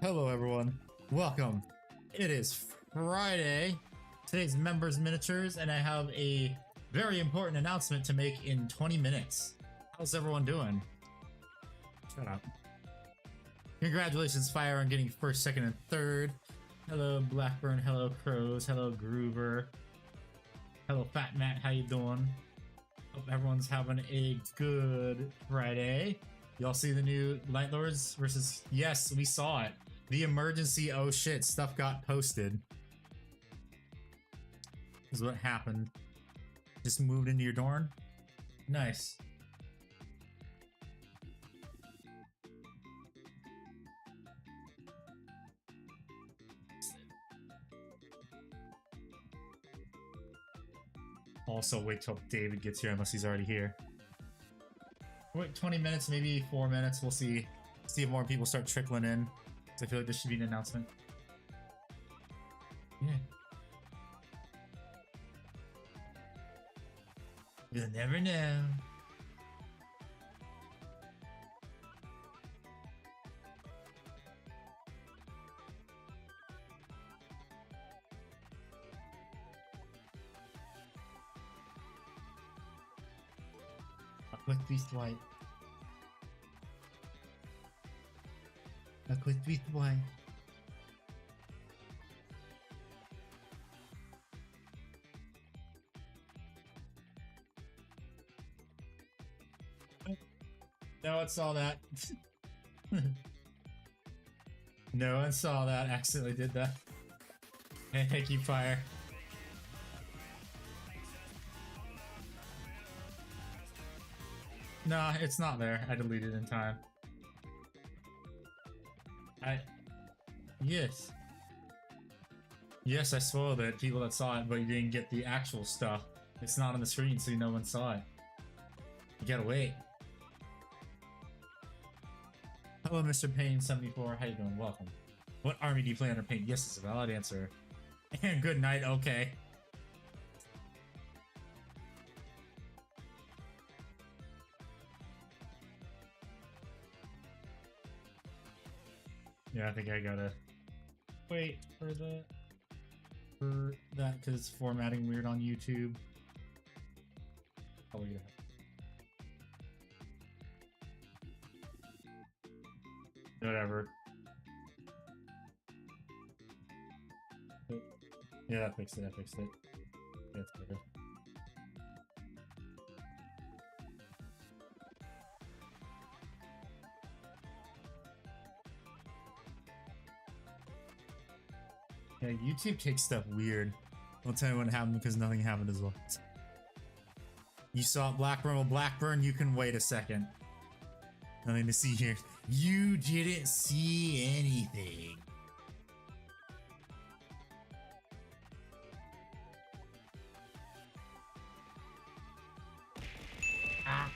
Hello everyone, welcome. It is Friday. Today's members miniatures and I have a very important announcement to make in 20 minutes. How's everyone doing? Shut up. Congratulations Fire on getting first, second, and third. Hello Blackburn, hello Crows, hello Groover. Hello Fat Matt, how you doing? Hope everyone's having a good Friday. Y'all see the new Light Lords versus... Yes, we saw it. The emergency oh shit stuff got posted. This is what happened. Just moved into your dorm? Nice. Also wait till David gets here unless he's already here. Wait 20 minutes, maybe 4 minutes, we'll see. See if more people start trickling in. I feel like this should be an announcement. Yeah. You'll never know. A quick twist white. A quick twist white. No one saw that. No one saw that. Accidentally did that. Hey, keep fire. Nah, it's not there. I deleted it in time. Yes. Yes, I spoiled it. People that saw it, but you didn't get the actual stuff. It's not on the screen, so no one saw it. You gotta wait. Hello, Mr. Payne74. How you doing? Welcome. What army do you plan to paint? Yes, it's a valid answer. And good night, okay. Yeah, I think I gotta wait for that because it's formatting weird on YouTube. Oh yeah. Whatever. Yeah, I fixed it. I fixed it. That's better. Yeah, YouTube takes stuff weird. I'll tell you what happened because nothing happened as well. You saw Blackburn. Well, Blackburn, you can wait a second. Nothing to see here. You didn't see anything. Ah.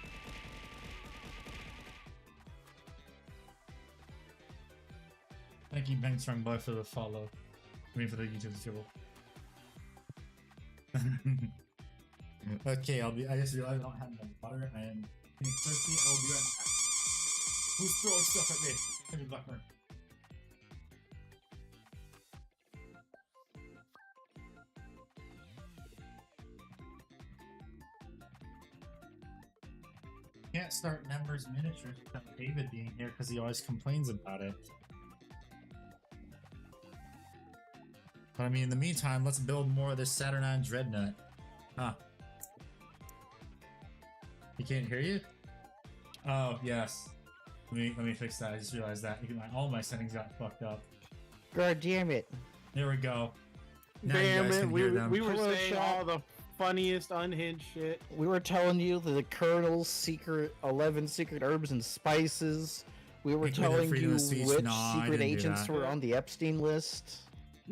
Thank you, Ben Strongboy, for the follow. I mean, for the YouTube tutorial. Okay, I just realized I don't have enough butter. I am thirsty. I will be right back. Who's throwing stuff at me? Give me Blackburn. Can't start members miniatures without David being here because he always complains about it. But I mean, in the meantime, let's build more of this Saturnine Dreadnought. Huh. He can't hear you? Oh, yes. Let me fix that. I just realized that. All my settings got fucked up. God damn it. There we go. Now Damn you guys it, can we hear them. were Hello, saying chat. all the funniest unhinged shit. We were telling you the Colonel's secret 11 secret herbs and spices. We were Take away their telling freedom you of speech. which No, I secret didn't do agents that. were on the Epstein list.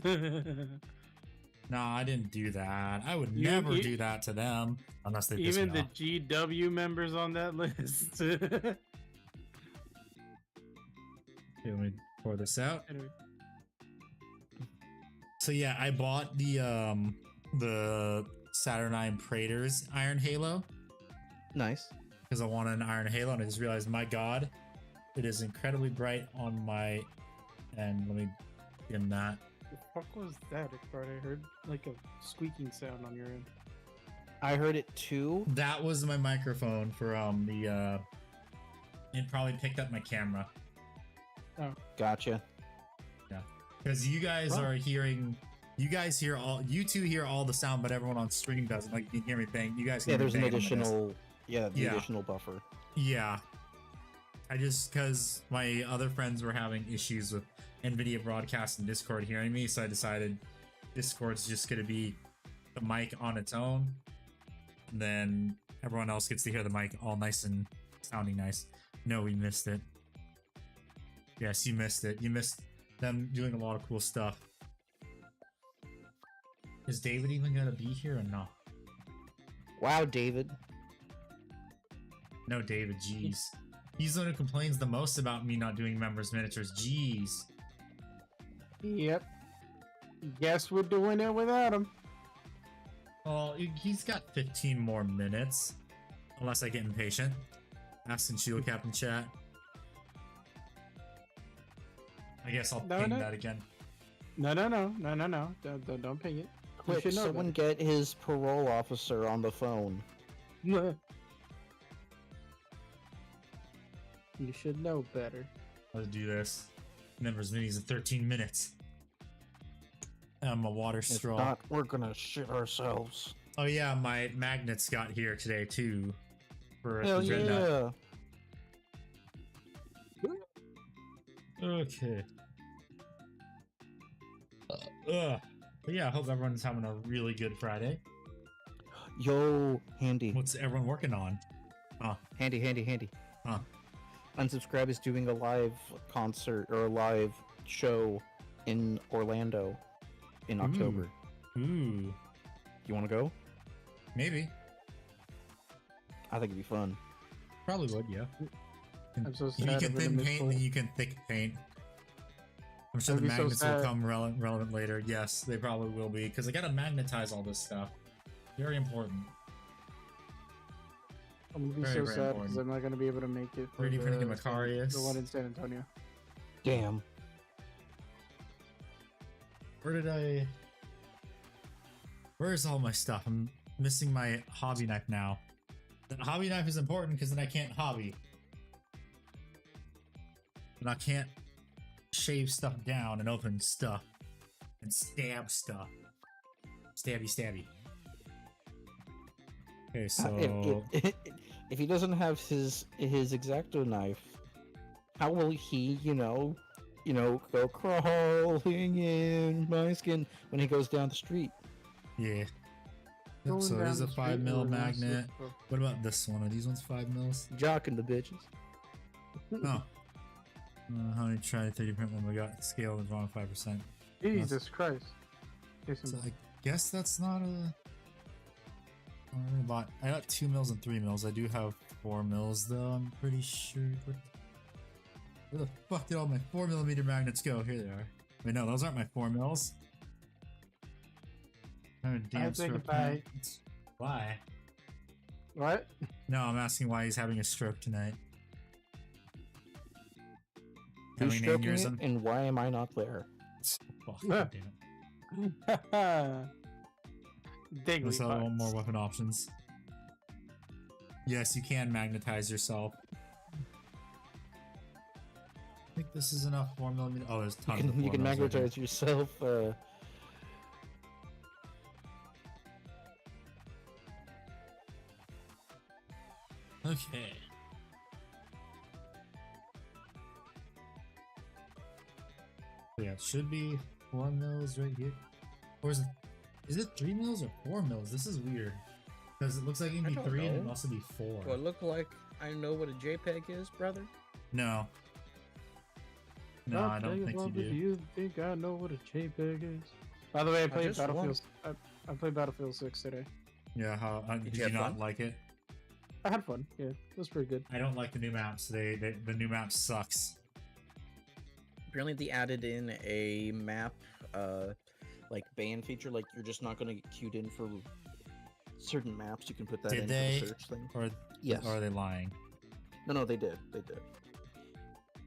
No, I didn't do that. I would You- never you- do that to them unless they piss Even me the off. GW members on that list. Okay, let me pour this out. Anyway. So yeah, I bought the Saturnine Praetors Iron Halo Nice. because I wanted an Iron Halo, and I just realized, my God, it is incredibly bright on my And let me get that. The fuck was that, Rickard? I heard like a squeaking sound on your end. I heard it too. That was my microphone for the it probably picked up my camera. Oh, Gotcha. Because you guys Huh. are hearing, you two hear all the sound, but everyone on stream doesn't. Like, you can hear me bang. You guys can Yeah, hear me there's an bang on the desk. additional. Yeah, the Yeah. additional buffer. Yeah. Because my other friends were having issues with NVIDIA Broadcast and Discord hearing me, so I decided Discord's just going to be the mic on its own. And then everyone else gets to hear the mic all nice and sounding nice. No, we missed it. Yes, you missed it. You missed them doing a lot of cool stuff. Is David even going to be here or not? Wow, David. No, David, jeez. He's the one who complains the most about me not doing members miniatures. Jeez. yep. Guess we're doing it without him. Well, he's got 15 more minutes. Unless I get impatient. Asking Shield Captain chat. I guess I'll No, ping no. that again. No. Don't ping it. You Quick, should know someone get his parole officer on the phone. better. You should know better. Let's do this. Members minis in 13 minutes. I'm a water If straw. not, we're gonna shit ourselves. Oh yeah, my magnets got here today too. For Hell the Dreadnought. yeah! Okay. But yeah, I hope everyone's having a really good Friday. Yo, Handy. What's everyone working on? Handy. Huh. Unsubscribe is doing a live concert or a live show in Orlando in October. Ooh, You want to go? maybe. I think it'd be fun. Probably would, yeah. I'm so You sad. can I'm gonna thin miss paint, Cole. and then you can thick paint. I'm sure That'd the be so magnets will sad. come relevant later. Yes, they probably will be, because I gotta magnetize all this stuff. Very important. I'm gonna be Very, so very sad important. because I'm not gonna be able to make it. For 3D printing the- a Macarius. The one in San Antonio. Damn. Where's all my stuff? I'm missing my hobby knife now. The hobby knife is important because then I can't hobby. And I can't shave stuff down and open stuff and stab stuff. Stabby. Okay, so If he doesn't have his X-Acto knife, how will he, go crawling in my skin when he goes down the street? yeah. Going So down there's a the street 5mm with a massive- magnet. What about this one? Are these ones 5 mils? Jocking the bitches. Oh. How many try to 3D print when we got scale is wrong 5%? Jesus Christ. So I guess that's not a. I got 2 mils and 3 mils. I do have 4 mils though. I'm pretty sure. Where the fuck did all my 4mm magnets go? Here they are. Wait, no, those aren't my 4 mils. Oh, damn say stroke goodbye. tonight. Why? What? No, I'm asking why he's having a stroke tonight. Who's Having an stroking it, aneurysm? and why am I not there? Fuck, God damn it. Diggly Let's have one more butts. weapon options. Yes, you can magnetize yourself. I think this is enough 4mm. Oh, there's tons of 4 You can mils right here. magnetize yourself. Okay. So yeah, it should be 4 mils right here. Or is it 3 mils or 4 mils? This is weird. Because it looks like it I can be don't 3 and it know. also be 4. Do I look like I know what a JPEG is, brother? No. No, I don't think you do. You think I know what a JPEG is? By the way, I played just Battlefield. I played Battlefield 6 today. Yeah, how did you you have not fun? like it? I had fun. Yeah, it was pretty good. I don't like the new maps. The new map sucks. Apparently they added in a map, like ban feature, like you're just not gonna get queued in for certain maps. You can put that Did in they? for the search thing. Or Yes. or are they lying? No, they did. They did.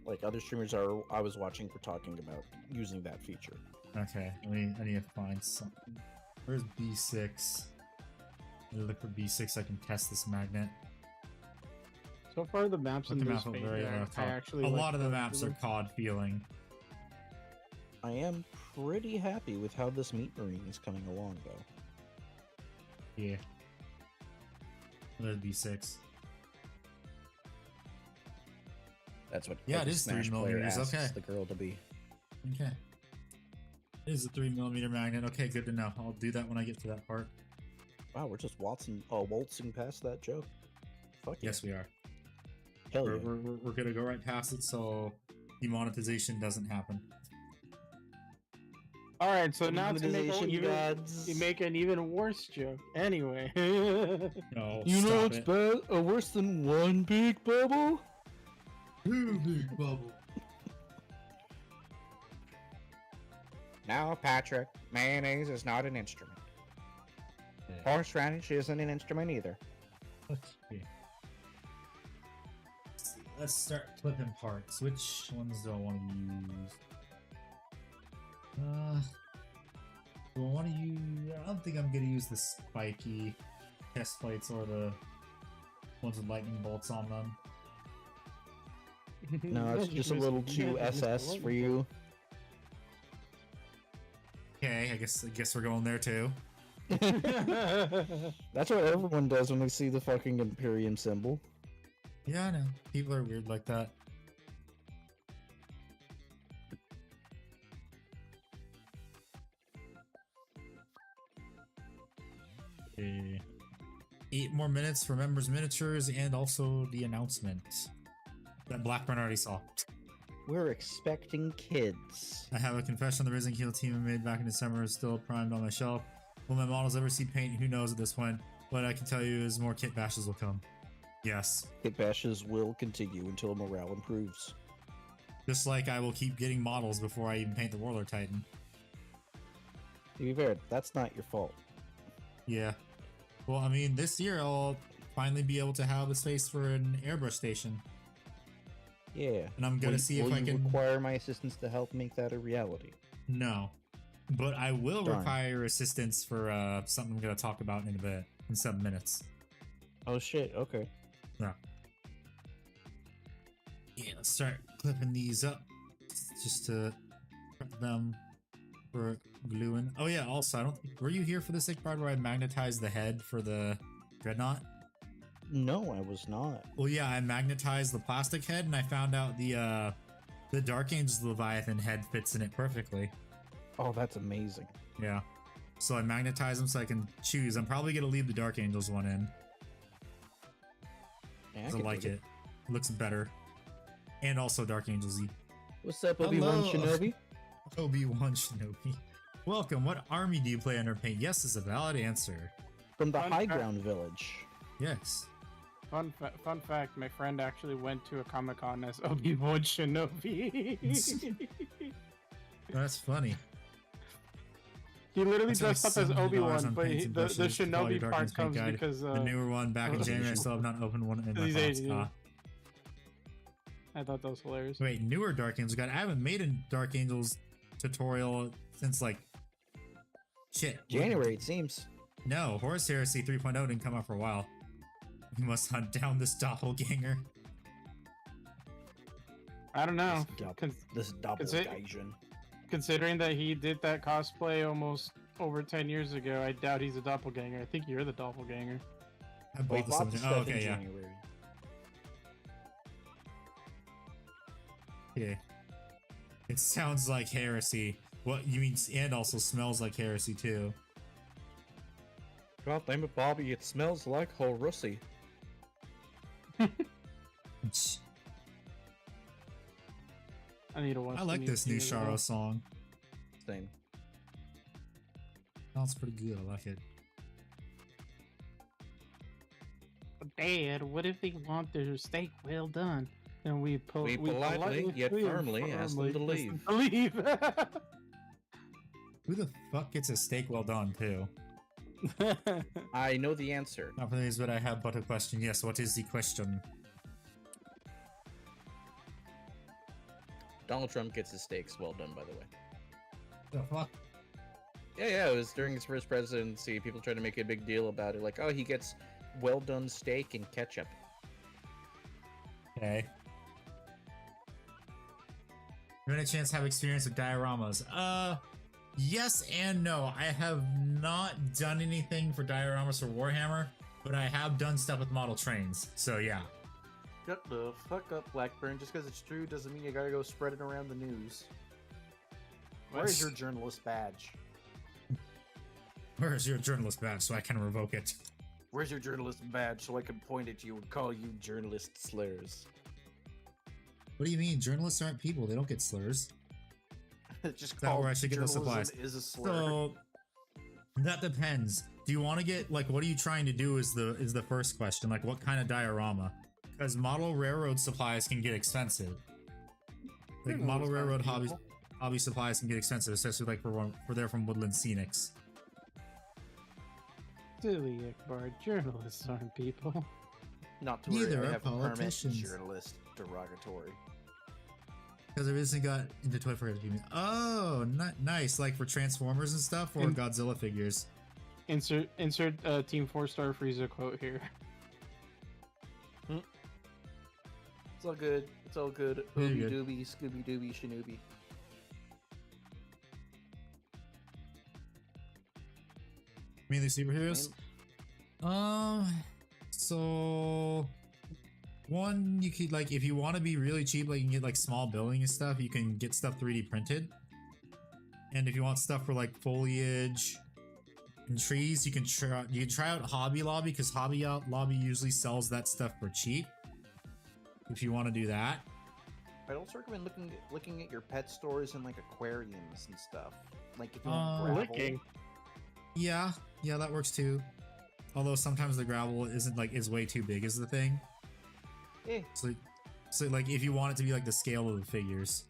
Like other streamers I was watching were talking about using that feature. Okay, I need to find something. Where's B6? I look for B6 so I can test this magnet. So far, the maps in The this map are phase, very I actually a like lot of the both maps are them. COD feeling. I am pretty happy with how this meat marine is coming along, though. Yeah. There's B6. That's what Yeah, it every is 3 Smash player millimeters, asks okay. the girl to be. Okay. It is a 3mm magnet. Okay, good to know. I'll do that when I get to that part. Wow, we're just waltzing past that joke. Fuck Yes, we are. yeah. Hell yeah. We're gonna go right past it so demonetization doesn't happen. All right, so now to make Monetization gods. you make an even worse joke. Anyway. No, You know stop what's it. bad? Worse than one big bubble? Two big bubble. Now, Patrick, mayonnaise is not an instrument. Horseradish isn't an instrument either. Okay. Let's start flipping parts. Which ones do I want to use? Do I want to use... I don't think I'm going to use the spiky chest plates or the ones with lightning bolts on them. No, it's just a little too SS for you. Okay, I guess we're going there too. That's what everyone does when they see the fucking Imperium symbol. Yeah, I know. People are weird like that. Okay. 8 more minutes for members miniatures and also the announcement that Blackburn already saw. We're expecting kids. I have a confession: the Risen Heel team I made back in December is still primed on my shelf. Will my models ever see paint? Who knows at this point. What I can tell you is more kit bashes will come. Yes. Kit bashes will continue until morale improves. Just like I will keep getting models before I even paint the Warlord Titan. To be fair, that's not your fault. Yeah. Well, I mean, this year I'll finally be able to have a space for an airbrush station. Yeah. And I'm gonna see if I can require my assistance to help make that a reality. No. But I will Darn. require assistance for something I'm gonna talk about in a bit. In 7 minutes. Oh shit, okay. Yeah. Yeah, let's start clipping these up. Just to prep them for gluing. Oh yeah, also, I don't think... Were you here for the sick part where I magnetized the head for the Dreadnought? No, I was not. Well, yeah, I magnetized the plastic head, and I found out the Dark Angels Leviathan head fits in it perfectly. Oh, that's amazing. Yeah. So I magnetize them so I can choose. I'm probably gonna leave the Dark Angels one in. Yeah, 'Cause I like it. It looks better. And also Dark Angels-y. What's up, Obi-Wan Hello. Shinobi? Obi-Wan Shinobi. Welcome. What army do you play under paint? Yes is a valid answer. From the Fun High fact. Ground Village. Yes. Fun fact, my friend actually went to a Comic-Con as Obi-Wan Shinobi. That's funny. He literally That's dressed up as $700 Obi-Wan, on but paints the and brushes. Call your Shinobi Dark part Angels paint comes guide. because The newer one back in January. I still have not opened one in my These thoughts. days, yeah. I thought that was hilarious. Wait, newer Dark Angels guide. I haven't made a Dark Angels tutorial since like shit. January, it seems. No, Horus Heresy 3.0 didn't come out for a while. We must hunt down this doppelganger. I don't know. This doppelganger. Considering that he did that cosplay almost over 10 years ago, I doubt he's a doppelganger. I think you're the doppelganger. I bought this something. Oh, okay, yeah. January. Okay. It sounds like heresy. What you mean? And also smells like heresy too. God damn it, Bobby! It smells like Horussy. I need to watch. I like this new Sharo song. Same. Sounds pretty good. I like it. Dad, what if they want their steak well done? And we politely yet firmly ask them to leave. Who the fuck gets a steak well done too? I know the answer. Not for these, but I have but a question. Yes, what is the question? Donald Trump gets his steaks well done, by the way. The fuck? Yeah, it was during his first presidency. People tried to make a big deal about it, like, oh, he gets well done steak and ketchup. Okay. You had a chance to have experience with dioramas? Yes and no. I have not done anything for dioramas for Warhammer, but I have done stuff with model trains. So yeah. Shut the fuck up, Blackburn. Just because it's true doesn't mean you gotta go spread it around the news. Where is your journalist badge? Where is your journalist badge so I can revoke it? Where's your journalist badge so I can point at you and call you journalist slurs? What do you mean? Journalists aren't people. They don't get slurs. Just that call where I should get the journalism supplies? is a slur. So that depends. Do you want to get like what are you trying to do is the first question. Like what kind of diorama? Because model railroad supplies can get expensive. Like model railroad hobby supplies can get expensive, especially like for they're from Woodland Scenics. Silly Ickbar, journalists aren't people. Not to worry, Neither I are have a permit. politicians. Journalist derogatory. Because I recently got into toy figures. Oh, nice! Like for Transformers and stuff, or Godzilla figures. Insert Team 4-star Frieza quote here. It's all good. It's all good. Very Ooby good. dooby, Scooby dooby, Shinobi. Mainly superheroes. So one you could like if you want to be really cheap, like you can get like small building and stuff. You can get stuff 3D printed. And if you want stuff for like foliage and trees, you can try out Hobby Lobby because Hobby Lobby usually sells that stuff for cheap. If you want to do that. I'd also recommend looking at your pet stores and like aquariums and stuff. Like if you want gravel. Licking. Yeah, that works too. Although sometimes the gravel isn't like is way too big is the thing. Eh. So like if you want it to be like the scale of the figures.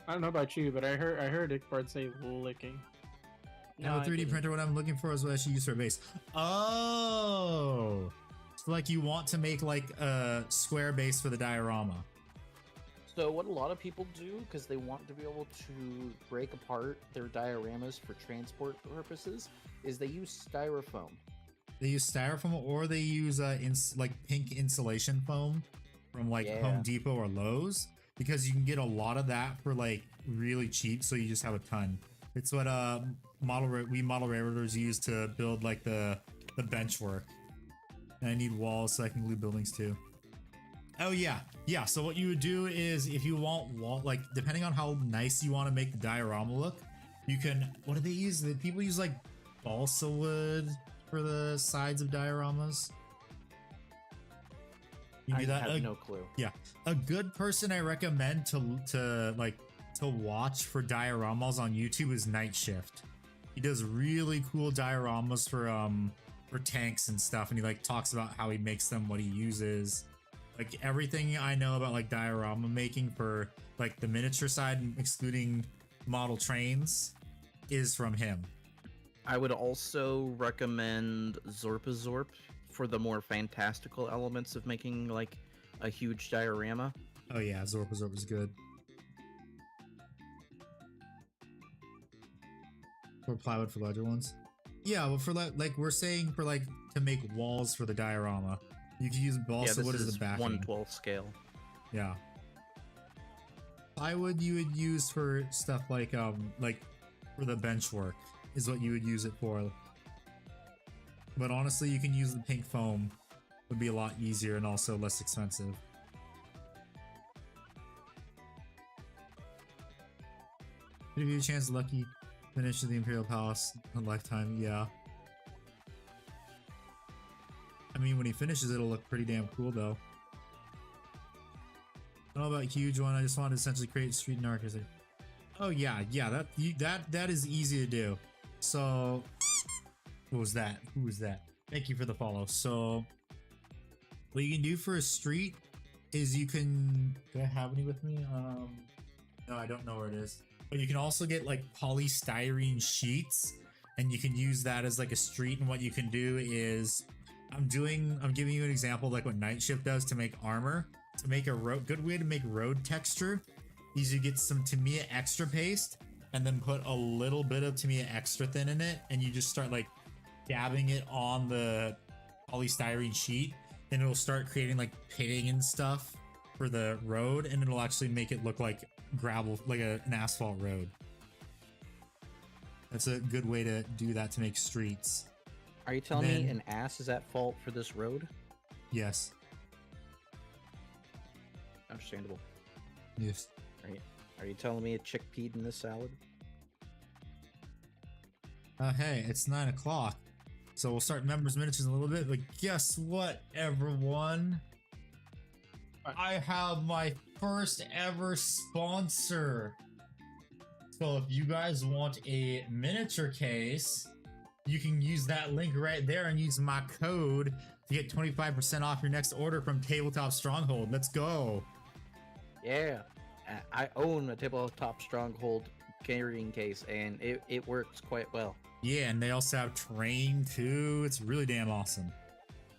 I don't know about you, but I heard Ickbar say licking. Now a 3D printer, what I'm looking for is what I should use for a base. Oh, so like you want to make like a square base for the diorama. So what a lot of people do, because they want to be able to break apart their dioramas for transport purposes, is they use styrofoam. They use styrofoam or they use like pink insulation foam from like Home Depot or Lowe's because you can get a lot of that for like really cheap. So you just have a ton. It's what model railroaders use to build like the bench work. And I need walls so I can glue buildings too. Oh yeah. So what you would do is if you want like depending on how nice you want to make the diorama look, you can. What do they use? People use like balsa wood for the sides of dioramas. You can do that. I have no clue. Yeah, a good person I recommend to watch for dioramas on YouTube is Night Shift. He does really cool dioramas for tanks and stuff, and he like talks about how he makes them, what he uses. Like everything I know about like diorama making for like the miniature side, excluding model trains, is from him. I would also recommend Zorpazorp for the more fantastical elements of making like a huge diorama. Oh yeah, Zorpazorp is good. Or plywood for larger ones. Yeah, well for like we're saying for like to make walls for the diorama. You can use balsa wood as the backing. 1/12 scale. Yeah. Plywood you would use for stuff like for the bench work is what you would use it for. But honestly, you can use the pink foam. Would be a lot easier and also less expensive. If you have a chance, lucky finish of the Imperial Palace in a lifetime, yeah. I mean, when he finishes, it'll look pretty damn cool, though. I don't know about huge one. I just wanted to essentially create street and arc. Oh yeah, that is easy to do. So, what was that? Who was that? Thank you for the follow. So, what you can do for a street is you can. Do I have any with me? No, I don't know where it is. But you can also get like polystyrene sheets, and you can use that as like a street. And what you can do is, I'm giving you an example of like what Night Shift does to make armor. to make a road. Good way to make road texture is you get some Tamiya extra paste and then put a little bit of Tamiya extra thin in it, and you just start like dabbing it on the polystyrene sheet, and it'll start creating like pitting and stuff for the road, and it'll actually make it look like gravel, like an asphalt road. That's a good way to do that to make streets. Are you telling me an ass is at fault for this road? Yes. Understandable. Yes. Are you telling me a chickpea in this salad? Hey, it's 9 o'clock, so we'll start members miniatures in a little bit. But guess what, everyone? I have my first ever sponsor. So if you guys want a miniature case, you can use that link right there and use my code to get 25% off your next order from Tabletop Stronghold. Let's go. Yeah, I own a Tabletop Stronghold carrying case, and it works quite well. Yeah, and they also have terrain too. It's really damn awesome.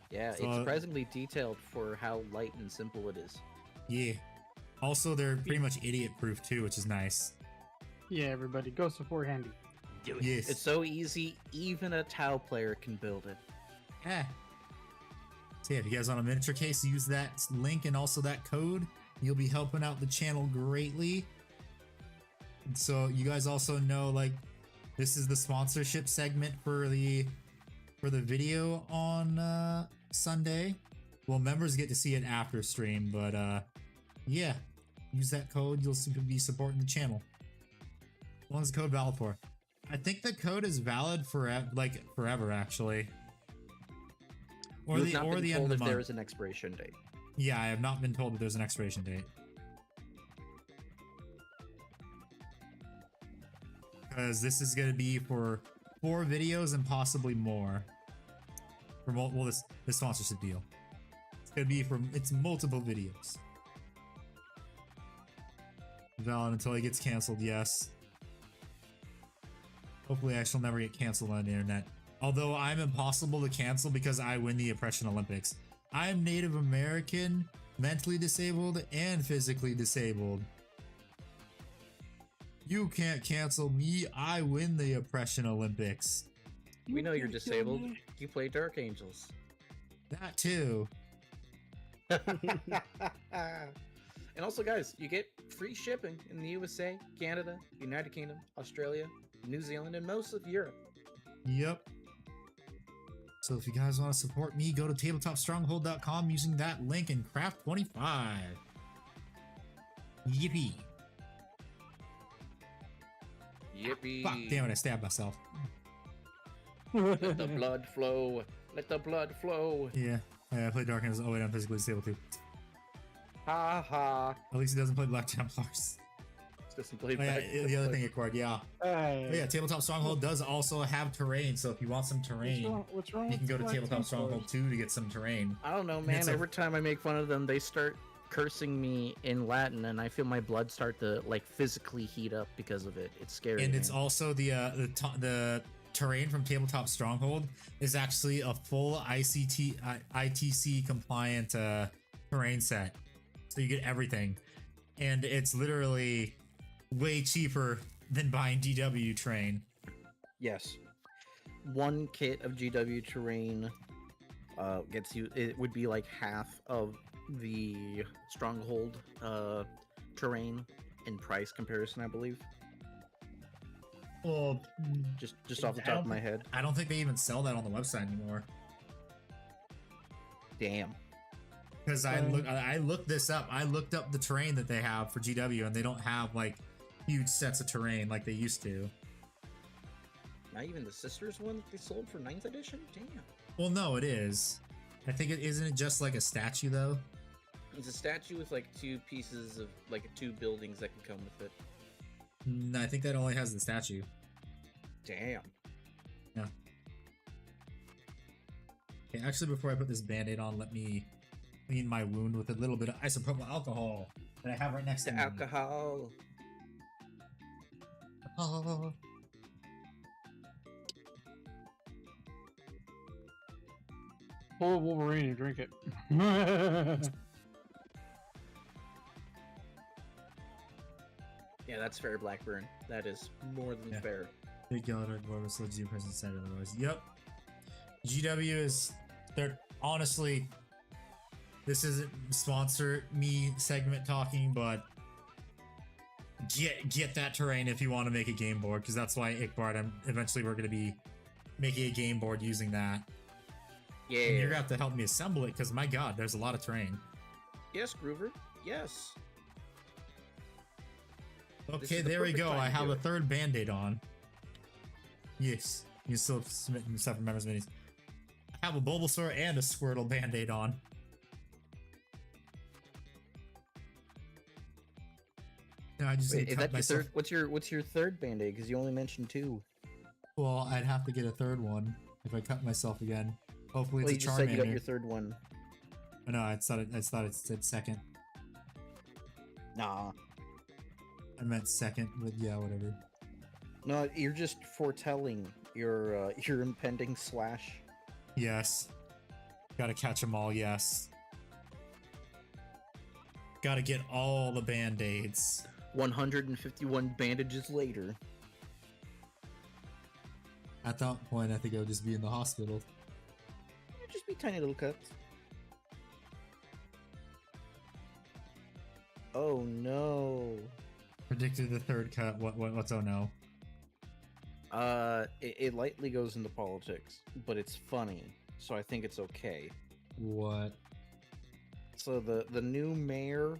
Yeah, So, it's surprisingly detailed for how light and simple it is. Yeah. Also, they're pretty much idiot proof too, which is nice. Yeah, everybody, go support Handy. Do it. Yes. It's so easy, even a Tau player can build it. Yeah. So yeah, if you guys want a miniature case, use that link and also that code. You'll be helping out the channel greatly. And so you guys also know, like, this is the sponsorship segment for the video on Sunday. Well, members get to see it after stream, but yeah, use that code. You'll be supporting the channel. How long is the code valid for? I think the code is valid for forever, actually. Or You've the not or been the told end of if the there month. is an expiration date. Yeah, I have not been told that there's an expiration date. Because this is going to be for 4 videos and possibly more. For this sponsorship deal. It's going to be it's multiple videos. Valid until it gets canceled, yes. Hopefully I shall never get canceled on the internet. Although I'm impossible to cancel because I win the Oppression Olympics. I'm Native American, mentally disabled, and physically disabled. You can't cancel me. I win the Oppression Olympics. We know you're disabled. You play Dark Angels. That too. And also, guys, you get free shipping in the USA, Canada, United Kingdom, Australia, New Zealand, and most of Europe. Yep. So if you guys want to support me, go to tabletopstronghold.com using that link and craft 25. Yippee. Yippee. Fuck, damn it, I stabbed myself. Let the blood flow. Let the blood flow. Yeah, I play Dark Angels. Oh wait, I'm physically disabled too. Ha ha. At least he doesn't play Black Templars. Doesn't play Oh, yeah, back. the other thing, Accord, yeah. Hey. But yeah, Tabletop Stronghold does also have terrain, so if you want some terrain, What's wrong you can go to with Tabletop Stronghold 2 to get some terrain. I don't know, man. It's a- Every time I make fun of them, they start cursing me in Latin, and I feel my blood start to like physically heat up because of it. It's scary. And it's man. also the terrain from Tabletop Stronghold is actually a full ITC compliant terrain set, so you get everything, and it's literally way cheaper than buying DW terrain. Yes. One kit of GW terrain gets you. It would be like half of the Stronghold terrain in price comparison, I believe. Well, Just off the top of my head. I don't think they even sell that on the website anymore. Damn. Because I looked this up. I looked up the terrain that they have for GW, and they don't have like huge sets of terrain like they used to. Not even the Sisters one that they sold for 9th edition? Damn. Well, no, it is. I think isn't it just like a statue though? It's a statue with like 2 pieces of like 2 buildings that can come with it. No, I think that only has the statue. Damn. Yeah. Okay, actually, before I put this band-aid on, let me clean my wound with a little bit of isopropyl alcohol that I have right next to The me. alcohol. Oh. Pull a Wolverine and drink it. Yeah, that's fair, Blackburn. That is more than Yeah. fair. Big yellow red dwarf was legit person said otherwise. Yep. GW is they're honestly this isn't sponsor me segment talking, but get that terrain if you want to make a game board, because that's why Ickbard eventually we're gonna be making a game board using that. Yeah. And you're gonna have to help me assemble it because my god, there's a lot of terrain. Yes, Groover. Yes. Okay, is the there we perfect go. time I to have do a it. third band-aid on. Yes. You still submit stuff from members minis. I have a Bulbasaur and a Squirtle band-aid on. No, I just Wait, need to is cut that your myself. third? What's your third band-aid? Because you only mentioned two. Well, I'd have to get a third one if I cut myself again. Hopefully Well, it's you a just said you got Charmander. your third one. Oh, no, I thought it said second. Nah. I meant second, but yeah, whatever. No, you're just foretelling your impending slash. Yes. Gotta catch them all, yes. Gotta get all the band-aids. 151 bandages later. At that point, I think I would just be in the hospital. It'd just be tiny little cuts. Oh no. Predicted the third cut. What's oh no? It lightly goes into politics, but it's funny, so I think it's okay. What? So the new mayor,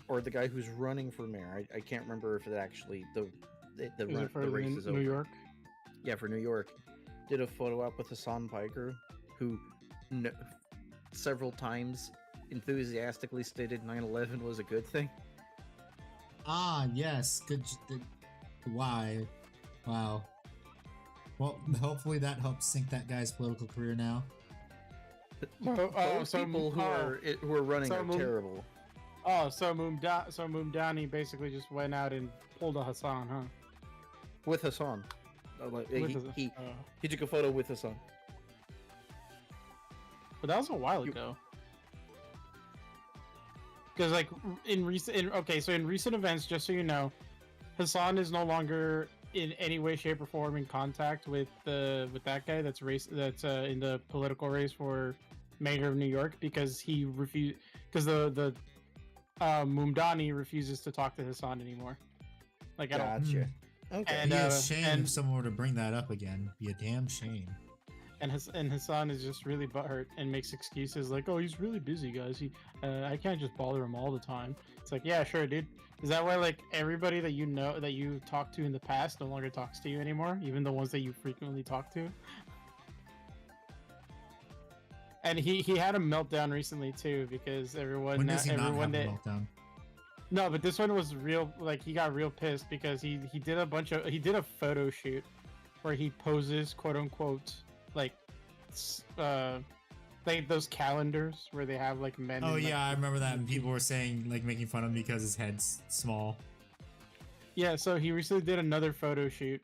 or the guy who's running for mayor, I can't remember if it actually the Is it for the race is New over. York? Yeah, for New York, did a photo op with Hassan Piker, who several times enthusiastically stated 9/11 was a good thing. Ah, yes. Good. Why? Wow. Well, hopefully that helps sink that guy's political career now. Those people who are running so are Moon- terrible. Oh, so Mumdani basically just went out and pulled a Hassan, huh? With Hassan. With Hassan. He took a photo with Hassan. But that was a while You- ago. Because like in recent events, just so you know, Hassan is no longer in any way, shape, or form in contact with that guy that's in the political race for mayor of New York, because he refused, because the Mumdani refuses to talk to Hassan anymore. Like I don't. Gotcha. Okay. And, Be a shame and- if someone were to bring that up again. Be a damn shame. And Hassan is just really butthurt and makes excuses like, "Oh, he's really busy, guys. I can't just bother him all the time." It's like, yeah, sure, dude. Is that why like everybody that you know that you talked to in the past no longer talks to you anymore, even the ones that you frequently talk to? And he had a meltdown recently too, because When does he not have a meltdown? No, but this one was real. Like he got real pissed because he did a photo shoot where he poses, quote unquote, like those calendars where they have like men. Oh in, yeah, like, I remember that. And people were saying, like, making fun of him because his head's small. Yeah, so he recently did another photo shoot,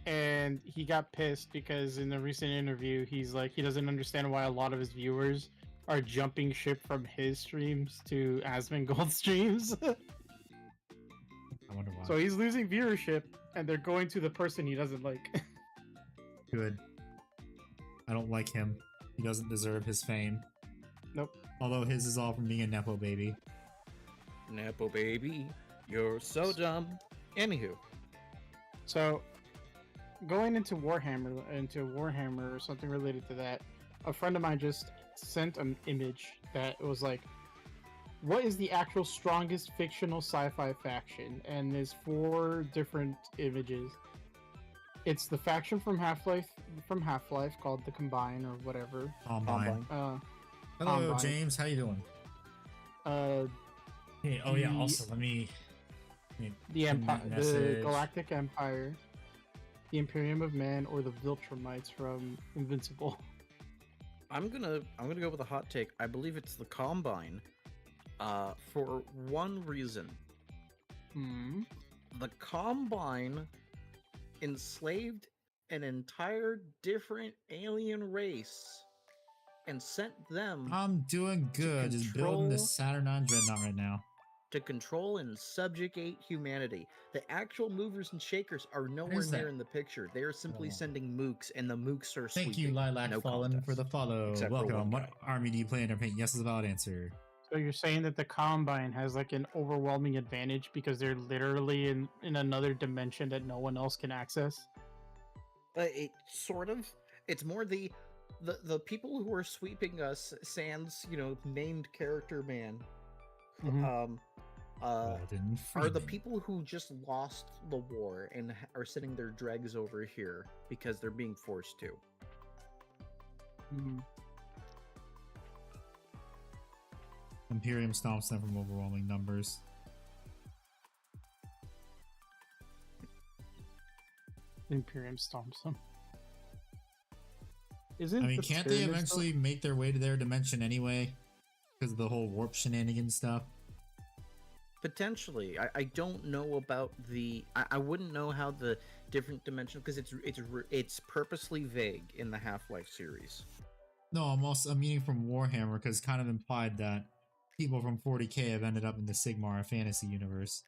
and he got pissed because in the recent interview, he's like, he doesn't understand why a lot of his viewers are jumping ship from his streams to Asmongold streams. I wonder why. So he's losing viewership, and they're going to the person he doesn't like. Good. I don't like him. He doesn't deserve his fame. Nope. Although his is all from being a Nepo baby. Nepo baby, you're so dumb. Anywho, So, going into Warhammer or something related to that, a friend of mine just sent an image that was like, what is the actual strongest fictional sci-fi faction? And there's 4 different images. It's the faction from Half-Life called the Combine or whatever. Combine. Combine. Hello, Combine. James. How you doing? Hey, oh yeah. the- Also, let me The send that Empire, the message. Galactic Empire, the Imperium of Man, or the Viltrumites from Invincible. I'm gonna go with a hot take. I believe it's the Combine. For one reason. Hmm. The Combine enslaved an entire different alien race and sent them I'm doing good. Just building the control- Saturnine Dreadnought right now. to control and subjugate humanity. The actual movers and shakers are nowhere is near that? in the picture. They are simply Oh. sending mooks, and the mooks are Thank you, sweeping. Lilac No Fallen, for contest. the follow. Except for one Welcome. What guy. army do you play in or paint? Yes is a valid answer. So you're saying that the Combine has like an overwhelming advantage because they're literally in another dimension that no one else can access? It sort of. It's more the people who are sweeping us, sans named character man. Mhm. Golden Are the Freeman. people who just lost the war and are sitting their dregs over here because they're being forced to. Mhm. Imperium stomps them from overwhelming numbers. Imperium stomps them. Isn't I mean, the can't they Tyranids, eventually make their way to their dimension anyway? Because of the whole warp shenanigan stuff. Potentially, I don't know about the. I wouldn't know how the different dimension because it's purposely vague in the Half-Life series. No, I'm meaning from Warhammer because it's kind of implied that people from 40k have ended up in the Sigmar fantasy universe.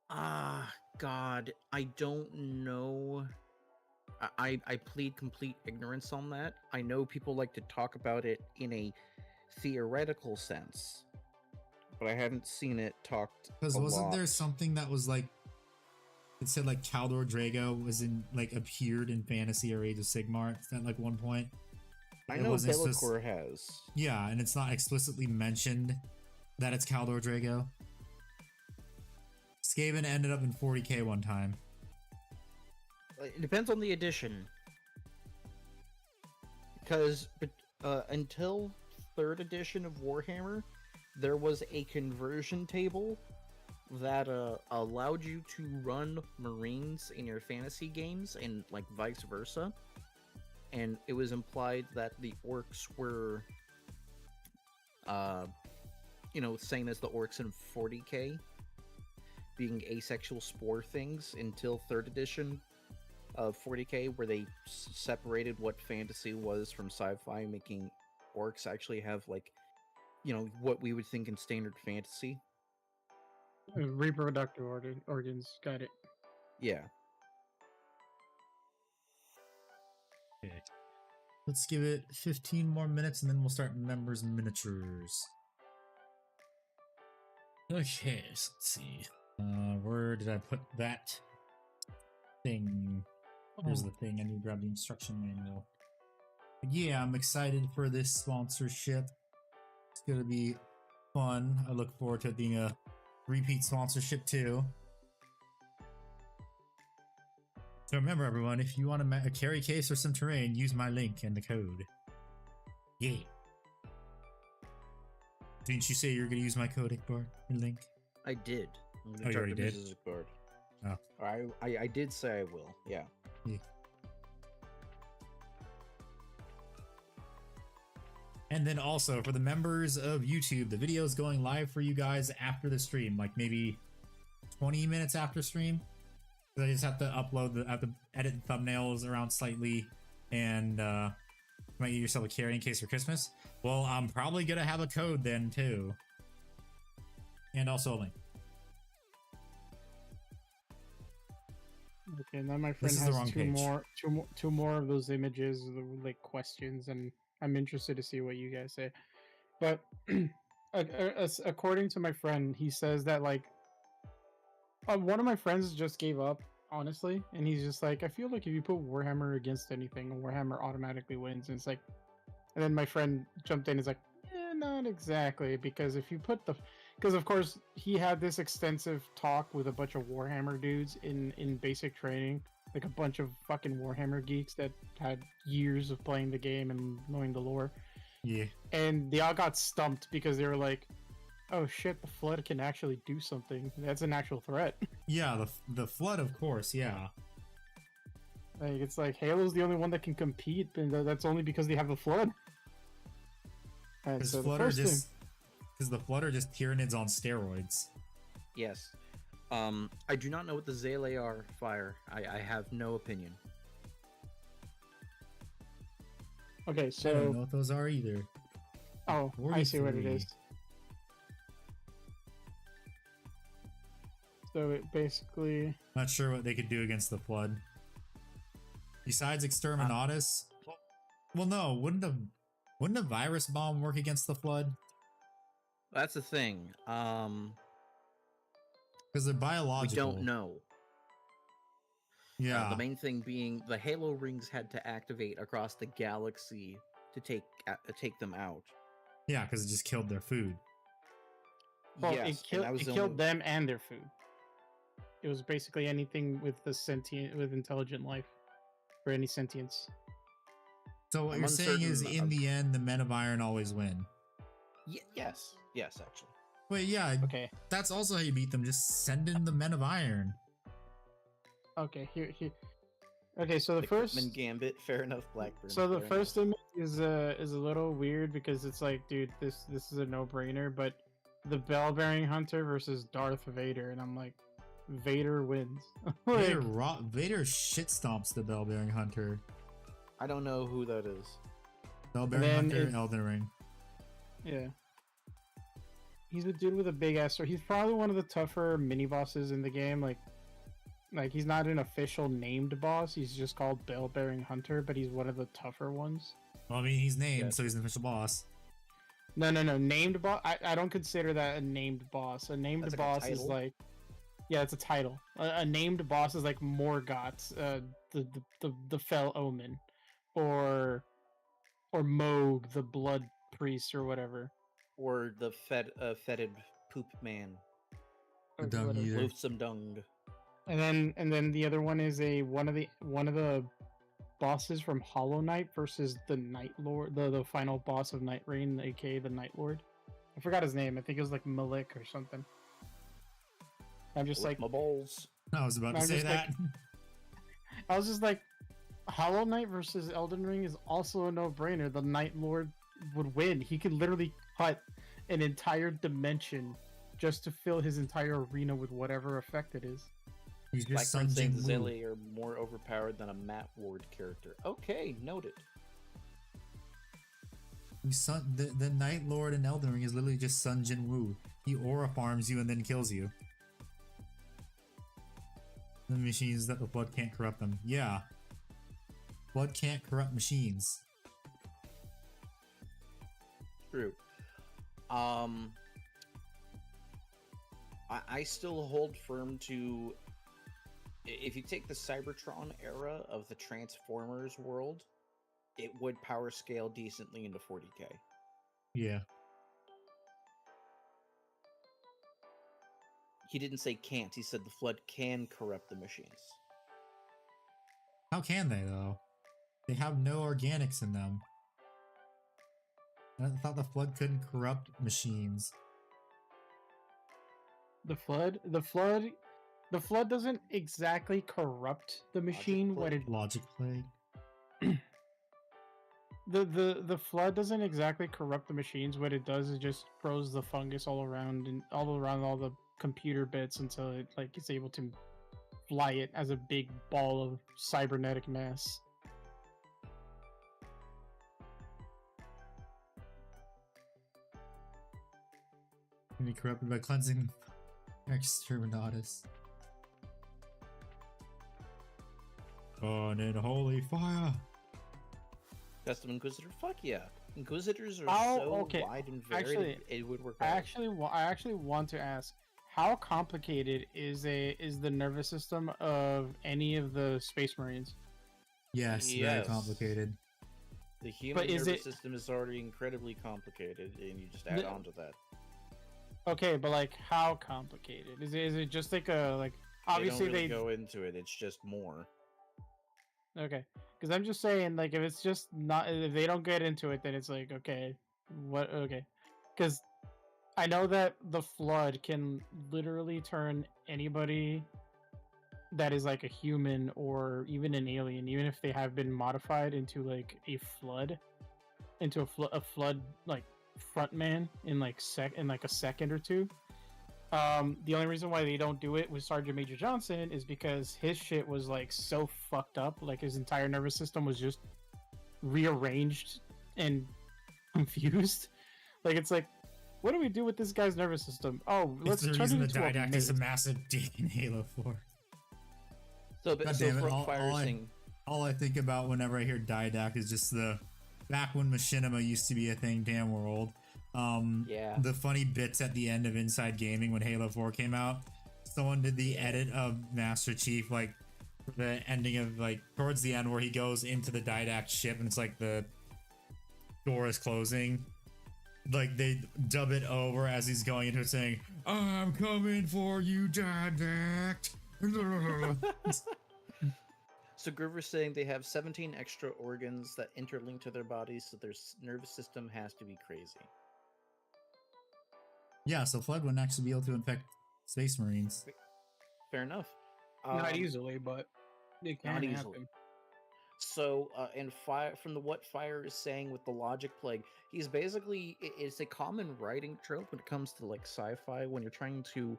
God, I don't know. I plead complete ignorance on that. I know people like to talk about it in a theoretical sense, but I haven't seen it talked. Because wasn't there lot. something that was like, it said like Kaldor Drago was in like appeared in Fantasy or Age of Sigmar at like one point. I It know wasn't Bellicor has. Yeah, and it's not explicitly mentioned that it's Kaldor Drago. Skaven ended up in 40k one time. It depends on the edition. Because until 3rd edition of Warhammer, there was a conversion table that allowed you to run Marines in your fantasy games and like vice versa. And it was implied that the orcs were same as the orcs in 40k, being asexual spore things until 3rd edition of 40k, where they separated what fantasy was from sci-fi, making orcs actually have like what we would think in standard fantasy. Reproductive organs. Got it. Yeah. Okay. Let's give it 15 more minutes and then we'll start members miniatures. Okay, so let's see. Where did I put that thing? There's the thing. I need to grab the instruction manual. But yeah, I'm excited for this sponsorship. It's gonna be fun. I look forward to it being a repeat sponsorship too. So remember, everyone, if you want a carry case or some terrain, use my link and the code. Yeah. Didn't you say you were gonna use my code, Ikbar? Your link? I did. Oh, you already did? Oh. I did say I will. Yeah. Yeah. And then also for the members of YouTube, the video is going live for you guys after the stream, like maybe 20 minutes after stream. I just have to upload have to edit the thumbnails around slightly, and might get yourself a carrying case for Christmas. Well, I'm probably gonna have a code then too, and also a link. Okay, now my friend This is the has wrong page. two more of those images, like questions, and I'm interested to see what you guys say. But according to my friend, he says that like one of my friends just gave up, honestly, and he's just like, I feel like if you put Warhammer against anything, Warhammer automatically wins. And it's like, and then my friend jumped in and is like, not exactly, because if you put because of course he had this extensive talk with a bunch of Warhammer dudes in basic training, like a bunch of fucking Warhammer geeks that had years of playing the game and knowing the lore. Yeah. And they all got stumped because they were like, oh shit, the flood can actually do something. That's an actual threat. Yeah, the flood, of course. Yeah. Like it's like Halo's the only one that can compete, and that's only because they have the flood. And Because so the flood are just Tyranids on steroids. Yes. I do not know what the Zele are. Fire. I have no opinion. Okay, I don't know so what those are either. I see what it is. So it basically. Not sure what they could do against the flood. Besides Exterminatus. Well, no, wouldn't a virus bomb work against the flood? That's the thing. Because they're biological. We don't know. Yeah. The main thing being the Halo rings had to activate across the galaxy to take them out. Yeah, because it just killed their food. Well, Yes, it killed them and their food. It was basically anything with intelligent life, or any sentience. So what I'm you're saying is, uncertain in of- the end, the Men of Iron always win. Yes, actually. Wait, yeah, Okay. that's also how you beat them. Just send in the Men of Iron. Okay. Here. Okay. So the first. Pittman Gambit, fair enough. Blackburn. So the fair first image is a little weird because it's like, dude, this is a no-brainer. But the bell-bearing hunter versus Darth Vader, and I'm like, Vader wins. Like, Vader shit stomps the Bell-bearing Hunter. I don't know who that is. Bell-bearing then Hunter, it's- Elden Ring. yeah. He's a dude with a big ass sword. He's probably one of the tougher mini bosses in the game. Like he's not an official named boss. He's just called Bell-bearing Hunter, but he's one of the tougher ones. Well, I mean, he's named, Yeah. so he's an official boss. No. Named boss. I don't consider that a named boss. A named That's like a boss is title? like, yeah, it's a title. A named boss is like Morgott, the Fell Omen, or Moog, the Blood Priest, or whatever. Or the fetid poop man. The Or Dung whatever. Eater. Loathsome dung. And then the other one is one of the bosses from Hollow Knight versus the Night Lord, the final boss of Night Rain, aka the Night Lord. I forgot his name. I think it was like Malik or something. I'm just Lick like, my balls. I was about to I'm say just like- that. I was just like, Hollow Knight versus Elden Ring is also a no-brainer. The Night Lord would win. He could literally cut an entire dimension just to fill his entire arena with whatever effect it is. He's just Sun Blackburn saying Jin Woo. Zilly are more overpowered than a Matt Ward character. Okay, noted. The Night Lord in Elden Ring is literally just Sun Jin Woo. He aura farms you and then kills you. The machines that the blood can't corrupt them. Yeah. Blood can't corrupt machines. True. I still hold firm to, if you take the Cybertron era of the Transformers world, it would power scale decently into 40k. Yeah. He didn't say can't, he said the Flood can corrupt the machines. How can they, though? They have no organics in them. I thought the Flood couldn't corrupt machines. The flood doesn't exactly corrupt the machine. What it Logic plague. the flood doesn't exactly corrupt the machines. What it does is just throws the fungus all around all the computer bits until it like is able to fly it as a big ball of cybernetic mass. Can be corrupted by cleansing Exterminatus. Burn in holy fire! Custom Inquisitor? Fuck yeah. Inquisitors are Oh, so okay. wide and varied, Actually, it would work I out. actually want to ask, how complicated is the nervous system of any of the Space Marines? Yes, very Yes. The complicated. human is nervous it- system is already incredibly complicated, and you just add The- on to that. Okay, but like how complicated? Is it just like obviously they don't really they go into it, it's just more. okay, because I'm just saying like if it's just not if they don't get into it then it's like okay, what okay, because I know that the flood can literally turn anybody that is like a human or even an alien, even if they have been modified into like a flood, into a flood like front man in like a second or two. The only reason why they don't do it with Sergeant Major Johnson is because his shit was like so fucked up, like his entire nervous system was just rearranged and confused. Like it's like what do we do with this guy's nervous system? Oh, let's They're turn using it the into a Didact as a maze. massive dick in Halo 4. So, God so damn it, from Fire saying, all I think about whenever I hear Didact is just the back when Machinima used to be a thing, damn world. Yeah. The funny bits at the end of Inside Gaming when Halo 4 came out. Someone did the edit of Master Chief, like the ending of like towards the end where he goes into the Didact ship and it's like the door is closing. Like they dub it over as he's going into it saying, "I'm coming for you, Didact." So Groover's saying they have 17 extra organs that interlink to their bodies, so their nervous system has to be crazy. Yeah, so Flood wouldn't actually be able to infect Space Marines. Fair enough. Not easily, but it can not happen. easily. So, and Fire, from what Fire is saying with the logic plague, he's basically, it's a common writing trope when it comes to like sci-fi when you're trying to,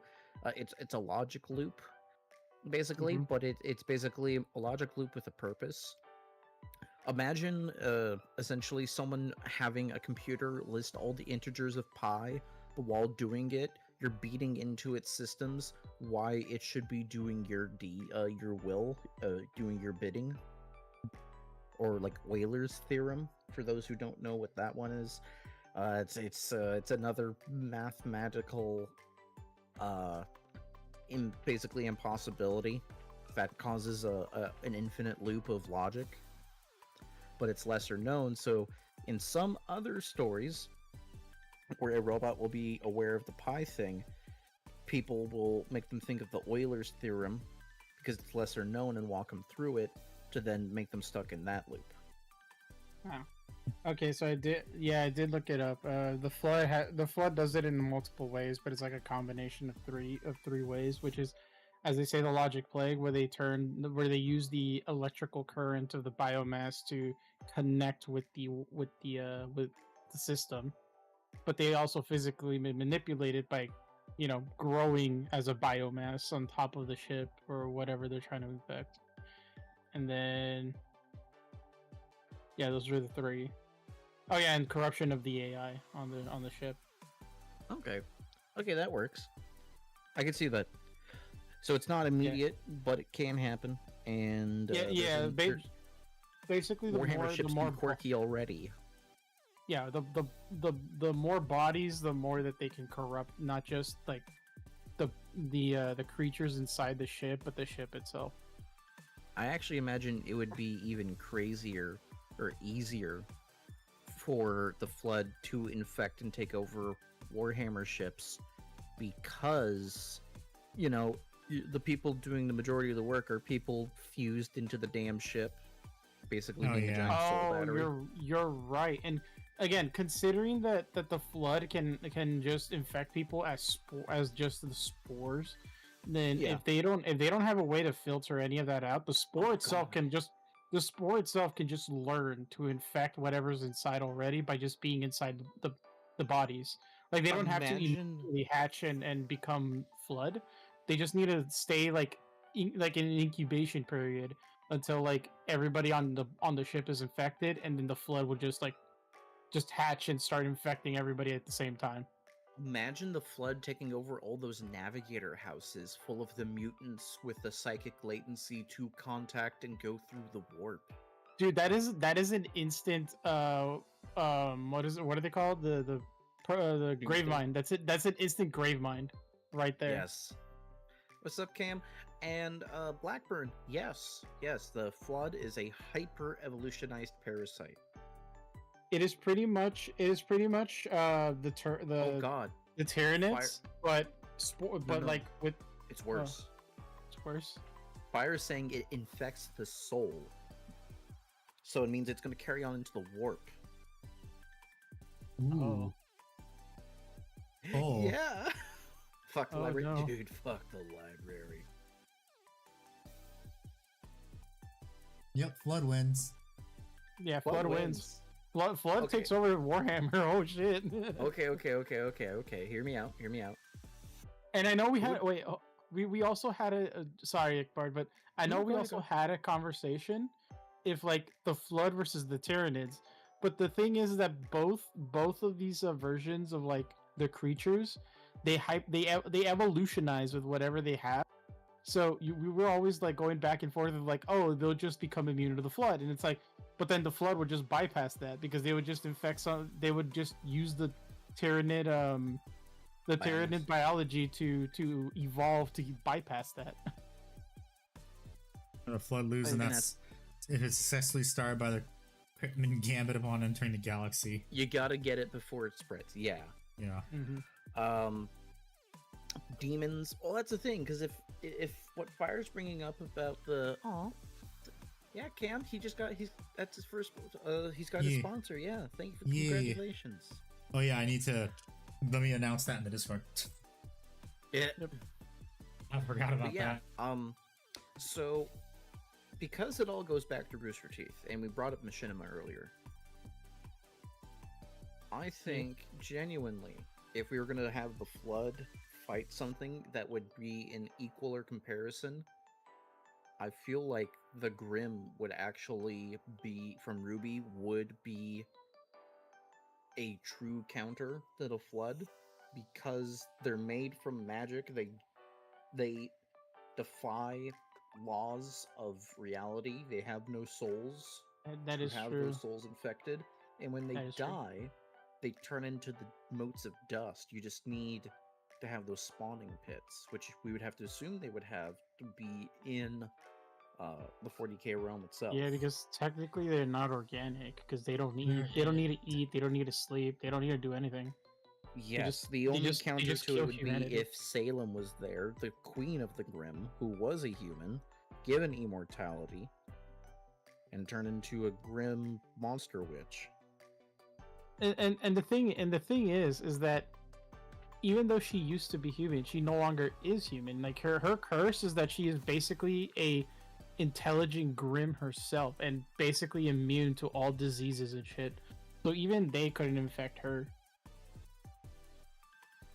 it's a logic loop, basically, but it's basically a logic loop with a purpose. Imagine, essentially someone having a computer list all the integers of pi, but while doing it, you're beating into its systems why it should be doing your will, doing your bidding. Or like Euler's theorem, for those who don't know what that one is. It's another mathematical basically impossibility that causes an infinite loop of logic, but it's lesser known. So in some other stories where a robot will be aware of the pi thing, people will make them think of the Euler's theorem because it's lesser known and walk them through it to then make them stuck in that loop. Oh. Okay, so I did look it up. The flood does it in multiple ways, but it's like a combination of three ways, which is, as they say, the logic plague, where they use the electrical current of the biomass to connect with the system, but they also physically manipulate it by, growing as a biomass on top of the ship or whatever they're trying to infect. And then, yeah, those are the three. Oh yeah, and corruption of the AI on the ship. Okay, that works. I can see that. So it's not immediate, but it can happen. And basically, Warhammer ships the more can be quirky already. Yeah, the more bodies, the more that they can corrupt. Not just like the creatures inside the ship, but the ship itself. I actually imagine it would be even crazier or easier for the Flood to infect and take over Warhammer ships because, the people doing the majority of the work are people fused into the damn ship, basically being a giant soul battery. You're right. And again, considering that the Flood can just infect people as just the spores, then if they don't have a way to filter any of that out, the spore itself can just learn to infect whatever's inside already by just being inside the bodies. Like they don't have to immediately hatch and become Flood. They just need to stay like in an incubation period until like everybody on the ship is infected, and then the Flood would just hatch and start infecting everybody at the same time. Imagine the Flood taking over all those navigator houses full of the mutants with the psychic latency to contact and go through the warp. Dude, that is an instant what are they called? The grave mine. That's it. That's an instant grave mine right there. Yes. What's up, Cam? And Blackburn. Yes, the Flood is a hyper evolutionized parasite. It is pretty much the Tyranids, but like with it's worse. It's worse. Fire is saying it infects the soul, so it means it's going to carry on into the warp. Ooh. Oh. Yeah. Fuck the library, no. dude. Fuck the library. Yep, Flood wins. Yeah, Flood wins. Flood takes over Warhammer. Oh shit. Okay. Hear me out. And I know we had we also had a sorry, Iqbal, but I know we also had a conversation if like the Flood versus the Tyranids. But the thing is that both of these versions of like the creatures, they evolutionize with whatever they have. So we were always like going back and forth of like, oh, they'll just become immune to the flood, and it's like, but then the flood would just bypass that because they would just infect some. They would just use the Tyrannid Tyrannid biology to evolve to bypass that. A flood lose, and that's if it's successfully started by the Cryptman Gambit upon entering the galaxy. You gotta get it before it spreads. Yeah. Yeah. Demons. Well, that's the thing, because if what Fire's bringing up about the yeah, Cam, that's his first. He's got his sponsor. Yeah, thank you for congratulations. Oh yeah, let me announce that in the Discord. Yeah. I forgot about that. So because it all goes back to Rooster Teeth, and we brought up Machinima earlier, I think genuinely, if we were going to have the Flood fight something that would be in equaler comparison, I feel like the Grim would actually be, from Ruby, would be a true counter to the Flood, because they're made from magic. They defy laws of reality. They have no souls. That is have true. those souls infected, and when they die, they turn into the motes of dust. You just need to have those spawning pits, which we would have to assume they would have to be in the 40k realm itself. Yeah, because technically they're not organic, because they don't need to eat, they don't need to sleep, they don't need to do anything. Yes, the only counter to it would be if Salem was there, the queen of the Grim, who was a human, given immortality, and turned into a Grim monster witch. And the thing is that even though she used to be human, she no longer is human. Like her curse is that she is basically a intelligent Grim herself, and basically immune to all diseases and shit. So even they couldn't infect her.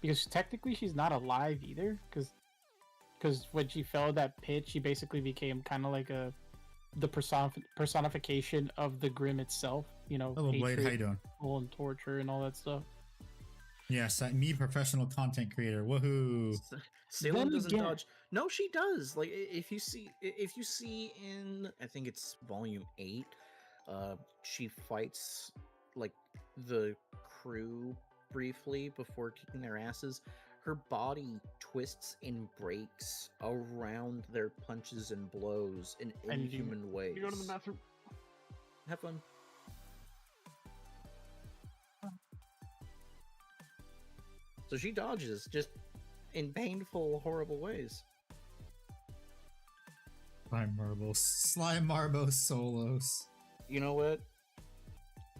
Because technically she's not alive either, because when she fell in that pit, she basically became kind of like the personification of the Grim itself. You know, hello Blade, how you doing? And torture and all that stuff. Yes, me, professional content creator. Woohoo! Salem doesn't dodge. No, she does. Like if you see in, I think it's volume 8, she fights like the crew briefly before kicking their asses. Her body twists and breaks around their punches and blows in inhuman ways. You go to the bathroom. Have fun. So she dodges just in painful, horrible ways. Slime Marbo solos. You know what?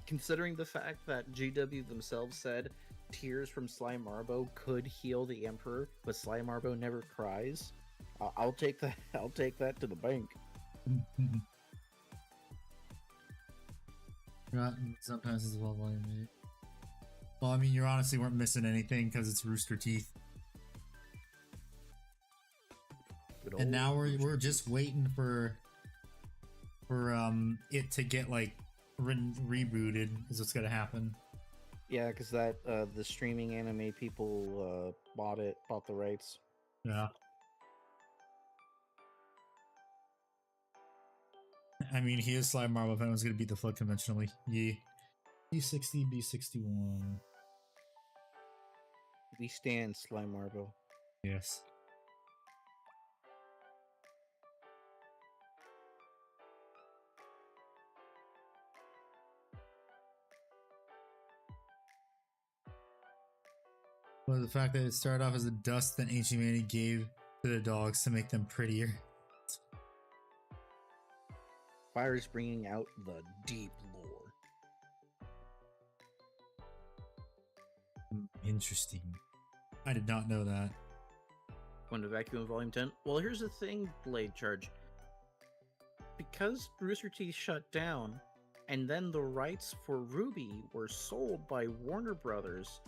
Considering the fact that GW themselves said tears from Slime Marbo could heal the Emperor, but Slime Marbo never cries, I'll take that. I'll take that to the bank. Sometimes it's well volume 8. Well, I mean, you honestly weren't missing anything because it's Rooster Teeth. And now we're just waiting for it to get like rebooted is what's gonna happen. Yeah, because that the streaming anime people bought the rights. Yeah. I mean, he is Slime Marble. If anyone's gonna beat the Flood conventionally, yeah. B60, B61. We stand Slime Marble. Yes. Well, the fact that it started off as a dust that ancient humanity gave to the dogs to make them prettier. Fire is bringing out the deep lore. Interesting. I did not know that. Going to Vacuum Volume 10? Well, here's the thing, Blade Charge. Because Rooster Teeth shut down, and then the rights for Ruby were sold by Warner Brothers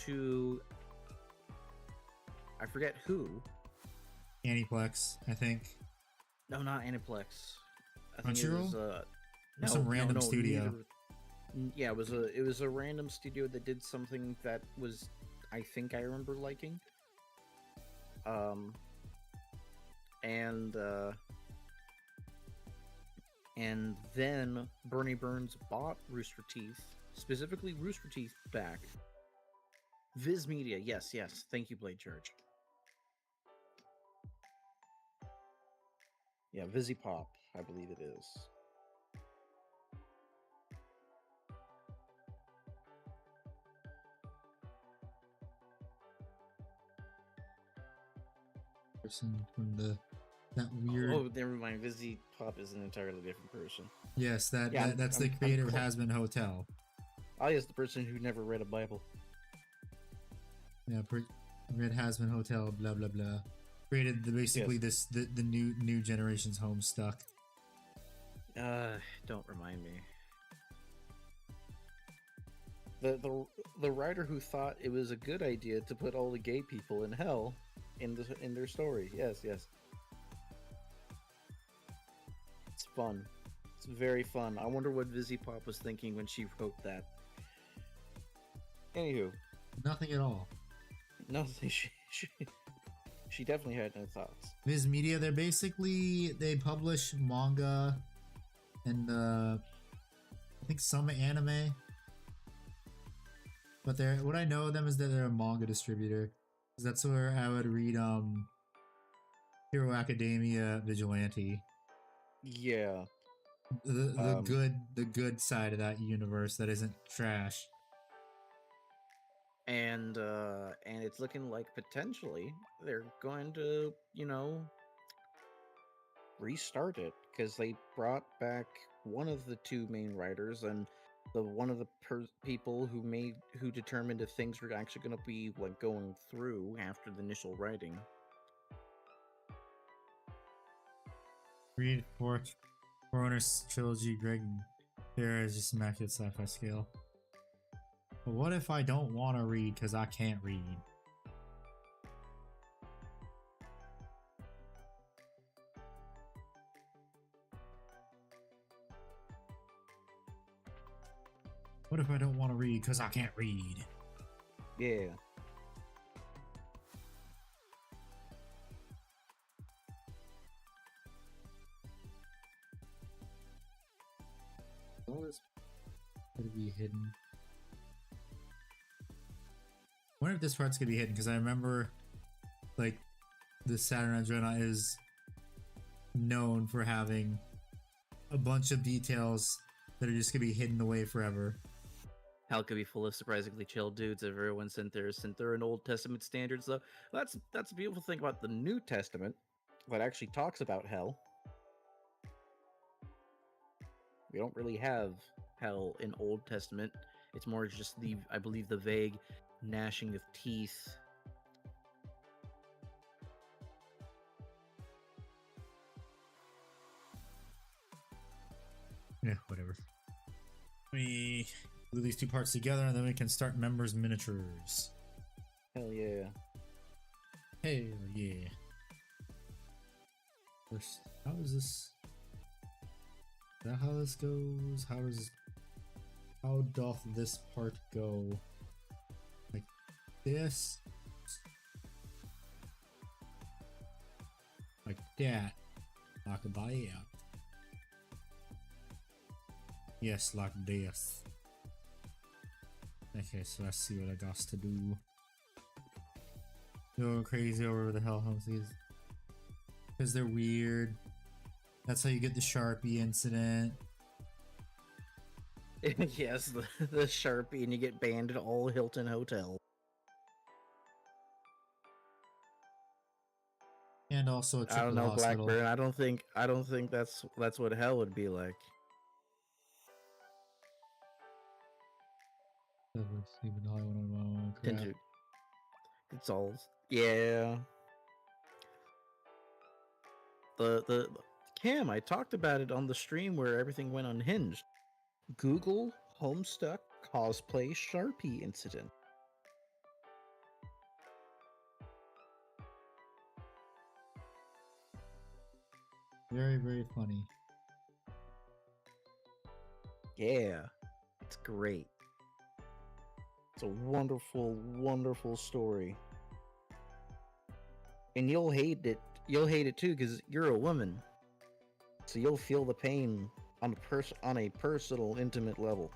to... I forget who. Aniplex, I think. No, not Aniplex. I think Crunchyroll? it was Or some random studio. Yeah, it was a random studio that did something that was I think I remember liking. Um, and then Bernie Burns bought Rooster Teeth, specifically Rooster Teeth back. Viz Media, yes, yes. Thank you, Blade Church. Yeah, VisiPop, I believe it is. Person from that weird. Oh, never mind. VisiPop is an entirely different person. Yes, Yeah, that's the I'm creator of clo- Has Been Hotel. I is the person who never read a Bible. Yeah, Red Has Been Hotel. Blah blah blah. Created basically the new generation's Homestuck. Don't remind me. The writer who thought it was a good idea to put all the gay people in hell in their story. Yes, yes. It's fun. It's very fun. I wonder what VisiPop was thinking when she wrote that. Anywho, Nothing at all. no, she definitely had no thoughts. Viz Media, they publish manga and I think some anime. But what I know of them is that they're a manga distributor. 'Cause that's where I would read Hero Academia Vigilante. Yeah. The good side of that universe that isn't trash. And it's looking like potentially they're going to, restart it because they brought back one of the two main writers and one of the people who determined if things were actually going to be like going through after the initial writing. Read Forerunner's trilogy, Greg there is just immaculate sci-fi scale. But what if I don't want to read because I can't read? What if I don't want to read because I can't read? Yeah. All this could be hidden. I wonder if this part's gonna be hidden because I remember, like, the Saturnine Dreadnought is known for having a bunch of details that are just gonna be hidden away forever. Hell could be full of surprisingly chill dudes if everyone sent their in Old Testament standards, though. That's a beautiful thing about the New Testament that actually talks about hell. We don't really have hell in Old Testament. It's more just I believe the vague gnashing of teeth. Yeah, whatever. We glue these two parts together and then we can start members miniatures. Hell yeah. Hell yeah. First, how is this? Is that how this goes? How doth this part go? Like this? Like that? Like that? Yes, like this. Okay, so let's see what I got to do. Go crazy over the Hellhounds because they're weird. That's how you get the Sharpie incident. Yes, the Sharpie, and you get banned at all Hilton hotels. And also a triple I don't know, hospital. Blackburn. I don't think that's what hell would be like. Crap. It's all yeah. The Cam, I talked about it on the stream where everything went unhinged. Google Homestuck cosplay Sharpie incident. Very, very funny. Yeah, it's great. It's a wonderful, wonderful story. And you'll hate it. You'll hate it too because you're a woman. So you'll feel the pain on a personal, intimate level.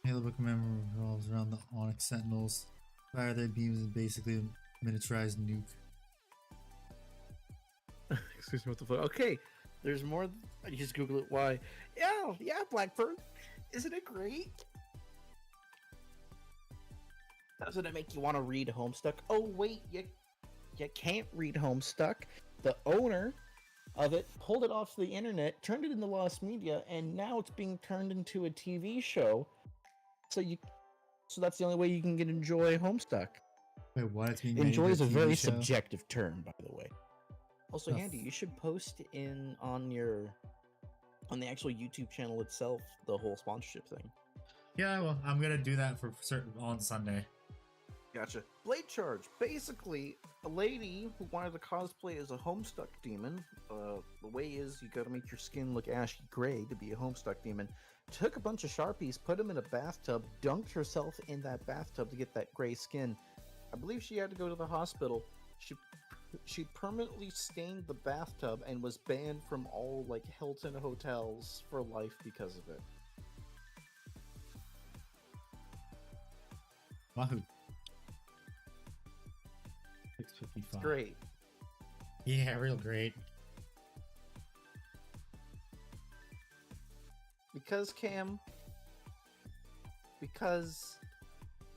Halo Book of Memory revolves around the Onyx Sentinels. Fire their beams and basically a miniaturized nuke. Excuse me, what the fuck? Okay, there's more. You just Google it. Why? Yeah, Blackbird. Isn't it great? Doesn't it make you want to read Homestuck? Oh wait, you can't read Homestuck. The owner of it pulled it off the internet, turned it into lost media, and now it's being turned into a TV show. So that's the only way you can enjoy Homestuck. Wait, what? It's being made Enjoy into is a TV very show? subjective term, by the way. Also, Oh, Andy, you should post on the actual YouTube channel itself the whole sponsorship thing. Yeah, well, I'm gonna do that for certain on Sunday. Gotcha. Blade Charge. Basically, a lady who wanted to cosplay as a Homestuck demon. The way is you gotta make your skin look ashy gray to be a Homestuck demon. Took a bunch of Sharpies, put them in a bathtub, dunked herself in that bathtub to get that gray skin. I believe she had to go to the hospital. She permanently stained the bathtub and was banned from all like Hilton hotels for life because of it. Wahoo. 655. Great. Yeah, real great. Because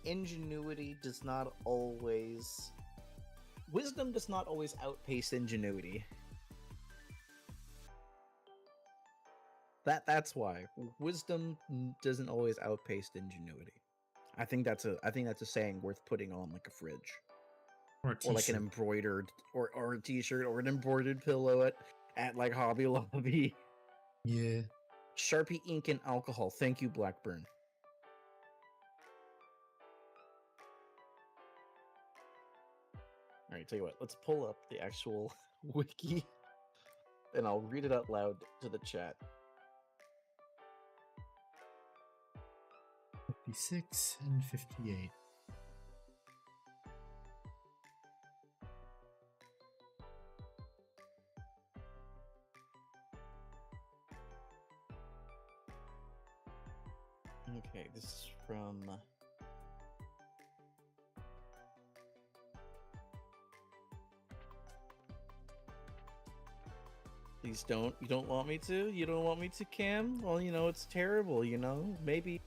ingenuity does not always... Wisdom does not always outpace ingenuity. That's why. Wisdom doesn't always outpace ingenuity. I think that's a saying worth putting on like a fridge. Or a Or like an t-shirt. embroidered or a t-shirt or an embroidered pillow at like Hobby Lobby. Yeah. Sharpie ink and alcohol. Thank you, Blackburn. Alright, tell you what, let's pull up the actual wiki and I'll read it out loud to the chat. 56 and 58. Okay, this is from... Please don't. You don't want me to? You don't want me to, Cam? Well, you know, it's terrible, you know? Maybe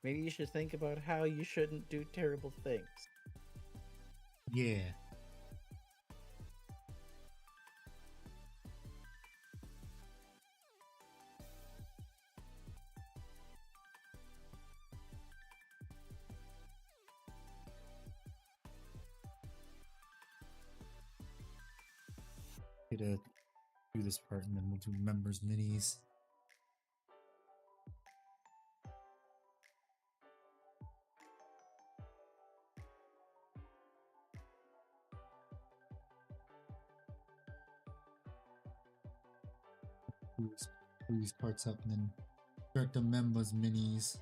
you should think about how you shouldn't do terrible things. Yeah. To do this part and then we'll do members minis. Do these parts up and then start the members minis.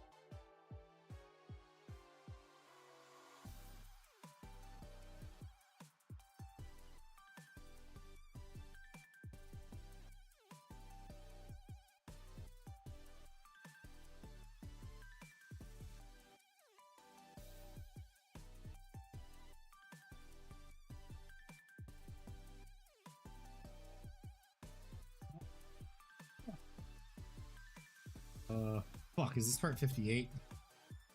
Fuck, is this part 58?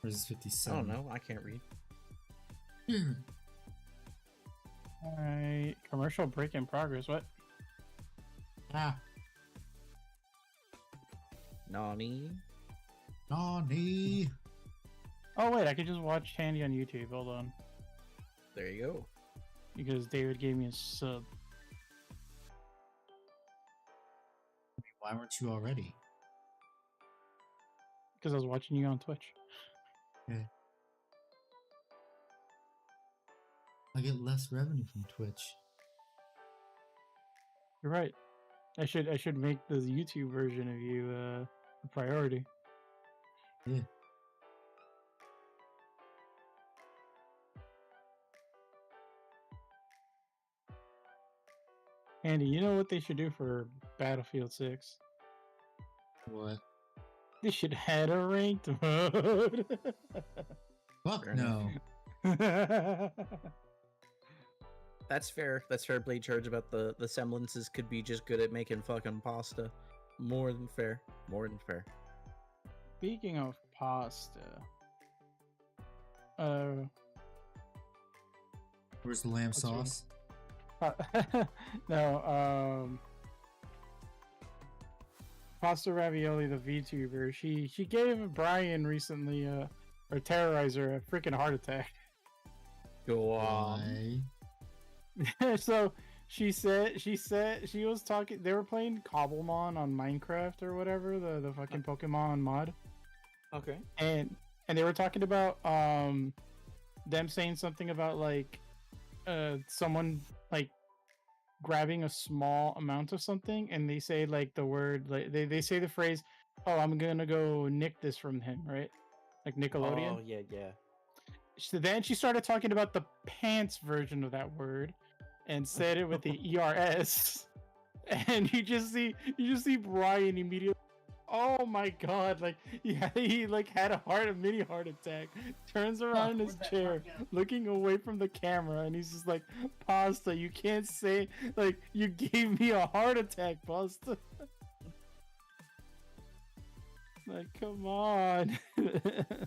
Or is this 57? I don't know. I can't read. Alright, commercial break in progress. What? Ah, Nani? Nani. Oh wait, I could just watch Handy on YouTube. Hold on, There you go. because David gave me a sub. Why weren't you already? Because I was watching you on Twitch. I get less revenue from Twitch. You're right. I should make the YouTube version of you a priority. Yeah. Andy, you know what they should do for Battlefield 6? What? They should add a ranked mode. Fuck Fair no. That's fair. That's fair, Blade Charge, about the semblances could be just good at making fucking pasta. More than fair. More than fair. Speaking of pasta, Where's the lamb What's your- sauce? no, Pasta Ravioli, the VTuber, she gave Brian recently, or Terrorizer, a freaking heart attack. Go on. Why? So she said she was talking. They were playing Cobblemon on Minecraft or whatever, the fucking Pokemon mod, Okay. and they were talking about them saying something about like someone like grabbing a small amount of something, and they say like the word, like they say the phrase, "Oh, I'm gonna go nick this from him," right? Like Nickelodeon. Oh, yeah, yeah. So then she started talking about the pants version of that word and said it with the ERS. And you just see Brian immediately, oh my god, like he like had a mini heart attack, turns around in his chair looking away from the camera, and he's just like, Pasta, you can't say, like, you gave me a heart attack, Pasta. Like, come on.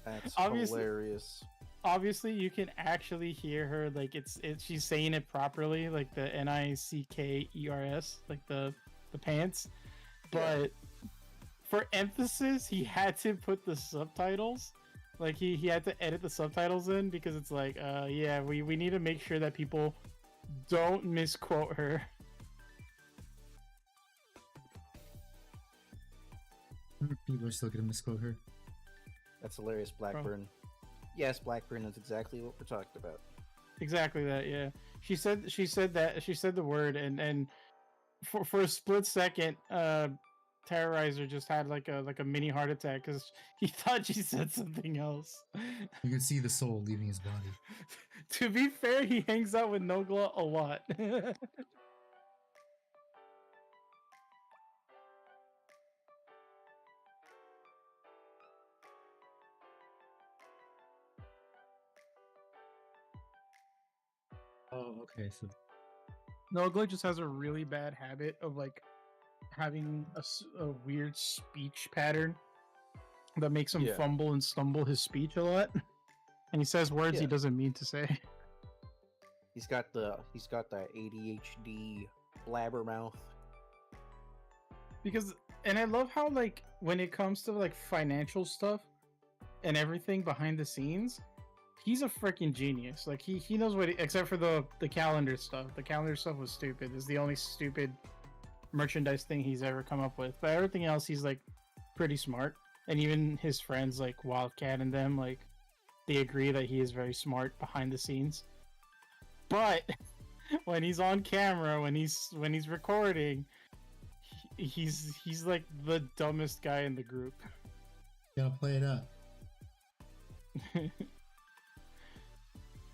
That's Obviously- hilarious. Obviously you can actually hear her, like it's she's saying it properly, like the NICKERS, like the pants, but for emphasis he had to put the subtitles, like he had to edit the subtitles in, because it's like yeah, we need to make sure that people don't misquote her. People are still gonna misquote her. That's hilarious, Blackburn. Yes, Blackburn is exactly what we're talking about. Exactly that, yeah. She said the word, and for a split second, Terrorizer just had like a mini heart attack because he thought she said something else. You can see the soul leaving his body. To be fair, he hangs out with Nogla a lot. Oh, okay. So Nogla just has a really bad habit of like having a weird speech pattern that makes him Yeah. fumble and stumble his speech a lot, and he says words he Yeah. doesn't mean to say. He's got that ADHD blabbermouth. Because, and I love how, like, when it comes to like financial stuff and everything behind the scenes, he's a freaking genius. Like he knows what except for the calendar stuff. The calendar stuff was stupid. It's the only stupid merchandise thing he's ever come up with. But everything else, he's like pretty smart. And even his friends like Wildcat and them, like, they agree that he is very smart behind the scenes. But when he's on camera, when he's recording, he's like the dumbest guy in the group. gotta play it up.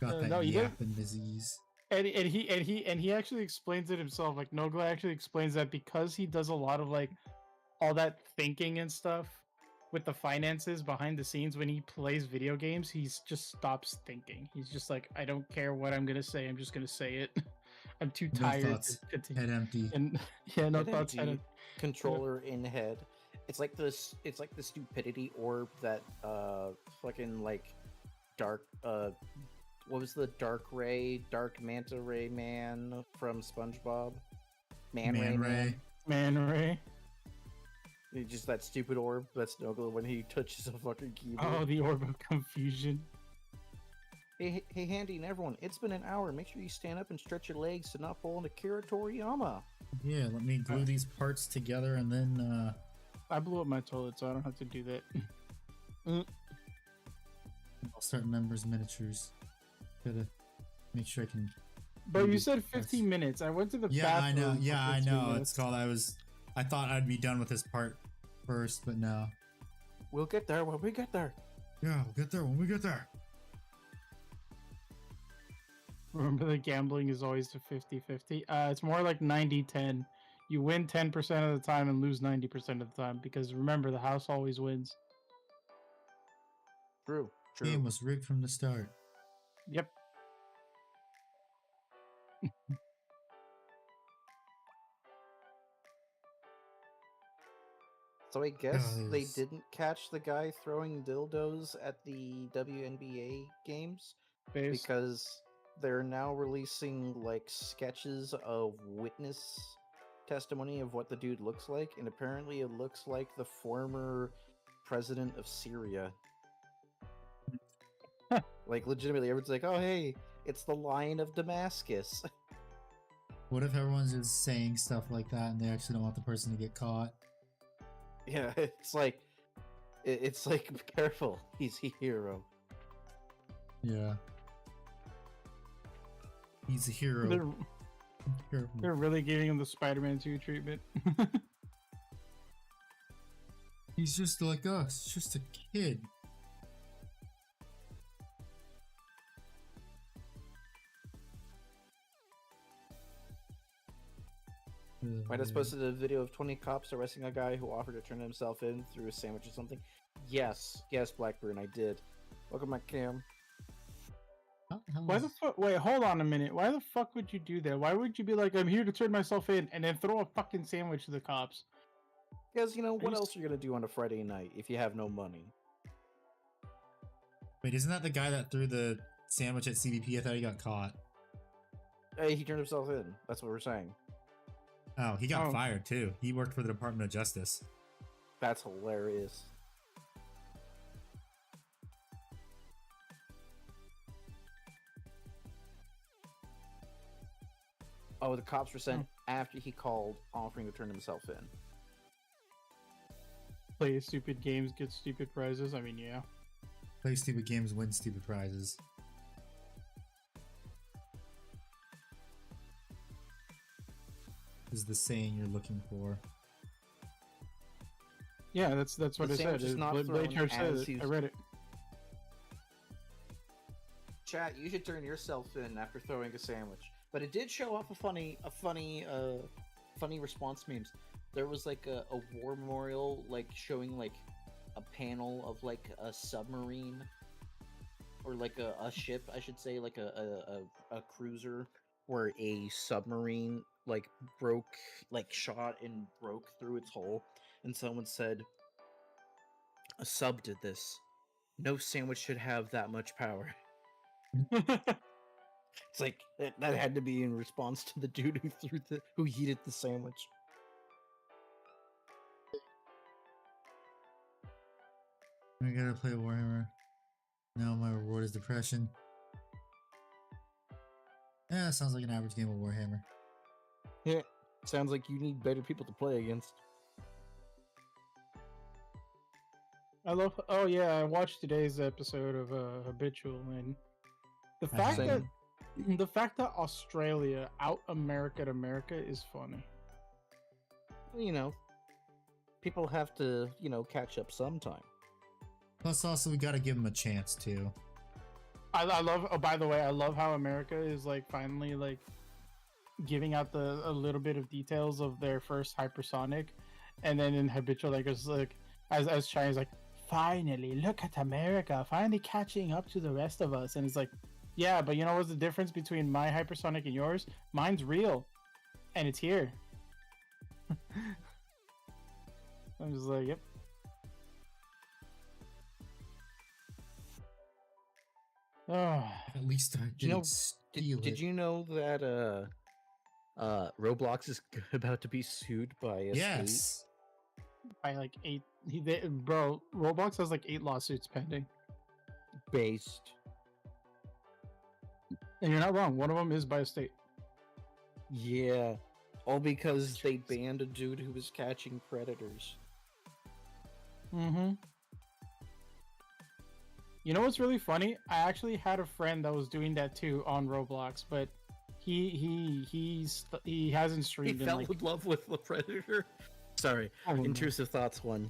Got that no, you yapping disease. And he actually explains it himself. Like Nogla actually explains that because he does a lot of like all that thinking and stuff with the finances behind the scenes. When he plays video games, he just stops thinking. He's just like, I don't care what I'm gonna say. I'm just gonna say it. I'm too No tired thoughts. to continue. Head empty. And yeah, no Head thoughts. empty, controller in head. It's like this. It's like the stupidity orb that fucking like dark what was the dark manta ray man from SpongeBob? Man Ray. Man Ray. It's just that stupid orb. That's Nogla when he touches a fucking keyboard. Oh, the orb of confusion. Hey, Handy and everyone, it's been an hour. Make sure you stand up and stretch your legs to not fall into Kira Toriyama. Yeah, let me glue these parts together and then I blew up my toilet, so I don't have to do that. I'll start members miniatures. Gotta make sure I can. But you maybe said press- 15 minutes. I went to the Yeah, I bathroom. know. for Yeah, I 15 know. minutes. It's called. I thought I'd be done with this part first, but no. We'll get there when we get there. Yeah, we'll get there when we get there. Remember the gambling is always a 50-50. It's more like 90-10. You win 10% of the time and lose 90% of the time because remember the house always wins. True. Game was rigged from the start. Yep. So I guess they Guys. didn't catch the guy throwing dildos at the WNBA games Base. because they're now releasing like sketches of witness testimony of what the dude looks like, and apparently it looks like the former president of Syria. Like legitimately, everyone's like, "Oh hey, it's the Lion of Damascus." What if everyone's just saying stuff like that and they actually don't want the person to get caught? Yeah, it's like, be careful, he's a hero. Yeah. He's a hero. They're really giving him the Spider-Man 2 treatment. He's just like us, just a kid. I just posted a video of 20 cops arresting a guy who offered to turn himself in through a sandwich or something. Yes, Blackburn, I did. Welcome back, Cam. Why the fuck? Wait, hold on a minute. Why the fuck would you do that? Why would you be like, I'm here to turn myself in, and then throw a fucking sandwich to the cops? Because, you know, what you else are you going to do on a Friday night if you have no money? Wait, isn't that the guy that threw the sandwich at CBP? I thought he got caught. Hey, he turned himself in. That's what we're saying. Oh, he got Oh. fired too. He worked for the Department of Justice. That's hilarious. Oh, the cops were sent after he called offering to turn himself in. Play stupid games, get stupid prizes. I mean, yeah. Play stupid games, win stupid prizes. Is the saying you're looking for. Yeah, that's what The I said. sandwich is not Blade thrown Charge said as it. he's- I read it. Chat, you should turn yourself in after throwing a sandwich. But it did show off a funny response memes. There was like a war memorial, like showing like a panel of like a submarine, or like a ship, I should say, like a cruiser, where a submarine like broke, like shot and broke through its hull, and someone said, "A sub did this. No sandwich should have that much power." It's like that had to be in response to the dude who heated the sandwich. I gotta play Warhammer. Now my reward is depression. Yeah, sounds like an average game of Warhammer. Yeah, sounds like you need better people to play against. I love. Oh yeah, I watched today's episode of Habitual, and the fact that Australia out America America is funny. You know, people have to, catch up sometime. Plus, also, we gotta give him a chance too. I love. Oh, by the way, I love how America is like finally like giving out a little bit of details of their first hypersonic, and then in Habitual, like it's like as China's like, finally look at America, finally catching up to the rest of us, and it's like, yeah, but you know what's the difference between my hypersonic and yours? Mine's real, and it's here. I'm just like, yep. Oh, At least I You know, didn't steal Did it. you know that Roblox is about to be sued by a state? Yes. by like 8. Bro, Roblox has like 8 lawsuits pending, Based. and you're not wrong. One of them is by a state. Yeah. All because they banned a dude who was catching predators. Mm-hmm. You know what's really funny? I actually had a friend that was doing that too on Roblox, but he hasn't He streamed in fell like in love with the predator. Sorry, Oh, no. intrusive thoughts one.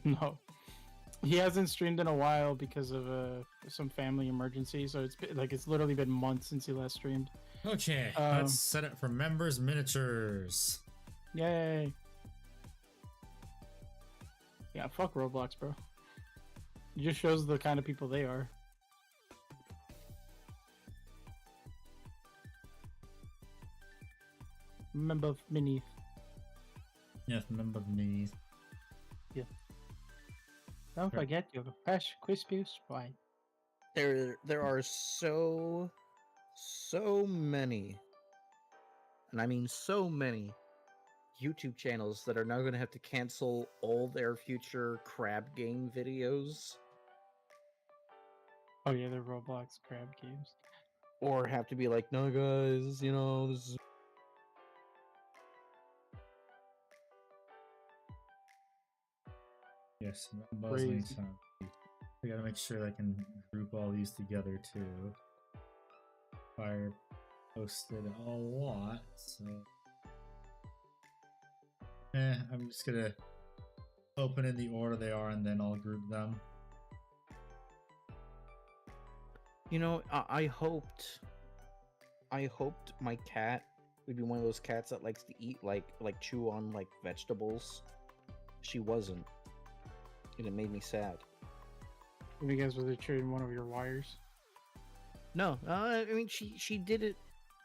No, he hasn't streamed in a while because of some family emergency. So it's literally been months since he last streamed. Okay, let's set it for members miniatures. Yay! Yeah, fuck Roblox, bro. It just shows the kind of people they are. Member of Mini. Yes, member minis. Don't Right. forget your fresh, crispy sprite. There are so many, and I mean so many, YouTube channels that are now going to have to cancel all their future crab game videos, Oh yeah, they're Roblox crab games. or have to be like, no guys, you know, this is... Yes, members Crazy. anytime. I gotta make sure I can group all these together too. Fire posted a lot, so. I'm just gonna open in the order they are and then I'll group them. You know, I hoped my cat would be one of those cats that likes to eat like chew on like vegetables. She wasn't, and it made me sad. You guys were trading one of your wires. No, I mean she did it.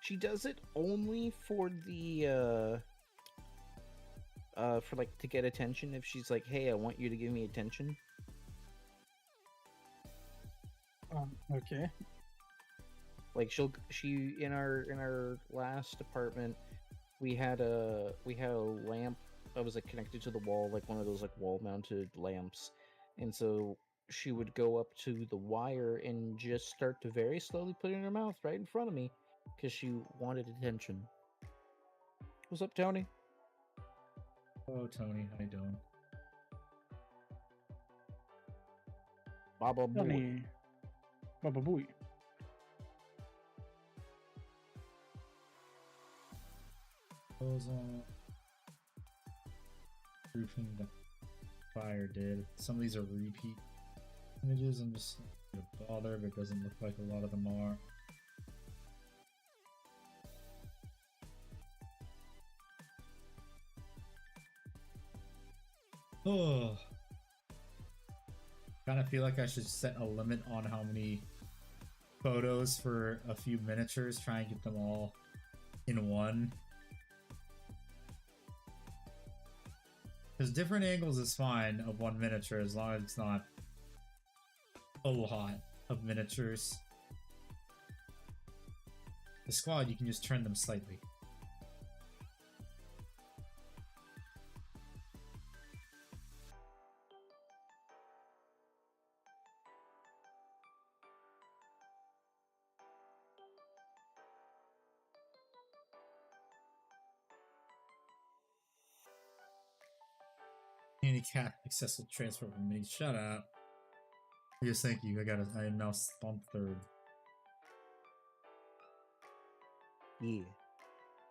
She does it only for the for like to get attention. If she's like, "Hey, I want you to give me attention." Okay. Like she in our last apartment, we had a lamp that was like connected to the wall, like one of those like wall mounted lamps, and so she would go up to the wire and just start to very slowly put it in her mouth right in front of me because she wanted attention. What's up, Tony? Oh, Tony, how you doing? Baba boy. Funny. Baba Booey. Those grouping the fire did. Some of these are repeat images. I'm just not gonna bother, but it doesn't look like a lot of them are. Oh, kind of feel like I should set a limit on how many photos for a few miniatures. Try and get them all in one. Because different angles is fine of one miniature as long as it's not a lot of miniatures. The squad, you can just turn them slightly. Handicap accessible transfer from me. Shut up. Yes, thank you. I am now on third. Yeah.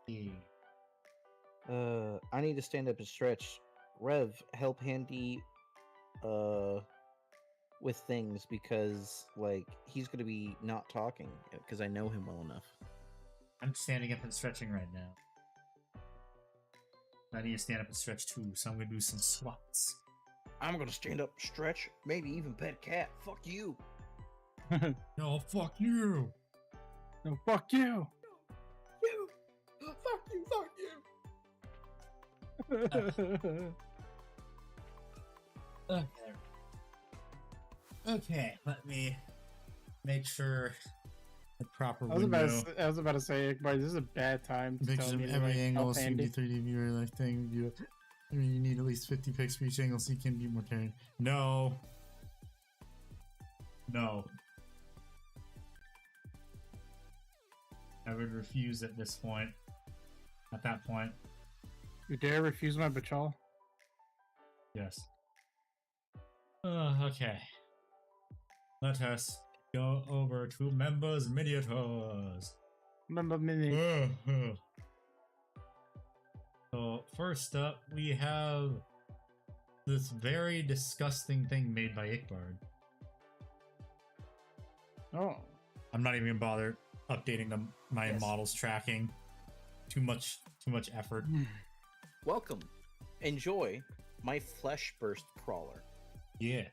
Yeah. I need to stand up and stretch. Rev, help Handy with things because like he's gonna be not talking because I know him well enough. I'm standing up and stretching right now. I need to stand up and stretch too, so I'm gonna do some squats. I'm gonna stand up, stretch, maybe even pet cat. Fuck you. No, fuck you! No, fuck you. You. Fuck you. Fuck you. Okay. Okay, let me make sure the proper I was window. about to say, but this is a bad time to Pictures tell me of to, every like, angle, help Andy. 3D viewer, like thing. I mean, you need at least 50 pics for each angle so you can be more carried. No. No. I would refuse at this point. At that point, You dare refuse my bachal? yes. Okay. Let us go over to members miniatures. Remember mini. first up, we have this very disgusting thing made by Ickbard. Oh. I'm not even gonna bother updating my Yes. models tracking. Too much effort. Welcome. Enjoy my flesh burst crawler. Yeah.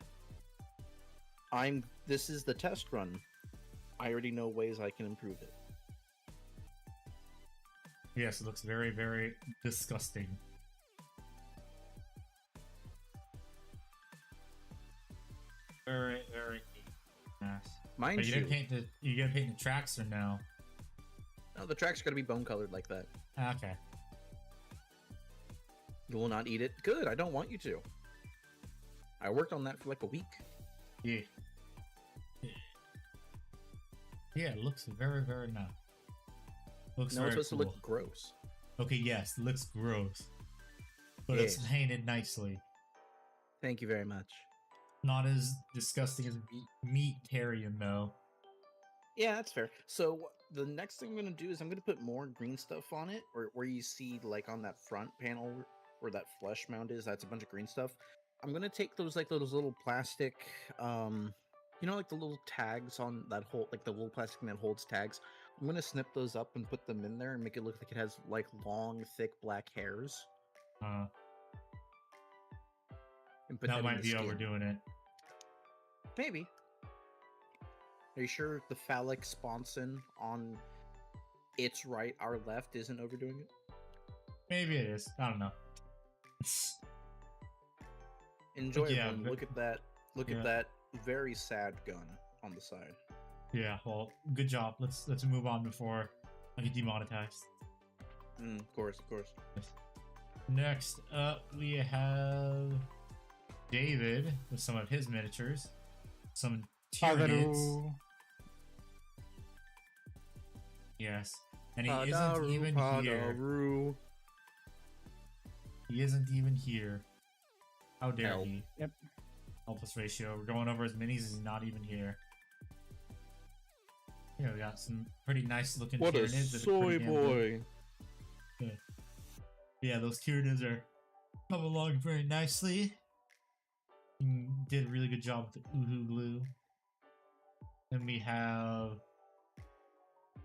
This is the test run. I already know ways I can improve it. Yes, it looks very, very disgusting. Very, very nice. Mind But you you, didn't paint the tracks or no? no, the track's gotta be bone colored like that. Okay. You will not eat it. Good, I don't want you to. I worked on that for like a week. Yeah. Yeah, it looks very, very nice. Looks No, very it's supposed cool. to look gross. Okay, yes, it looks gross. But it's Yes. painted nicely. Thank you very much. Not as disgusting as Meatarian, though. Yeah, that's fair. So the next thing I'm gonna do is I'm gonna put more green stuff on it, or where you see like on that front panel where that flesh mound is, that's a bunch of green stuff. I'm gonna take those those little plastic, like the little tags on that whole like the little plastic thing that holds tags. I'm gonna snip those up and put them in there and make it look like it has like long, thick black hairs. Uh, And put that in might the be skin. overdoing it. Maybe. Are you sure the phallic sponson on its right, our left, isn't overdoing it? Maybe it is. I don't know. Enjoy yeah, everyone. but- Look at that. Look yeah. at that very sad gun on the side. Yeah, well, good job. Let's move on before I get demonetized. Of course, of course. Next up, we have David with some of his miniatures. Some Tyranids. Padaru. Yes. And he isn't even here. Padaru. He isn't even here. How dare Help. he? Yep. Helpless ratio. We're going over his minis. He's not even here. Here we got some pretty nice looking What a Tyranids that are soy pretty damn good. boy. Yeah, those Tyranids are coming along very nicely. You did a really good job with the Uhu glue. Then we have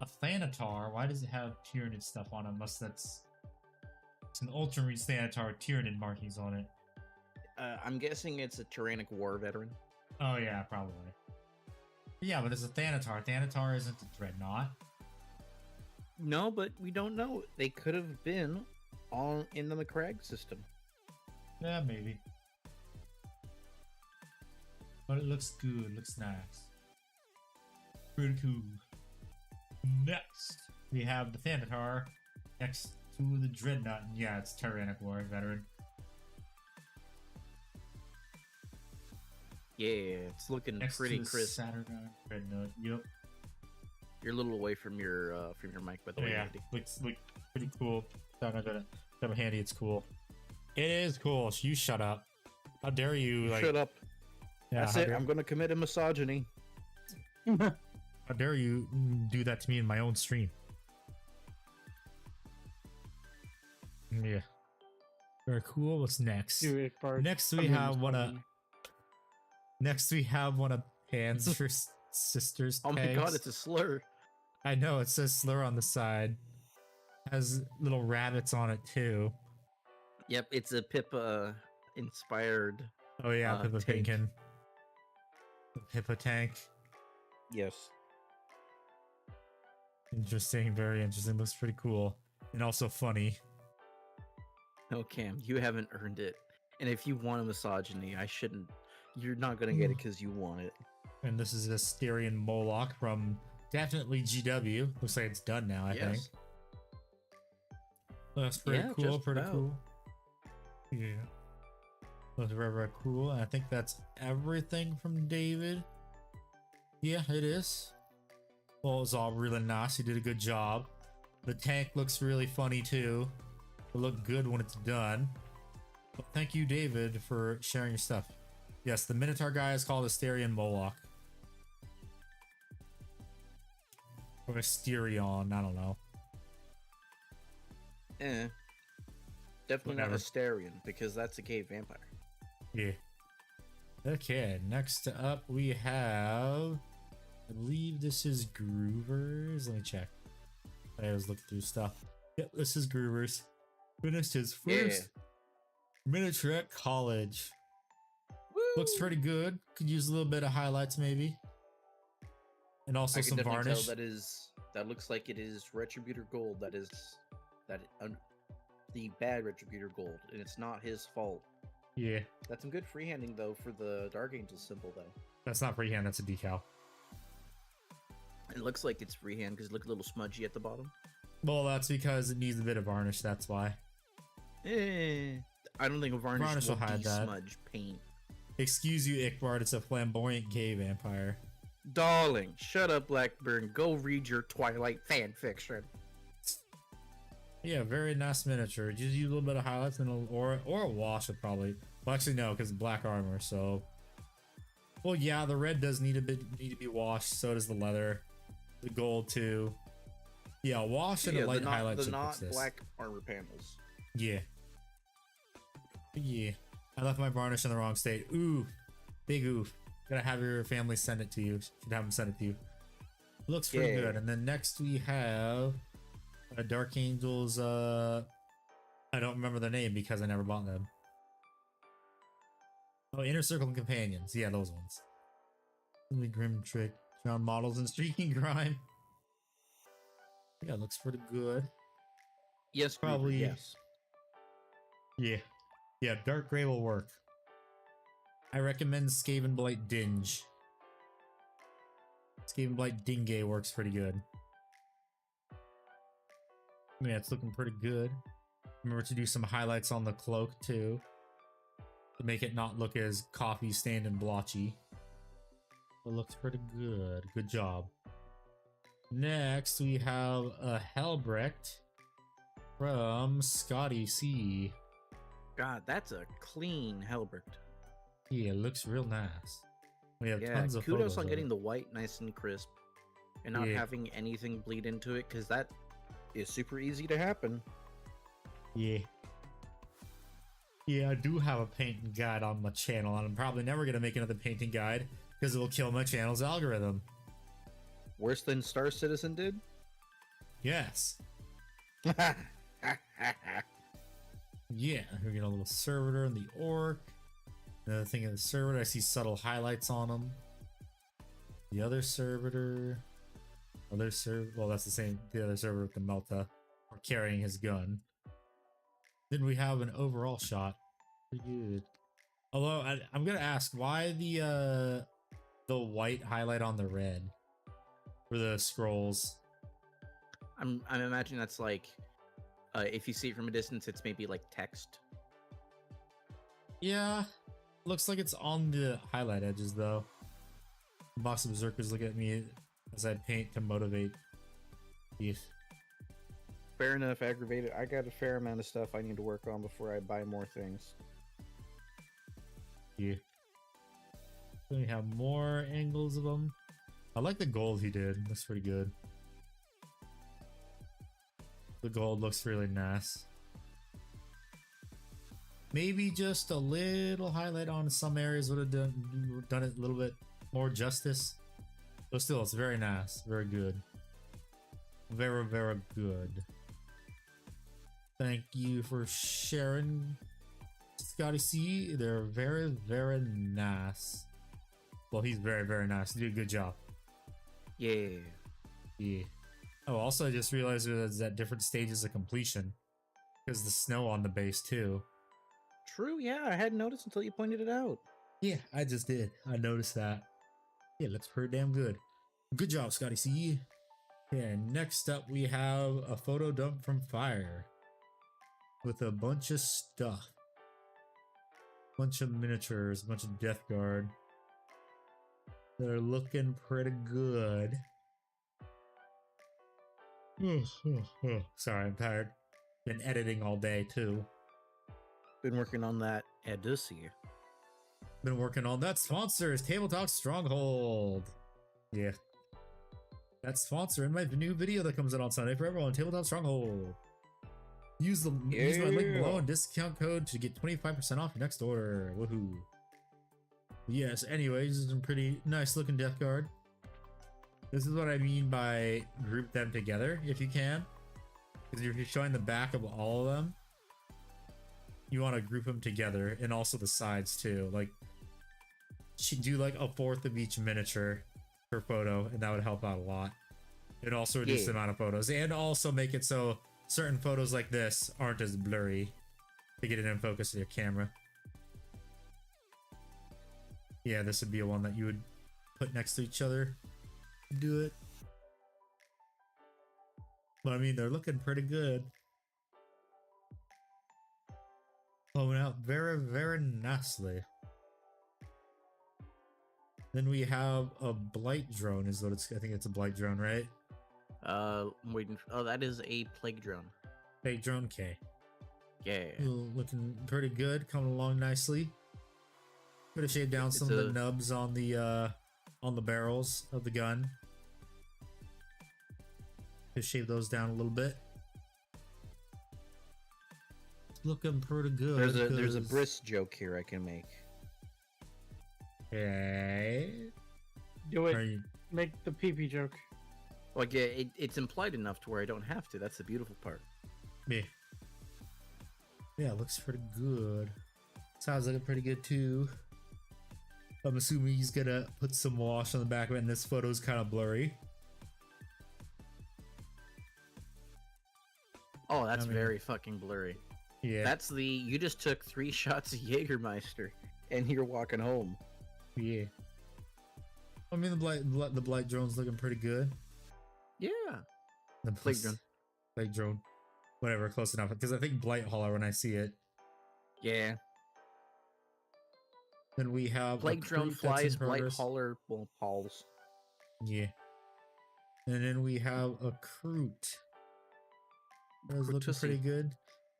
a Thanatar. Why does it have Tyranid stuff on it? Unless it's an Ultramarine Thanatar with Tyranid markings on it. I'm guessing it's a Tyrannic War veteran. Oh yeah, probably. Yeah, but it's a Thanatar. Thanatar isn't a Dreadnought. No, but we don't know. They could have been all in the McCrag system. Yeah, maybe. But it looks good. Looks nice. Pretty cool. Next, we have the Thanatar next to the Dreadnought. And yeah, it's Tyrannic War veteran. Yeah, it's looking Next pretty to the crisp. Saturnine Dreadnought. Yep. You're a little away from your mic, by the Oh way. yeah, Andy. looks pretty cool. Found out that handy. It's cool. It is cool. So you shut up. How dare you? Like, Shut up. yeah, That's how it. dare- I'm going to commit a misogyny. How dare you do that to me in my own stream? Yeah. Very cool. What's next? Do it, Bart. Next we Come in, have one of Tony. next we have one of Pan's for sisters. Oh my tags. god, it's a slur. I know it says slur on the side. Has little rabbits on it too. Yep, it's a Pippa inspired. Oh yeah, Pippa tank. Pinkin. The Pippa tank. Yes. Interesting, very interesting. Looks pretty cool. And also funny. No, Cam, you haven't earned it. And if you want a misogyny, I shouldn't. You're not going to get it because you want it. And this is a Styrian Moloch from definitely GW. Looks like it's done now, I think. That's pretty Yeah, cool, just pretty about. cool. Yeah. Looks very, very cool. And I think that's everything from David. Yeah, it is. Well, it's all really nice. He did a good job. The tank looks really funny too. It'll look good when it's done. But thank you, David, for sharing your stuff. Yes, the Minotaur guy is called Asterion Moloch. Or Asterion, I don't know. Eh. Definitely not Whatever. Asterion, because that's a cave vampire. Yeah. Okay, next up we have, I believe this is Groovers. Let me check. I was looking through stuff. Yep, this is Groovers. Finished his first miniature at college. Woo! Looks pretty good. Could use a little bit of highlights maybe. And also I can some definitely varnish. tell that looks like it is Retributor Gold. The bad Retributor Gold, and it's not his fault. Yeah, That's some good freehanding though for the Dark Angel symbol though. that's not freehand, that's a decal. It looks like it's freehand because it looks a little smudgy at the bottom. Well, that's because it needs a bit of varnish, that's why. I don't think a varnish, Varnish will will hide that. smudge paint. Excuse you, Ickbard, it's a flamboyant gay vampire. Darling, shut up, Blackburn. Go read your Twilight fan fiction. Yeah, very nice miniature. Just use a little bit of highlights and or a wash would probably. Well, actually no, because black armor. So, well, yeah, the red does need to be washed. So does the leather, the gold too. Yeah, wash and a light highlight the should not fix this. black armor panels. Yeah. Yeah. I left my varnish in the wrong state. Ooh, big oof. Gotta have your family send it to you. Should have them send it to you. Looks pretty Yeah. good. And then next we have Dark Angels. I don't remember the name because I never bought them. Oh, Inner Circle Companions. Yeah, those ones. Really Grim Trick. Drowned Models and Streaking Crime. Yeah, it looks pretty good. Yes, Gruber, Probably- yes. Yeah. Yeah, Dark Gray will work. I recommend Skaven Blight Dinge. Skaven Blight Dinge works pretty good. Yeah, it's looking pretty good. Remember to do some highlights on the cloak too, to make it not look as coffee stained and blotchy. It looks pretty good. Good job. Next, we have a Helbrecht from Scotty C. God, that's a clean Helbrecht. Yeah, it looks real nice. We have Yeah, tons of kudos photos on of getting it. the white nice and crisp, and not Yeah. having anything bleed into it, because that is super easy to happen. Yeah. Yeah, I do have a painting guide on my channel, and I'm probably never gonna make another painting guide because it will kill my channel's algorithm. Worse than Star Citizen did. Yes. Yeah, we get a little servitor and the orc. Another thing of the servitor, I see subtle highlights on them. The other servitor, well, that's the same. The other servitor with the Melta, or carrying his gun. Then we have an overall shot. Pretty good. Although I'm gonna ask why the white highlight on the red for the scrolls. I'm imagining that's like, if you see it from a distance, it's maybe like text. Yeah, looks like it's on the highlight edges though. Box of Berserkers look at me as I paint to motivate. Yes. Fair enough, aggravated. I got a fair amount of stuff I need to work on before I buy more things. Yeah. Then we have more angles of them. I like the gold he did. Looks pretty good. The gold looks really nice. Maybe just a little highlight on some areas would have done it a little bit more justice. But still, it's very nice. Very good. Very, very good. Thank you for sharing, Scotty C. They're very, very nice. Well, he's very, very nice. You did a good job. Yeah. Yeah. Oh, also, I just realized there's at different stages of completion. Because the snow on the base, too. True, yeah, I hadn't noticed until you pointed it out. Yeah, I just did. I noticed that. Yeah, looks pretty damn good. Good job, Scotty C. Okay, next up we have a photo dump from Fire. With a bunch of stuff. Bunch of miniatures, a bunch of Death Guard. They're looking pretty good. Sorry, I'm tired. Been editing all day, too. Been working on that Edussi. Been working on that sponsor is Tabletop Stronghold. Yeah. That sponsor in my new video that comes out on Sunday for everyone, Tabletop Stronghold. Use my link below and discount code to get 25% off your next order. Woohoo! Yes. Anyways, this is a pretty nice looking Death Guard. This is what I mean by group them together if you can, because if you're showing the back of all of them, you want to group them together, and also the sides too. Like, do like a fourth of each miniature per photo, and that would help out a lot. It also reduce the amount of photos, and also make it so certain photos like this aren't as blurry to get it in focus with your camera. Yeah, this would be a one that you would put next to each other. Do it. But I mean, they're looking pretty good. Blowing out very, very nicely. Then we have a blight drone, is what it's. I think it's a blight drone, right? I'm waiting. Oh, that is a plague drone. Plague drone K. Yeah. Looking pretty good, coming along nicely. Could have shaved down some of the nubs on the barrels of the gun. Just shave those down a little bit. Looking pretty good. There's a brisk joke here I can make. Okay. Do it. Make the pee-pee joke. Like, yeah, it's implied enough to where I don't have to. That's the beautiful part. Yeah. Yeah, it looks pretty good. Sounds looking pretty good too. I'm assuming he's gonna put some wash on the back of it, and this photo's kind of blurry. Oh, that's very fucking blurry. Yeah. That's you just took 3 shots of Jägermeister, and you're walking home. Yeah. I mean, the blight drone's looking pretty good. Yeah. The Plague drone. Plague drone. Whatever, close enough. Because I think blight hauler when I see it. Yeah. Then we have plague drone flies, blight hauler, well, hauls. Yeah. And then we have a Kroot. That's looking pretty good.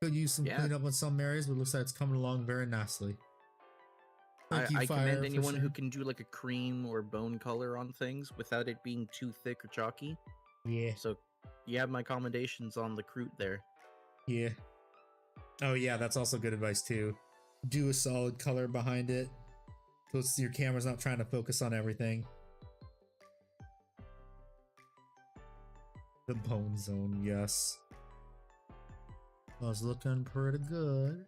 Could use some cleanup on some areas, but it looks like it's coming along very nicely. I commend anyone who can do like a cream or bone color on things without it being too thick or chalky. Yeah. So you have my commendations on the Kroot there. Yeah. Oh yeah, that's also good advice too. Do a solid color behind it, so your camera's not trying to focus on everything. The bone zone, yes. I was looking pretty good.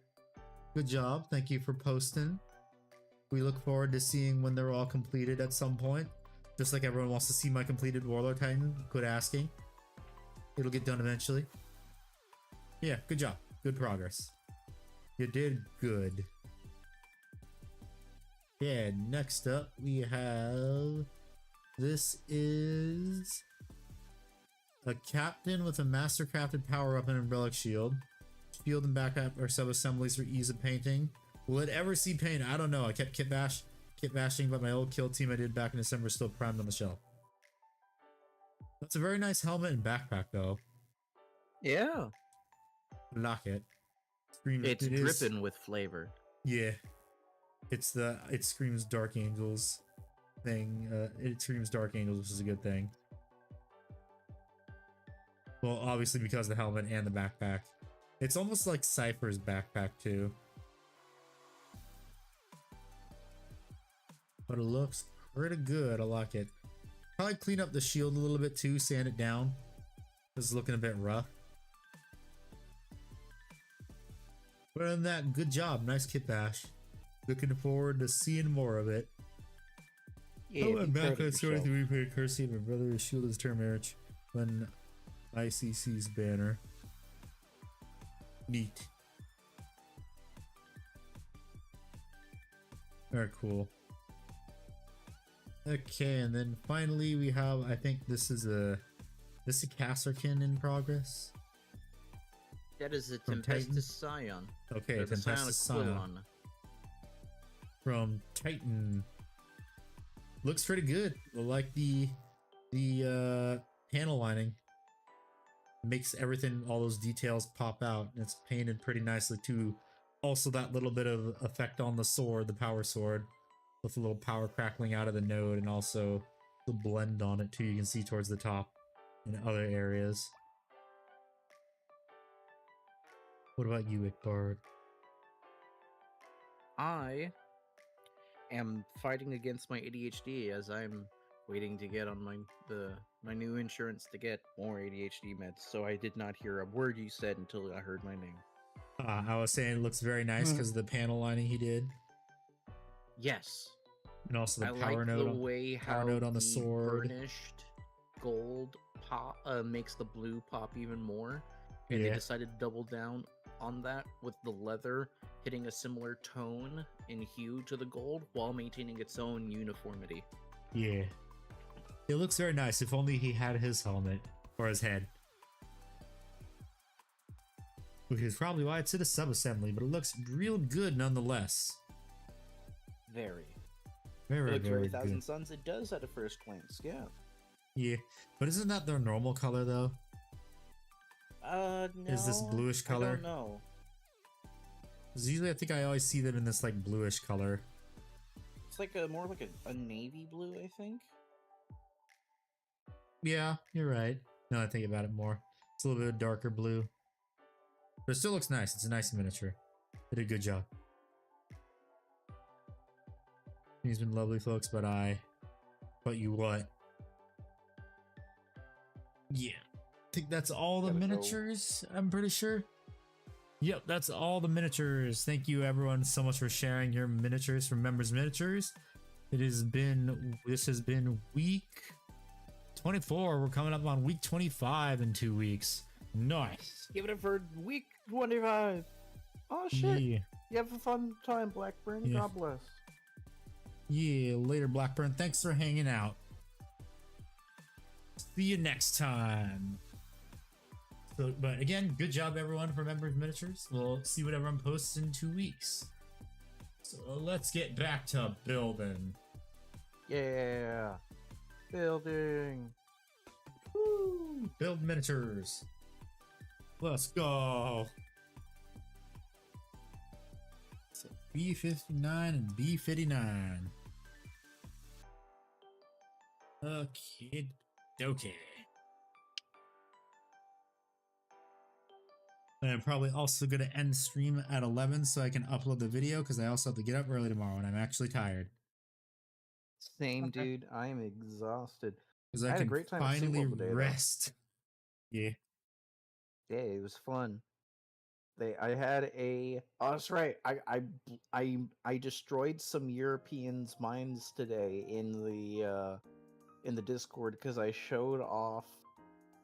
Good job. Thank you for posting. We look forward to seeing when they're all completed at some point. Just like everyone wants to see my completed Warlord Titan, quit asking. It'll get done eventually. Yeah, good job. Good progress. You did good. Yeah, next up we have... This is... a captain with a master-crafted power-up and umbrella shield. Shield and backup are sub-assemblies for ease of painting. Will it ever see paint? I don't know. I kept kit bashing, but my old kill team I did back in December is still primed on the shelf. That's a very nice helmet and backpack, though. Yeah. Lock it. It's dripping with flavor. Yeah. It screams Dark Angels thing. It screams Dark Angels, which is a good thing. Well, obviously because of the helmet and the backpack. It's almost like Cypher's backpack, too. But it looks pretty good. I like it. Probably clean up the shield a little bit, too. Sand it down. This is looking a bit rough. But other than that, good job. Nice kit bash. Looking forward to seeing more of it. Yeah, oh, I'm back on story 3 repair courtesy of my brother's shield his term marriage when ICC's banner. Neat. Very cool. Okay, and then finally we have, I think this is a Casterkin in progress. That is a From Tempestus Scion. Okay, Tempestus Scion. From Titan. Looks pretty good. I like the panel lining. Makes everything, all those details pop out. And it's painted pretty nicely too. Also that little bit of effect on the sword, the power sword, with a little power crackling out of the node, and also the blend on it too. You can see towards the top in other areas. What about you, Ickbard? I am fighting against my ADHD as I'm waiting to get on my new insurance to get more ADHD meds. So I did not hear a word you said until I heard my name. I was saying it looks very nice because of the panel lining he did, Yes, and also the I power like note. the on, way power how note on the the sword. burnished gold pop makes the blue pop even more, and they Yeah. decided to double down on that with the leather hitting a similar tone and hue to the gold while maintaining its own uniformity. Yeah. It looks very nice. If only he had his helmet or his head. Which is probably why it's in a sub-assembly, but it looks real good nonetheless. Very. Very, It looks very very Thousand good. Suns. It does at a first glance, yeah. Yeah. But isn't that their normal color, though? No. Is this bluish I color? don't know. 'Cause usually I think I always see them in this, like, bluish color. It's like more like a navy blue, I think. Yeah, you're right. Now that I think about it more. It's a little bit of darker blue. But it still looks nice. It's a nice miniature. They did a good job. He's been lovely, folks, but you what? Yeah. I think that's all the Gotta go. miniatures, I'm pretty sure. Yep, that's all the miniatures. Thank you everyone so much for sharing your miniatures from Members Miniatures. This has been week 24. We're coming up on week 25 in 2 weeks. Nice. Give it up for week 25. Oh shit. Yeah. You have a fun time, Blackburn. Yeah. God bless. Yeah, later Blackburn. Thanks for hanging out. See you next time. So, but again, good job everyone for Members Miniatures. We'll see what everyone posts in 2 weeks. So let's get back to building. Yeah. Building. Woo! Build miniatures. Let's go. So B59 and B59. Okay, okay. And I'm probably also going to end stream at 11 so I can upload the video because I also have to get up early tomorrow and I'm actually tired. Same, Okay. dude. I am exhausted. Because I I had a can great time at finally SeaWorld today, though. rest. Yeah. Yeah, it was fun. I had a. Oh, that's right. I destroyed some Europeans' minds today in the Discord because I showed off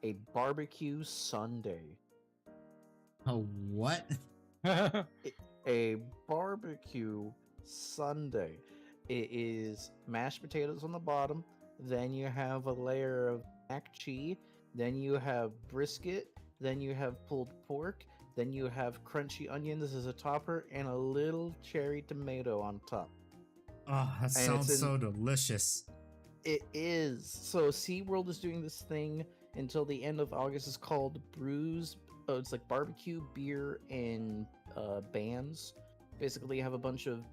a barbecue Sunday. Oh, what? A barbecue Sunday. It is mashed potatoes on the bottom. Then you have a layer of mac cheese. Then you have brisket. Then you have pulled pork. Then you have crunchy onions as a topper and a little cherry tomato on top. Oh, that And sounds it's in- so delicious. It is. So SeaWorld is doing this thing until the end of August. It's called Brews. Oh, it's like barbecue, beer, and bands. Basically, you have a bunch of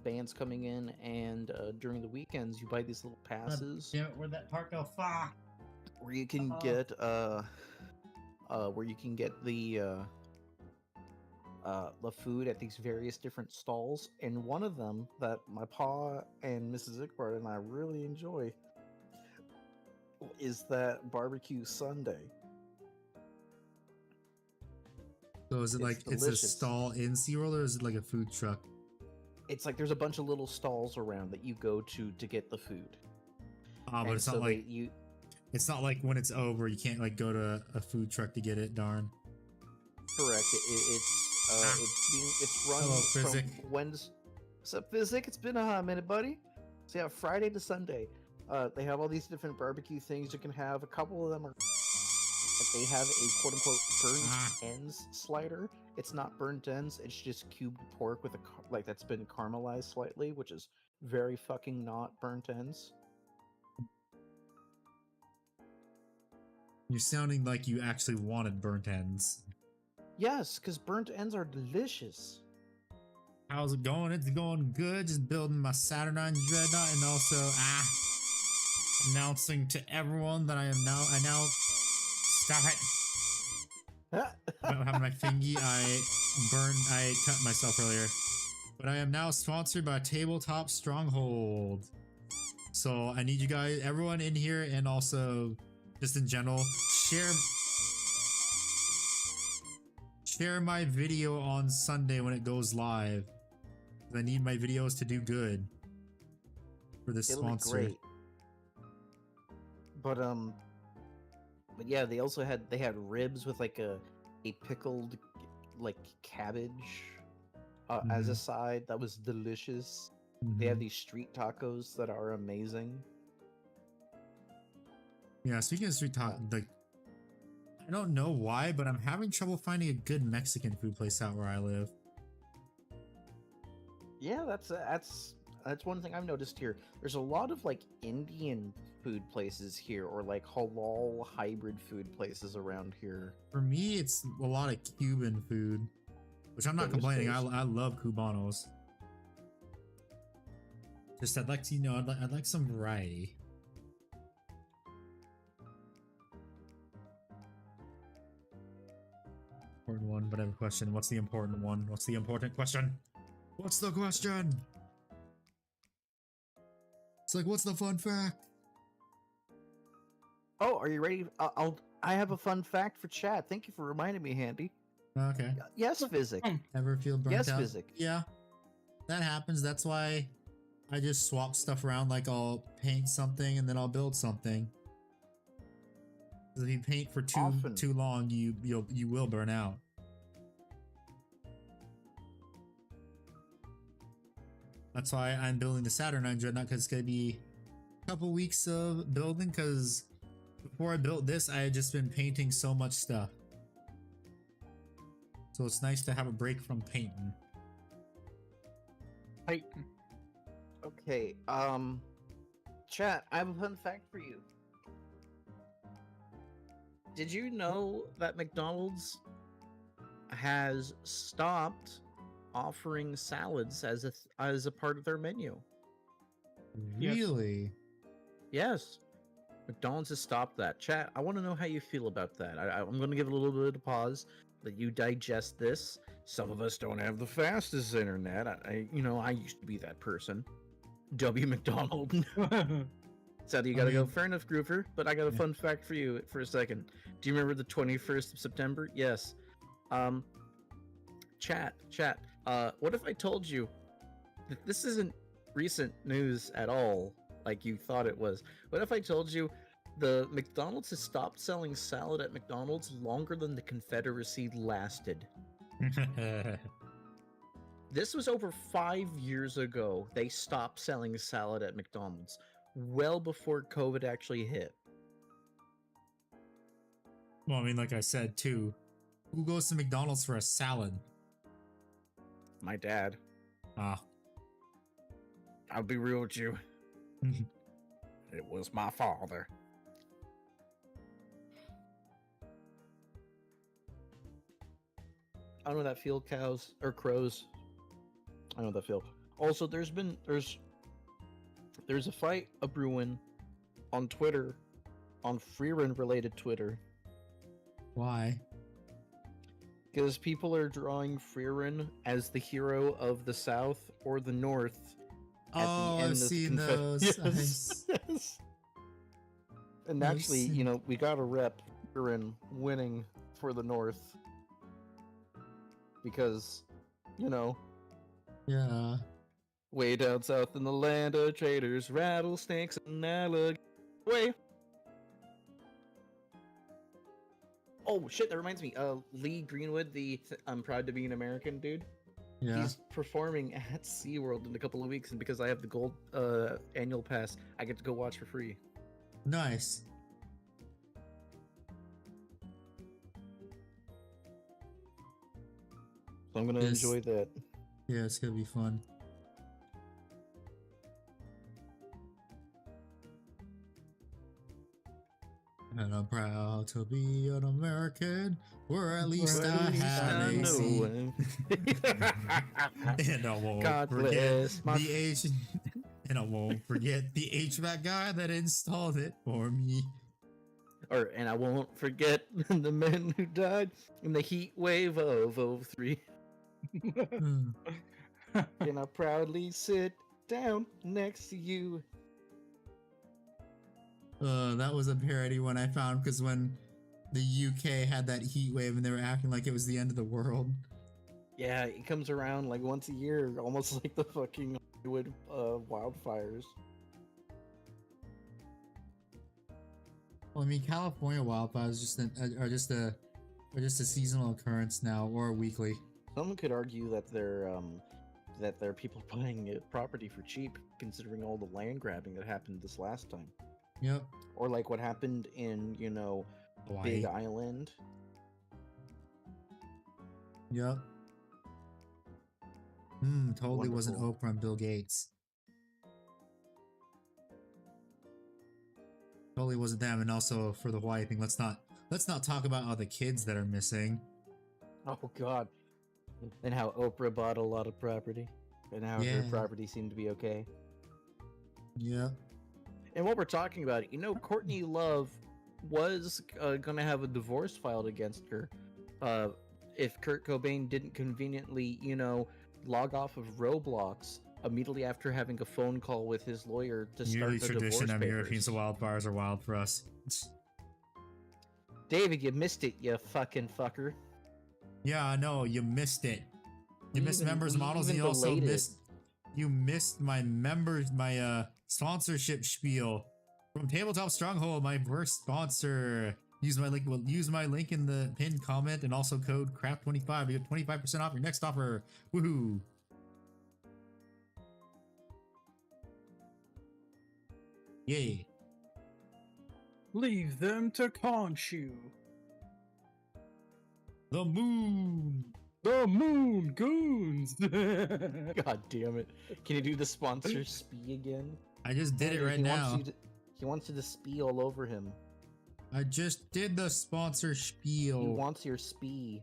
bands coming in, and during the weekends, you buy these little passes Yeah, where'd that part go? Fuck. where you can get the food at these various different stalls, and one of them that my pa and Mrs. Ickbard and I really enjoy is that barbecue Sunday. So is it It's like it's a delicious. stall in SeaWorld or is it like a food truck? It's like there's a bunch of little stalls around that you go to get the food. Ah, but And it's not so like you. it's not like when it's over you can't like go to a food truck to get it. Darn. Correct. It's run Hello, Physic. from Wednesday. What's up, Physic? It's been a minute, buddy. So yeah, Friday to Sunday, they have all these different barbecue things you can have. A couple of them are. They have a quote unquote burnt ends slider. It's not burnt ends. It's just cubed pork with that's been caramelized slightly, which is very fucking not burnt ends. You're sounding like you actually wanted burnt ends. Yes, because burnt ends are delicious. How's it going? It's going good. Just building my Saturnine Dreadnought and also announcing to everyone that I now stop it. I don't have my thingy. I cut myself earlier. But I am now sponsored by Tabletop Stronghold. So I need you guys, everyone in here, and also just in general, share my video on Sunday when it goes live. I need my videos to do good for this It'll be sponsor. great. But yeah, they also had ribs with like a pickled like cabbage as a side. That was delicious. They have these street tacos that are amazing. Yeah, speaking of street tacos, like I don't know why, but I'm having trouble finding a good Mexican food place out where I live. Yeah, that's one thing I've noticed here. There's a lot of like Indian food places here, or like halal hybrid food places around here. For me, it's a lot of Cuban food, which I'm not Those complaining. days. I love Cubanos. Just I'd like to, you know, I'd like some variety. Important one, but I have a question. What's the important one? What's the important question? What's the question? It's like, what's the fun fact? Oh, are you ready? I have a fun fact for chat. Thank you for reminding me, Handy. Okay. Yes, Physic. Ever feel burnt Yes, out? Physic. Yeah, that happens. That's why I just swap stuff around. Like I'll paint something and then I'll build something. 'Cause if you paint for Often. too long, you will burn out. That's why I'm building the Saturnine Dreadnought, because it's gonna be a couple weeks of building. Because before I built this, I had just been painting so much stuff. So it's nice to have a break from painting. Titan. Okay, chat, I have a fun fact for you. Did you know that McDonald's has stopped offering salads as a part of their menu? Yes. Really? Yes. McDonald's has stopped that. Chat, I want to know how you feel about that. I'm going to give it a little bit of pause, let you digest this. Some of us don't have the fastest internet. I used to be that person. W. McDonald. So you gotta go. Fair enough, Groover. But I got a fun fact for you for a second. Do you remember the 21st of September? Yes. Chat. What if I told you that this isn't recent news at all, like you thought it was? What if I told you the McDonald's has stopped selling salad at McDonald's longer than the Confederacy lasted? This was over 5 years ago. They stopped selling salad at McDonald's, well before COVID actually hit. Well, I mean, like I said too, who goes to McDonald's for a salad? My dad. Ah. I'll be real with you. It was my father. I know that feel, cows or crows. I know that feel. Also, there's a fight a brewing on Twitter, on Freerun related Twitter, Why? because people are drawing Freerun as the hero of the South or the North. At Oh, the end I've of seen Confe- those. Yes, yes. And I've actually, seen- we got a rep Freerun winning for the North because, Yeah. way down south in the land of traders, rattlesnakes and alligators. Way. Oh shit! That reminds me. Lee Greenwood, I'm proud to be an American dude. Yeah. He's performing at SeaWorld in a couple of weeks, and because I have the gold annual pass, I get to go watch for free. Nice. So I'm gonna Yes. enjoy that. Yeah, it's gonna be fun. And I'm proud to be an American, or at least I have a seat. And I won't God forget bless my the H. And I won't forget the HVAC guy that installed it for me. And I won't forget the men who died in the heat wave of 03. Hmm. Can I proudly sit down next to you? That was a parody one I found because when the UK had that heat wave and they were acting like it was the end of the world. Yeah, it comes around like once a year, almost like the fucking Hollywood wildfires. Well, I mean, California wildfires are just a seasonal occurrence now, or a weekly. Someone could argue that there are people buying property for cheap, considering all the land grabbing that happened this last time, Yep. or like what happened in Hawaii. Big Island. Yep. Totally wasn't Wonderful. Oprah and Bill Gates. Totally wasn't them, and also for the Hawaii thing, let's not talk about all the kids that are missing. Oh God! And how Oprah bought a lot of property, and how her Yeah. property seemed to be okay. Yep. And what we're talking about, Courtney Love was gonna have a divorce filed against her if Kurt Cobain didn't conveniently, log off of Roblox immediately after having a phone call with his lawyer to start Yearly the tradition. divorce Europeans papers. wildfires are wild for us. David, you missed it, you fucking fucker. Yeah, I know, you missed it. You We missed even- members we models, and even you also delayed it. missed my sponsorship spiel from Tabletop Stronghold, my first sponsor. Use my link in the pinned comment, and also code CRAFT25 to get 25% off your next offer. Woohoo! Yay! Leave them to Khonshu. The moon. The Moon Goons. God damn it! Can you do the sponsor spee again? I just did it He right wants now. you to- he wants you to spee all over him. I just did the sponsor spiel. He wants your spee.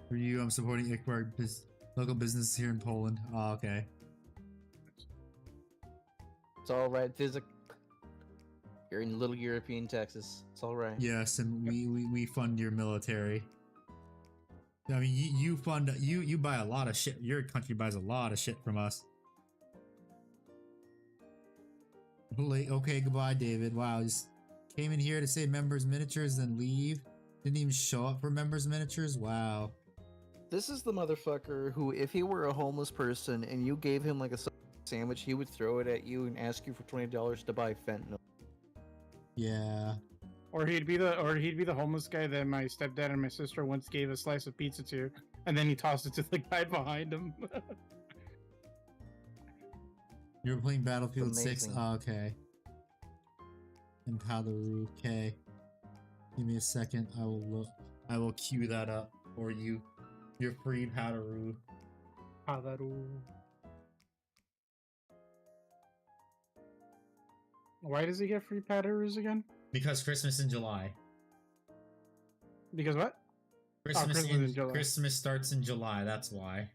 For you, I'm supporting Ikbar local business here in Poland. Oh, okay. It's all right. You're in little European Texas. It's all right. Yes, and we fund your military. I mean, you buy a lot of shit. Your country buys a lot of shit from us. Okay, goodbye, David. Wow, just came in here to say members miniatures, then leave. Didn't even show up for members miniatures. Wow. This is the motherfucker who, if he were a homeless person and you gave him like a sandwich, he would throw it at you and ask you for $20 to buy fentanyl. Yeah. Or he'd be the homeless guy that my stepdad and my sister once gave a slice of pizza to, and then he tossed it to the guy behind him. You were playing Battlefield 6? amazing. Oh, okay. And Padaru, okay. Give me a second. I will queue that up for you. Your free Padaru. Why does he get free Padaroos again? Because Christmas in July. Because what? Christmas Christmas in July. Christmas starts in July, that's why.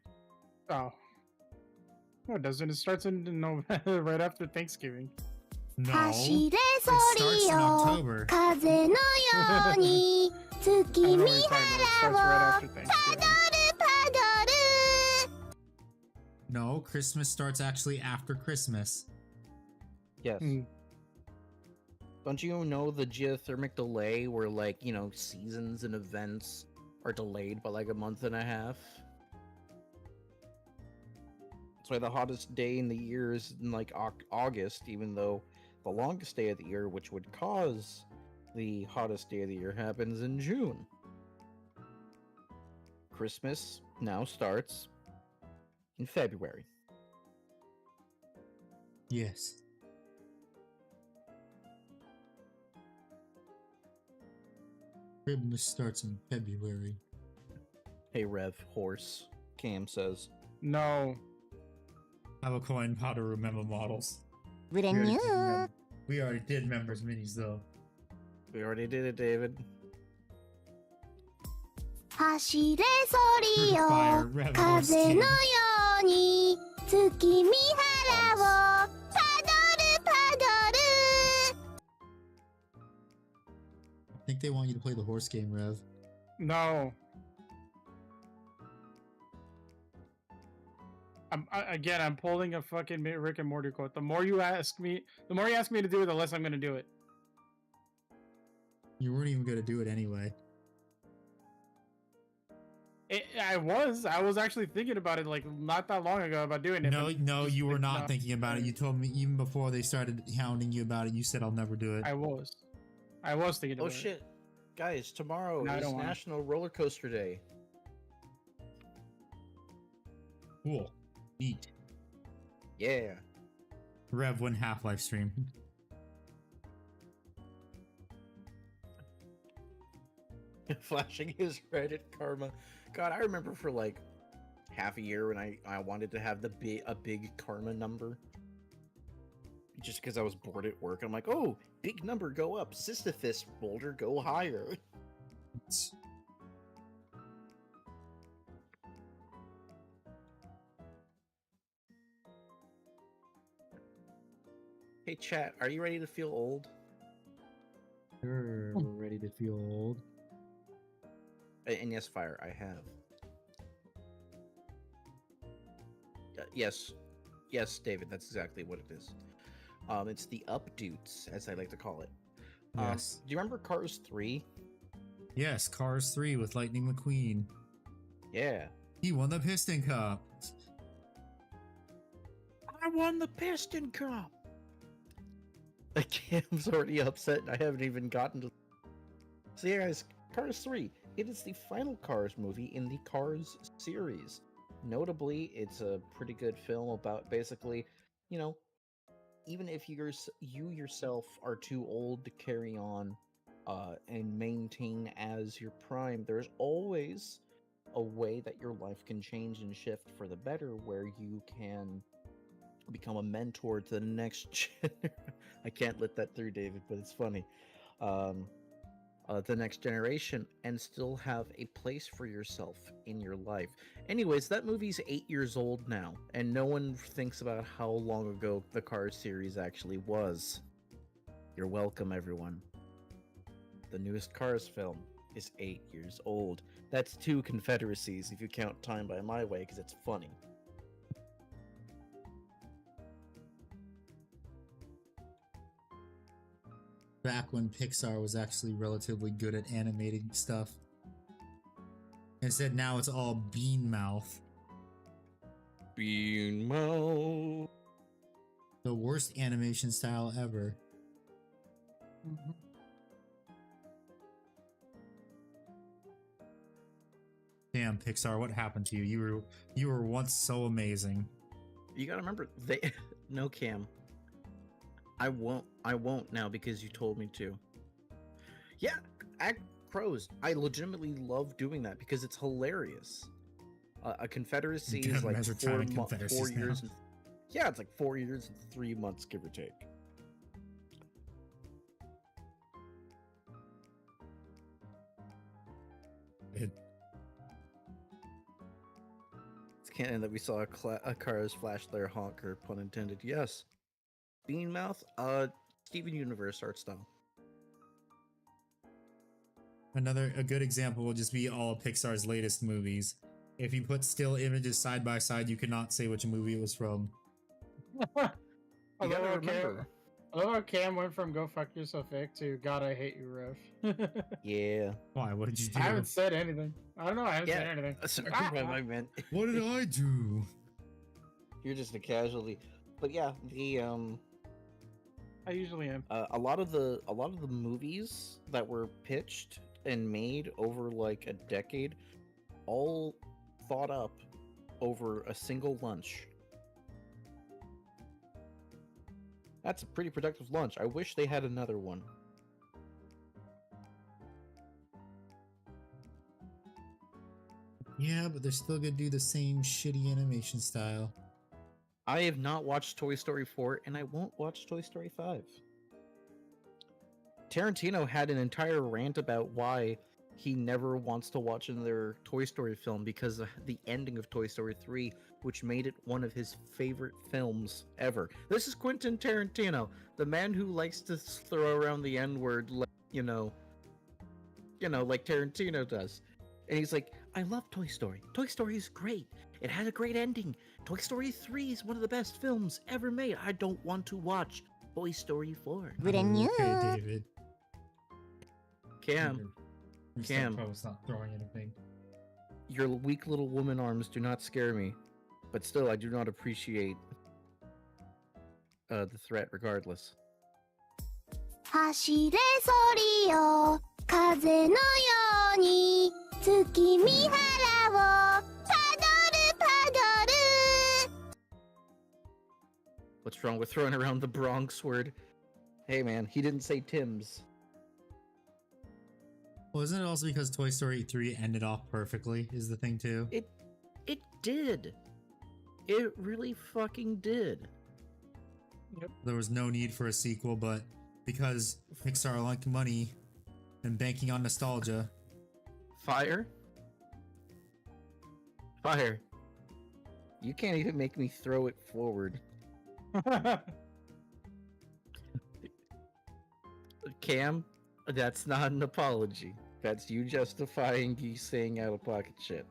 Oh. No, it doesn't. It starts in November, right after Thanksgiving. No. 走れ It そ starts り in よ October. 風のように I 月 don't know 見 what time, but it 原 starts right を after Thanksgiving. パドル No, Christmas starts actually after Christmas. Yes. Hmm. Don't you know the geothermic delay where, like, seasons and events are delayed by like a month and a half? That's why the hottest day in the year is in like August, even though the longest day of the year, which would cause the hottest day of the year, happens in June. Christmas now starts in February. Yes. Christmas starts in February. Hey, Rev, horse. Cam says. No. Have a coin Padaru member models. ブレニュー We already did members minis though. We already did it, David. 走れそりよ Fire, Rev, 風のように月見原をパドルパド I think they want you to play the horse game, Rev. No. I'm pulling a fucking Rick and Morty quote. The more you ask me to do it, the less I'm gonna do it. You weren't even gonna do it anyway. I was actually thinking about it like not that long ago about doing it. No, you were not no. thinking about it. You told me even before they started hounding you about it. You said I'll never do it. I was thinking about Oh it. shit, guys! Tomorrow No, I is don't wanna. National Roller Coaster Day. Cool. Neat. Yeah. Rev win Half-Life stream. Flashing his Reddit karma. God, I remember for like half a year when I wanted to have a big karma number. Just because I was bored at work. I'm like, oh, big number, go up. Sisyphus boulder, go higher. Hey chat, are you ready to feel old? Sure, we're ready to feel old. And yes, Fire, I have. Yes, David, that's exactly what it is. It's the updoots, as I like to call it. Yes. Do you remember Cars 3? Yes, Cars 3 with Lightning McQueen. Yeah. He won the Piston Cup. I won the Piston Cup! Cam's already upset. I haven't even gotten to... So yeah, guys, Cars 3. It is the final Cars movie in the Cars series. Notably, it's a pretty good film about basically, you know, even if you yourself are too old to carry on and maintain as your prime, there's always a way that your life can change and shift for the better, where you can become a mentor to the next I can't let that through, David, but it's funny. The next generation, and still have a place for yourself in your life. Anyways, that movie's 8 years old now, and no one thinks about how long ago the Cars series actually was. You're welcome, everyone. The newest Cars film is 8 years old. That's 2 Confederacies if you count Time by My Way, because it's funny. Back when Pixar was actually relatively good at animating stuff. Instead, now it's all bean mouth. Bean mouth. The worst animation style ever. Damn, Pixar, what happened to you? You were once so amazing. You gotta remember, no, Cam. I won't now because you told me to. Yeah, act crows. I legitimately love doing that because it's hilarious. A Confederacy is like 4 years. Yeah, it's like 4 years and 3 months, give or take. It's canon that we saw a Cars flash their honker, pun intended. Yes. Beanmouth, Steven Universe art style. A good example will just be all of Pixar's latest movies. If you put still images side by side, you cannot say which movie it was from. You gotta remember. I love how Cam went from "Go fuck yourself, Vic" to "God, I hate you, Ref." Yeah. Why? What did you do? I haven't said anything. I don't know. I haven't said anything. Sorry, I meant. What did I do? You're just a casualty. But yeah, the I usually am. a lot of the movies that were pitched and made over like a decade, all thought up over a single lunch. That's a pretty productive lunch. I wish they had another one. Yeah, but they're still gonna do the same shitty animation style. I have not watched Toy Story 4, and I won't watch Toy Story 5. Tarantino had an entire rant about why he never wants to watch another Toy Story film because of the ending of Toy Story 3, which made it one of his favorite films ever. This is Quentin Tarantino, the man who likes to throw around the N-word, like, you know, like Tarantino does. And he's like, I love Toy Story. Toy Story is great. It had a great ending. Toy Story 3 is one of the best films ever made. I don't want to watch Toy Story 4. Brand new. Okay, David. Cam, Cam. Post, not throwing anything. your weak little woman arms do not scare me. But still, I do not appreciate the threat regardless. 走れソリよ風のように月見原をパドルパドル What's wrong with throwing around the Bronx word? Hey man, he didn't say Tim's. Well, isn't it also because Toy Story 3 ended off perfectly, is the thing too? It did. It really fucking did. There was no need for a sequel, but because Pixar liked money and banking on nostalgia. Fire? Fire. You can't even make me throw it forward. Cam, that's not an apology. That's you justifying you saying out of pocket shit.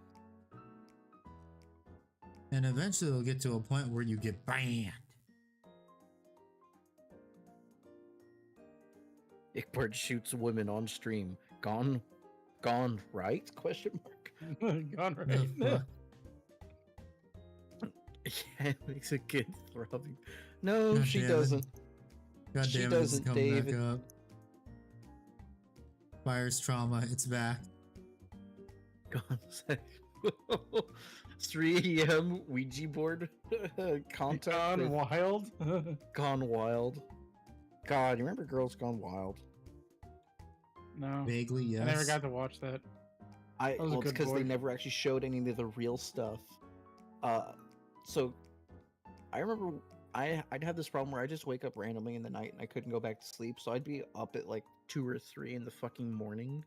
And eventually it'll get to a point where you get banned. Ickbird shoots women on stream. Gone right? Question mark. Gone The right. fuck? Yeah, it makes a good throbbing. No, God she damn it. doesn't. God She damn it, it's doesn't, coming David. back up. Fire's trauma, it's back. Gone. 3 a.m. Ouija board contact. Gone with wild. Gone Wild. God, you remember Girls Gone Wild? No, Vaguely, yes. I never got to watch that. I That was a well, it's good because they boy. never actually showed any of the real stuff. So I remember I'd have this problem where I just wake up randomly in the night and I couldn't go back to sleep, so I'd be up at like 2 or 3 in the fucking morning.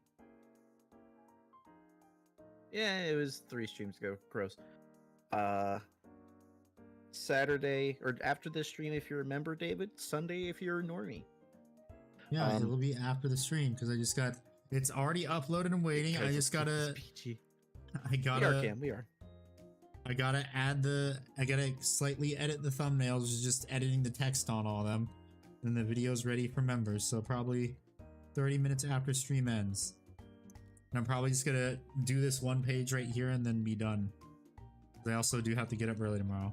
Yeah, it was 3 streams ago. Gross. Saturday or after this stream, if you remember, David. Sunday, if you're a normie. Yeah, it'll be after the stream because I just got it's already uploaded and waiting. I Because just it's gotta PG. I We are, gotta Cam. We are. I gotta I gotta slightly edit the thumbnails, just editing the text on all of them. Then the video's ready for members, so probably 30 minutes after stream ends. And I'm probably just gonna do this one page right here and then be done. I also do have to get up early tomorrow.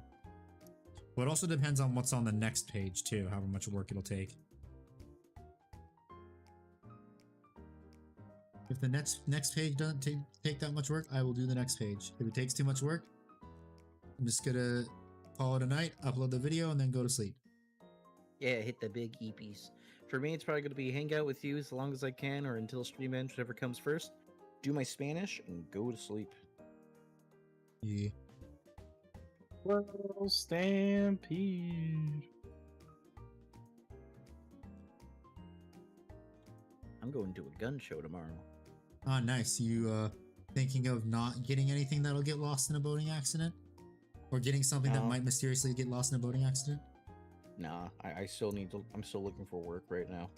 But it also depends on what's on the next page too, however much work it'll take. If the next page doesn't take that much work, I will do the next page. If it takes too much work, I'm just gonna call it a night, upload the video, and then go to sleep. Yeah, hit the big EPs. For me, it's probably going to be hang out with you as long as I can or until stream ends, whatever comes first. Do my Spanish and go to sleep. Yeah. World Stampede. I'm going to a gun show tomorrow. Ah, nice. You thinking of not getting anything that'll get lost in a boating accident? Or getting something that No. might mysteriously get lost in a boating accident? Nah, I still need to. I'm still looking for work right now.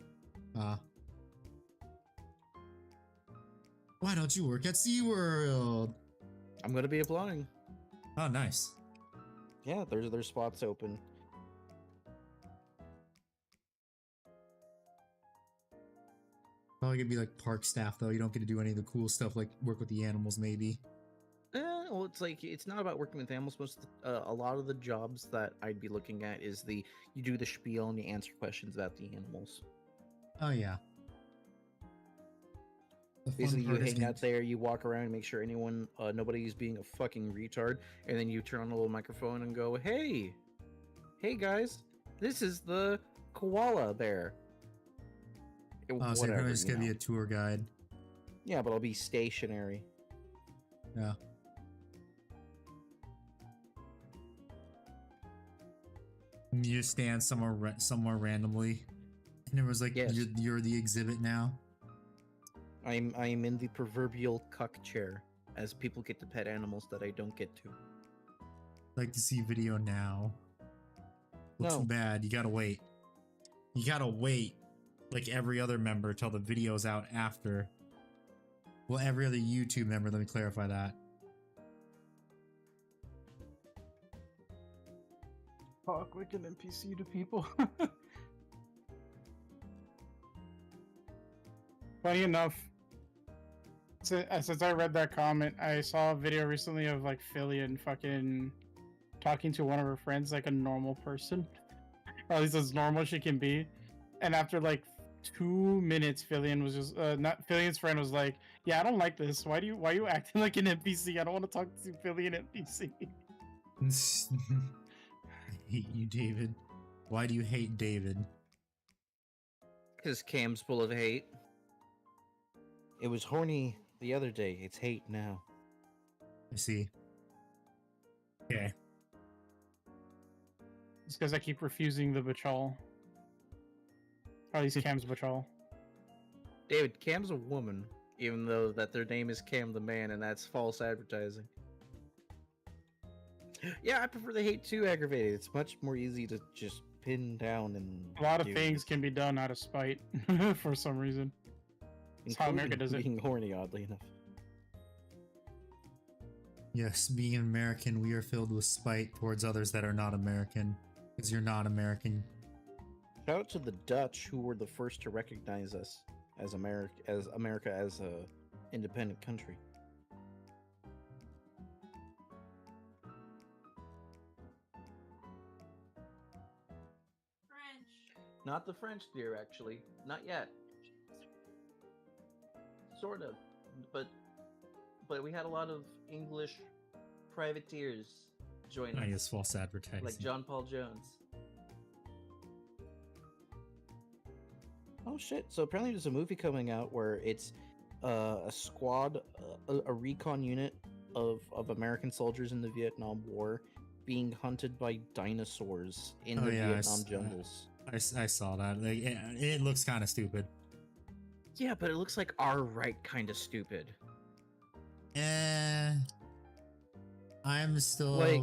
Why don't you work at SeaWorld? I'm going to be applying. Oh, nice. Yeah, there's spots open. Probably gonna be like park staff though. You don't get to do any of the cool stuff like work with the animals, maybe. Well, it's like it's not about working with animals. A lot of the jobs that I'd be looking at is you do the spiel and you answer questions about the animals. Oh yeah. The fun Basically, you part is hang getting- out there, you walk around, make sure nobody's being a fucking retard, and then you turn on a little microphone and go, "Hey, guys, this is the koala bear." Oh, so you're Whatever, probably just you gonna be know. a tour guide. Yeah, but I'll be stationary. Yeah. And you just stand somewhere randomly, and it was like Yes. you're the exhibit now. I'm in the proverbial cuck chair, as people get to pet animals that I don't get to. Like to see video now. Well, No. too bad. You gotta wait. You gotta wait, like every other member, till the video's out after. Well, every other YouTube member, let me clarify that. Fuck, we can NPC to people. Funny enough, since I read that comment, I saw a video recently of like Fillion fucking talking to one of her friends like a normal person, or at least as normal she can be. And after like 2 minutes, Fillion was just not Fillion's friend was like, "Yeah, I don't like this. Why are you acting like an NPC? I don't want to talk to Fillion NPC." I hate you, David. Why do you hate David? Because Cam's full of hate. It was horny the other day. It's hate now. I see. Okay. It's because I keep refusing the Bachal. Or at least Cam's Bachal. David, Cam's a woman, even though that their name is Cam the Man, and that's false advertising. Yeah, I prefer the hate too aggravated. It's much more easy to just pin down and A lot of do, things can be done out of spite for some reason. That's how America including does it. being horny, oddly enough. Yes, being an American, we are filled with spite towards others that are not American. Because you're not American. Shout out to the Dutch, who were the first to recognize us as America as a independent country. Not the French, dear, actually. Not yet. Sort of. But we had a lot of English privateers join I us. guess false advertising. Like John Paul Jones. Oh shit. So apparently there's a movie coming out where it's a squad, a recon unit of American soldiers in the Vietnam War being hunted by dinosaurs in the Vietnam jungles. I saw that. Like, it looks kind of stupid. Yeah, but it looks like our right kind of stupid. I'm still Like-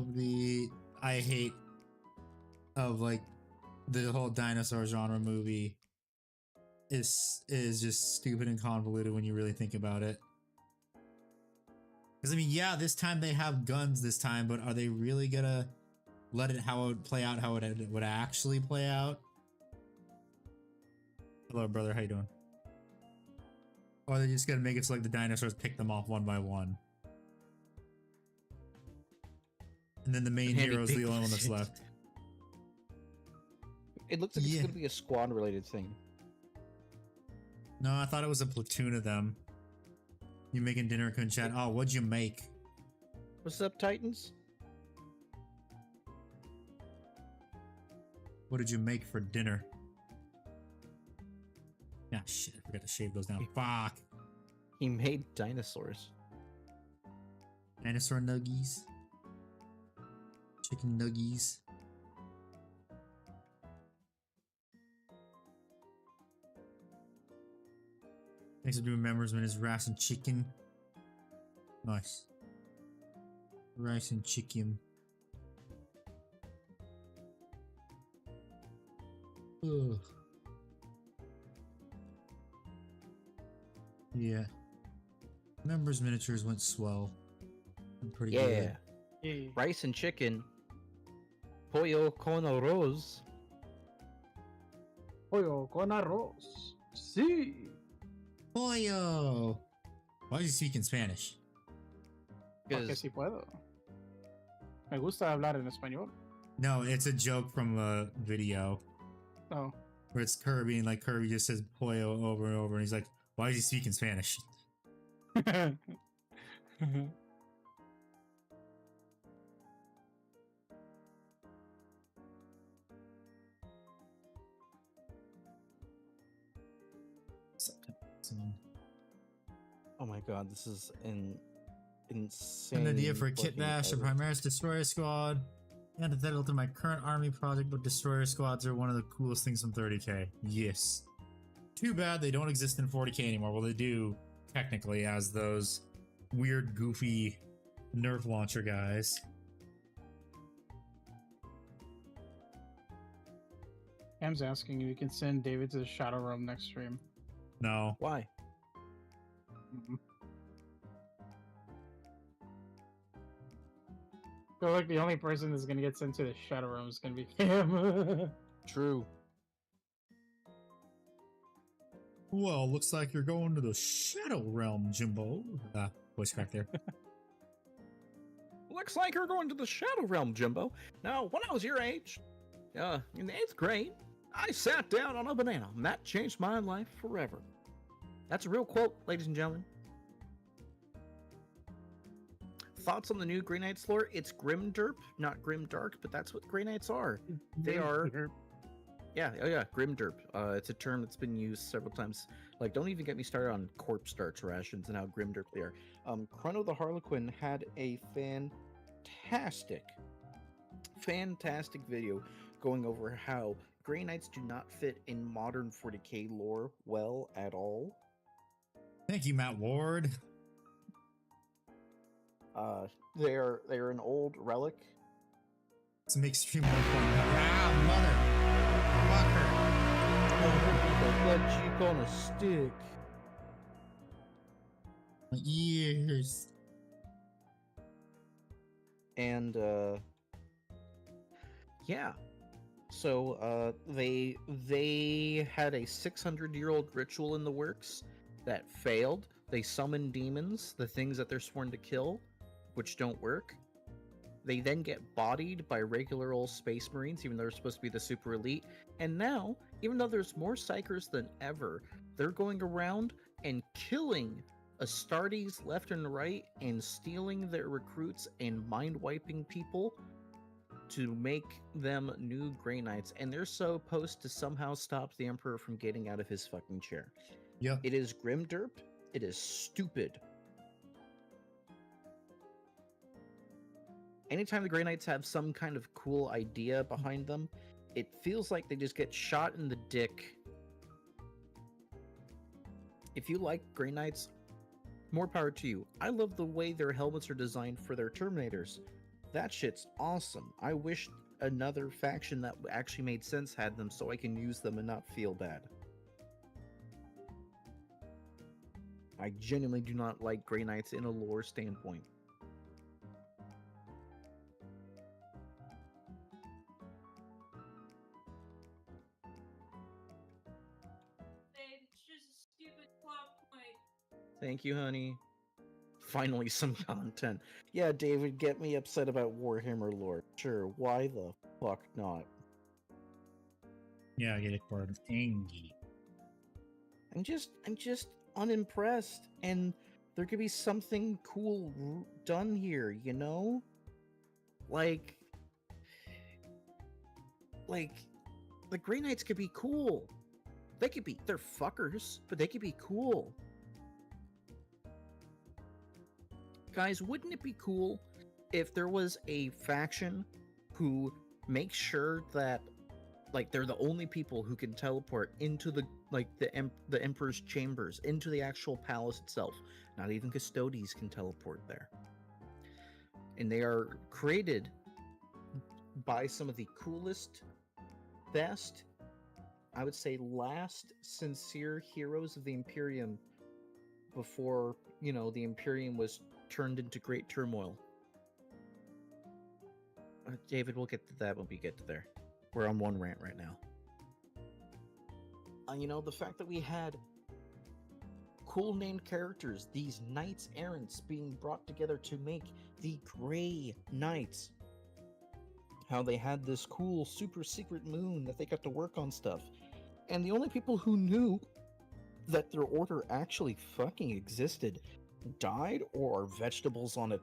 I hate of like the whole dinosaur genre movie is just stupid and convoluted when you really think about it. Because I mean, yeah, this time they have guns this time, but are they really gonna let it how it would play out how it would actually play out? Hello, brother. How you doing? Or are they just gonna make it so like the dinosaurs pick them off one by one? And then the main Handy hero is the big only one that's shit. left. It looks like Yeah. it's gonna be a squad related thing. No, I thought it was a platoon of them. You making dinner, couldn't chat. Oh, what'd you make? What's up, Titans? What did you make for dinner? Ah, shit, I forgot to shave those down. Fuck. He made dinosaurs. Dinosaur nuggies. Chicken nuggies. Thanks for doing members when it's rice and chicken. Nice. Rice and chicken. Ugh. Yeah. Members miniatures went swell. Pretty Yeah. good. Yeah. Rice and chicken. Pollo con arroz. Pollo con arroz. Sí. Pollo! Why is he speaking Spanish? Porque Because sí puedo. Me gusta hablar en español. No, it's a joke from a video Oh. where it's Kirby and like Kirby just says pollo over and over and he's like, why is he speaking Spanish? oh my god, this is insane. An idea for a kit fucking bash, a edit. Primaris Destroyer Squad. Antithetical to my current army project, but Destroyer Squads are one of the coolest things from 30k. Yes. Too bad they don't exist in 40k anymore. Well, they do, technically, as those weird, goofy Nerf launcher guys. Cam's asking if you can send David to the Shadow Realm next stream. No. Why? feel like the only person that's gonna get sent to the Shadow Realm is gonna be him. True. Well, looks like you're going to the Shadow Realm, Jimbo. Voice crack there. Looks like you're going to the Shadow Realm, Jimbo. Now, when I was your age, in the 8th grade, I sat down on a banana, and that changed my life forever. That's a real quote, ladies and gentlemen. Thoughts on the new Grey Knights lore? It's grimderp, not grimdark, but that's what Grey Knights are. They are... Yeah, grimderp. It's a term that's been used several times. Like, don't even get me started on corpse starch rations and how grimderp they are. Chrono the Harlequin had a fantastic video going over how Grey Knights do not fit in modern 40k lore well at all. Thank you, Matt Ward. They're an old relic. To make stream more fun. Mother. Blood cheek on a stick. My ears. And yeah. So they had a 600-year-old ritual in the works that failed. They summoned demons, the things that they're sworn to kill, which don't work. They then get bodied by regular old space marines, even though they're supposed to be the super elite. And now, even though there's more psychers than ever, they're going around and killing Astartes left and right and stealing their recruits and mind-wiping people to make them new Grey Knights. And they're supposed to somehow stop the Emperor from getting out of his fucking chair. Yeah. It is grimderp. It is stupid. Anytime the Grey Knights have some kind of cool idea behind them, it feels like they just get shot in the dick. If you like Grey Knights, more power to you. I love the way their helmets are designed for their Terminators. That shit's awesome. I wish another faction that actually made sense had them so I can use them and not feel bad. I genuinely do not like Grey Knights in a lore standpoint. It's just a stupid plot point. Thank you, honey. Finally, some content. Yeah, David, get me upset about Warhammer lore. Sure, why the fuck not? Yeah, I get it, Cord. Angie. I'm just unimpressed, and there could be something cool done here, you know? Like, the Grey Knights could be cool. They're fuckers, but they could be cool. Guys, wouldn't it be cool if there was a faction who makes sure that, like, they're the only people who can teleport into the Emperor's chambers, into the actual palace itself. Not even custodies can teleport there. And they are created by some of the coolest, best, I would say last sincere heroes of the Imperium before, the Imperium was turned into great turmoil. David, we'll get to that when we get to there. We're on one rant right now. The fact that we had cool named characters, these knights errants being brought together to make the Grey Knights. How they had this cool super secret moon that they got to work on stuff. And the only people who knew that their order actually fucking existed died, or are vegetables on a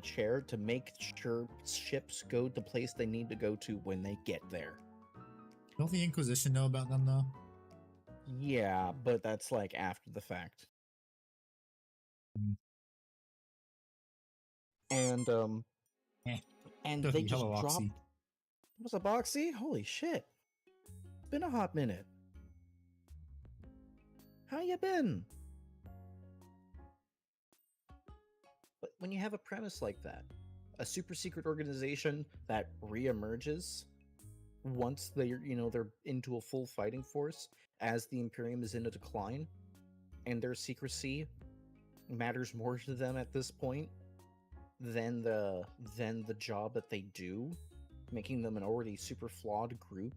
chair to make sure ships go the place they need to go to when they get there. Don't the Inquisition know about them, though? Yeah, but that's like after the fact. And and they just Hello, dropped. Oxy. What's a Boxy? Holy shit! Been a hot minute. How you been? But when you have a premise like that, a super secret organization that reemerges once they're into a full fighting force as the Imperium is in a decline, and their secrecy matters more to them at this point than the job that they do, making them an already super flawed group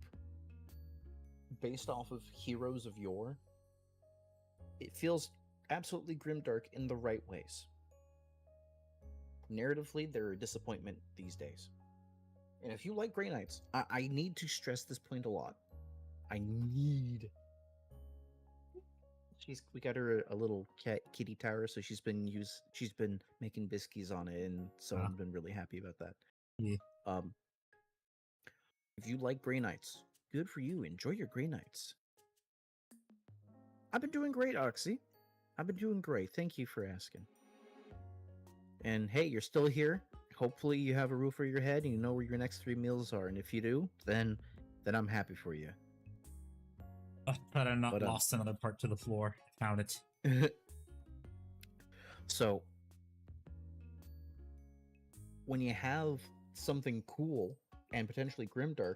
based off of heroes of yore. It feels absolutely grimdark in the right ways. Narratively, they're a disappointment these days. And if you like Grey Knights, I need to stress this point a lot. We got her a little kitty tower, so she's been making biscuits on it, and so I've been really happy about that. Yeah. If you like Grey Knights, good for you. Enjoy your Grey Knights. I've been doing great, Oxy. I've been doing great. Thank you for asking. And hey, you're still here. Hopefully you have a roof over your head and you know where your next 3 meals are. And if you do, then I'm happy for you. But I'm not lost another part to the floor. Found it. So, when you have something cool and potentially grimdark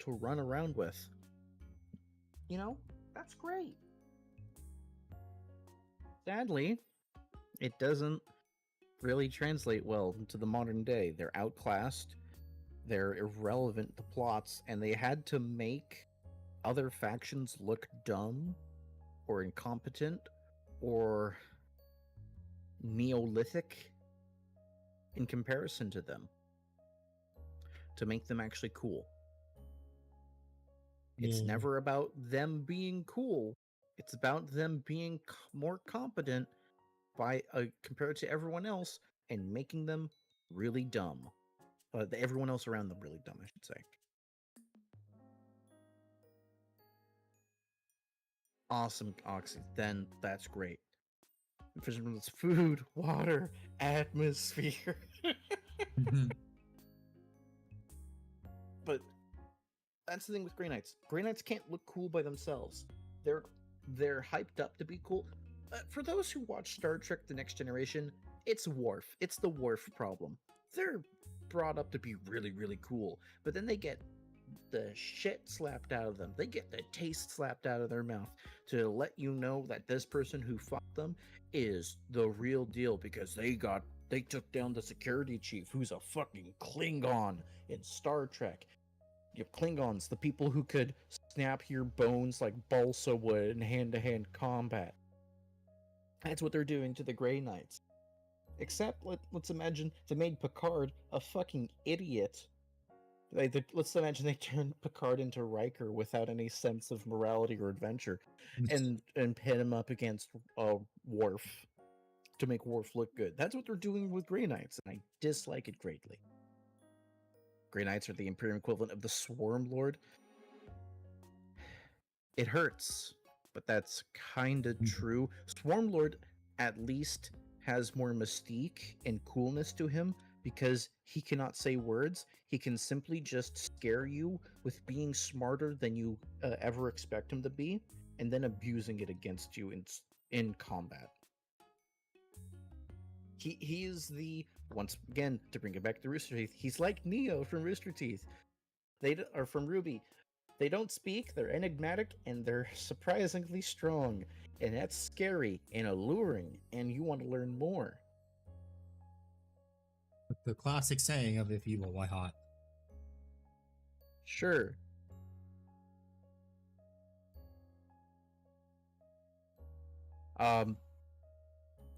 to run around with, you know, that's great. Sadly, it doesn't really translate well into the modern day. They're outclassed, they're irrelevant to plots, and they had to make other factions look dumb or incompetent or Neolithic in comparison to them to make them actually cool. It's never about them being cool. It's about them being more competent by compared to everyone else and making them really dumb. Everyone else around them really dumb, I should say. Awesome, Oxy. Then that's great. It's food, water, atmosphere. But that's the thing with Grey Knights. Grey Knights can't look cool by themselves. They're hyped up to be cool. For those who watch Star Trek The Next Generation, it's Worf. It's the Worf problem. They're brought up to be really, really cool, but then they get the shit slapped out of them. They get the taste slapped out of their mouth to let you know that this person who fought them is the real deal because they took down the security chief who's a fucking Klingon in Star Trek. You have Klingons, the people who could snap your bones like balsa wood in hand-to-hand combat. That's what they're doing to the Grey Knights. Except, let's imagine they made Picard a fucking idiot. Let's imagine they turned Picard into Riker without any sense of morality or adventure, and pit him up against Worf to make Worf look good. That's what they're doing with Grey Knights, and I dislike it greatly. Grey Knights are the Imperium equivalent of the Swarm Lord. It hurts, but that's kind of true. Swarm Lord at least has more mystique and coolness to him because he cannot say words. He can simply just scare you with being smarter than you ever expect him to be, and then abusing it against you in combat. He is the, once again, to bring it back to Rooster Teeth, he's like Neo from Rooster Teeth. They are from Ruby. They don't speak, they're enigmatic, and they're surprisingly strong. And that's scary and alluring, and you want to learn more. The classic saying of if evil, why hot? Sure.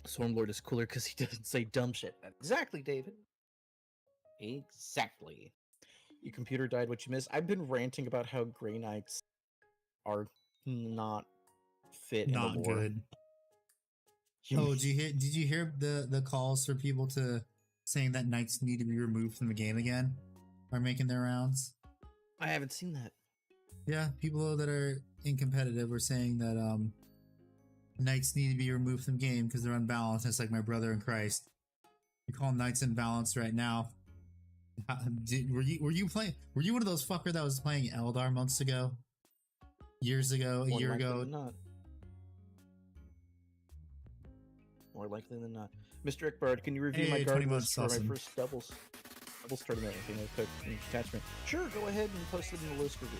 Swarmlord is cooler because he doesn't say dumb shit. Exactly, David. Exactly. Your computer died, what you missed. I've been ranting about how Grey Knights are not fit in the lore. Good. Did you hear the calls for people to saying that knights need to be removed from the game again are making their rounds? I haven't seen that. Yeah, people that are in competitive were saying that knights need to be removed from the game because they're unbalanced. It's like my brother in Christ. You call knights unbalanced right now. Were you playing? Were you one of those fucker that was playing Eldar months ago? Years ago? A year ago? Not. More likely than not. Mr. Ickbard, can you review my guard list for my first doubles tournament? If you know, quick attachment. Sure, go ahead and post it in the list review.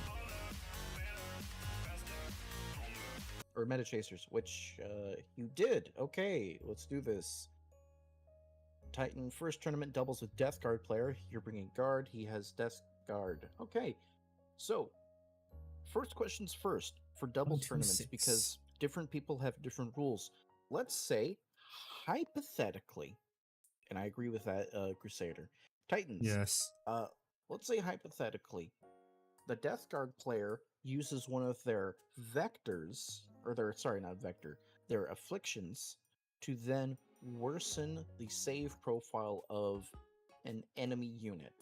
or Meta Chasers, which you did. Okay, let's do this. Titan first tournament doubles with Death Guard player. You're bringing guard. He has Death Guard. Okay, so first questions first for doubles tournaments 126. because different people have different rules. Let's say hypothetically, and I agree with that, Crusader. Titans. Yes. Let's say hypothetically, the Death Guard player uses one of their vectors, or their, sorry, not vector, their afflictions, to then worsen the save profile of an enemy unit.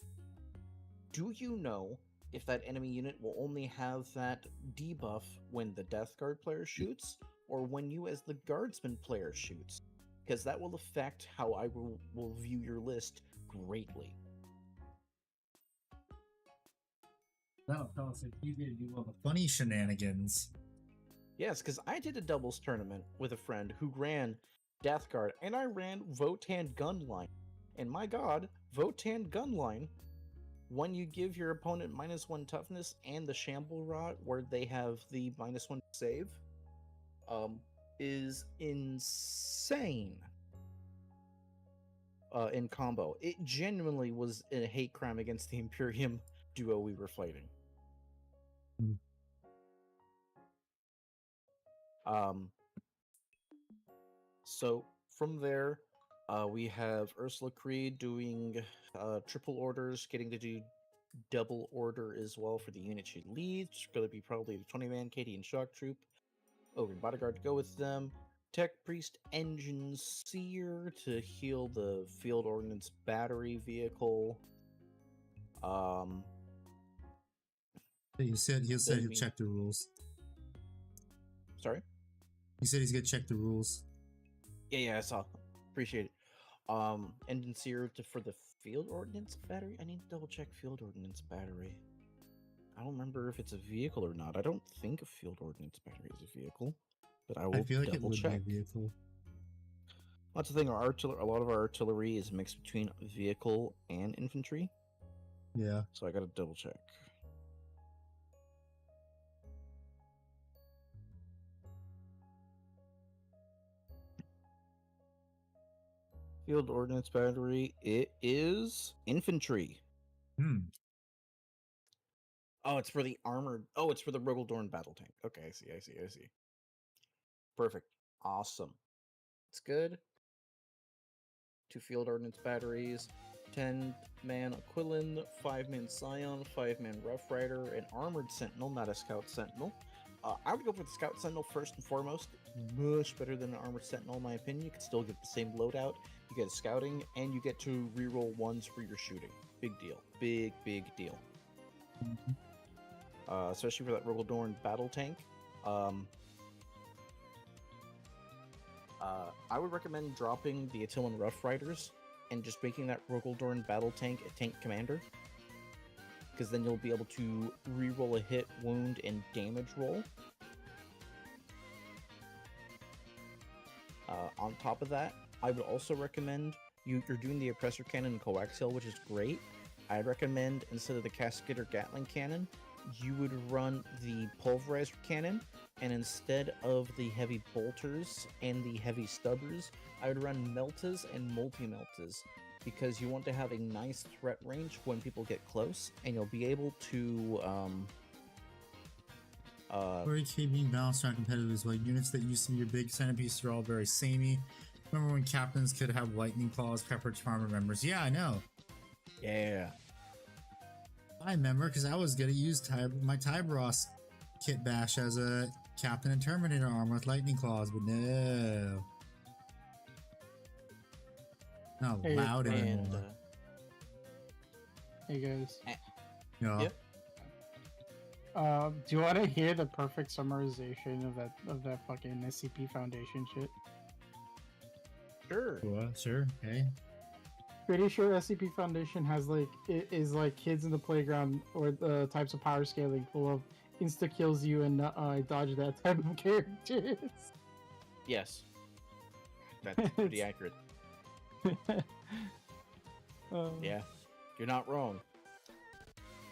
Do you know if that enemy unit will only have that debuff when the Death Guard player shoots, or when you as the Guardsman player shoots? Because that will affect how I will view your list greatly. No, tell us if you did all the funny shenanigans. Yes, because I did a doubles tournament with a friend who ran Death Guard, and I ran Votan Gunline. And my god, Votan Gunline, when you give your opponent -1 toughness and the Shamble Rot, where they have the -1 save, is insane. In combo. It genuinely was a hate crime against the Imperium duo we were fighting. Hmm. So from there, we have Ursula Creed doing triple orders, getting to do double order as well for the unit she leads. It's going to be probably the 20-man Katie and Shock Troop. Over Bodyguard to go with them. Tech Priest Engine Seer to heal the Field Ordnance Battery vehicle. He said he'll Then he'll we- check the rules. Sorry? He said he's gonna check the rules. Yeah, I saw. Appreciate it. Engine Seer for the Field Ordnance Battery? I need to double check Field Ordnance Battery. I don't remember if it's a vehicle or not. I don't think a Field Ordnance Battery is a vehicle, but I will I feel like it double would check. be a vehicle. That's the thing. A lot of our artillery is mixed between vehicle and infantry, Yeah. so I gotta double check. Field Ordnance Battery. It is infantry. Hmm. Oh, it's for the armored. Oh, it's for the Rogaldorn battle tank. Okay, I see. Perfect. Awesome. It's good. 2 field ordnance batteries, 10-man Aquilin, 5-man Scion, 5-man Rough Rider, an armored Sentinel, not a Scout Sentinel. I would go for the Scout Sentinel first and foremost. Much better than an armored Sentinel, in my opinion. You can still get the same loadout. You get scouting, and you get to reroll ones for your shooting. Big deal. Big deal. Especially for that Rogaldorn battle tank. I would recommend dropping the Attilan Rough Riders and just making that Rogaldorn battle tank a tank commander. Because then you'll be able to reroll a hit, wound, and damage roll. On top of that, I would also recommend you're doing the Oppressor Cannon and Coaxial, which is great. I'd recommend instead of the Cascade Gatling Cannon, you would run the Pulverizer Cannon, and instead of the Heavy Bolters and the Heavy Stubbers, I would run Meltas and Multi-Meltas, because you want to have a nice threat range when people get close, and you'll be able to, Where you keep being balanced around competitors, like units that used to be your big centerpiece are all very samey. Remember when captains could have lightning claws, pepper charmer members? Yeah, I know. yeah. I remember because I was gonna use my Tybros kit bash as a captain and Terminator armor with lightning claws, but no. Not Hey, allowed And, anymore. Hey guys, Yeah. Yep. do you want to hear the perfect summarization of that fucking SCP Foundation shit? Sure. Sure. Okay. Pretty sure SCP Foundation has is like kids in the playground or the types of power scaling full of insta kills you and dodge that type of characters. Yes. That's pretty accurate. Yeah. You're not wrong.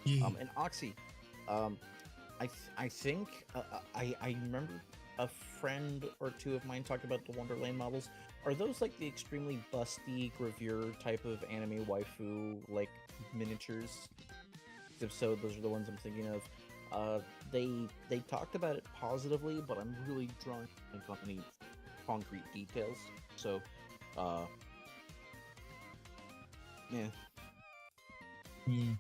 Yeah. And Oxy, I think I remember a friend or two of mine talked about the Wonderland models. Are those like the extremely busty gravure type of anime waifu like miniatures? If so, those are the ones I'm thinking of. They talked about it positively, but I'm really drawing on any concrete details. So, yeah. Hmm.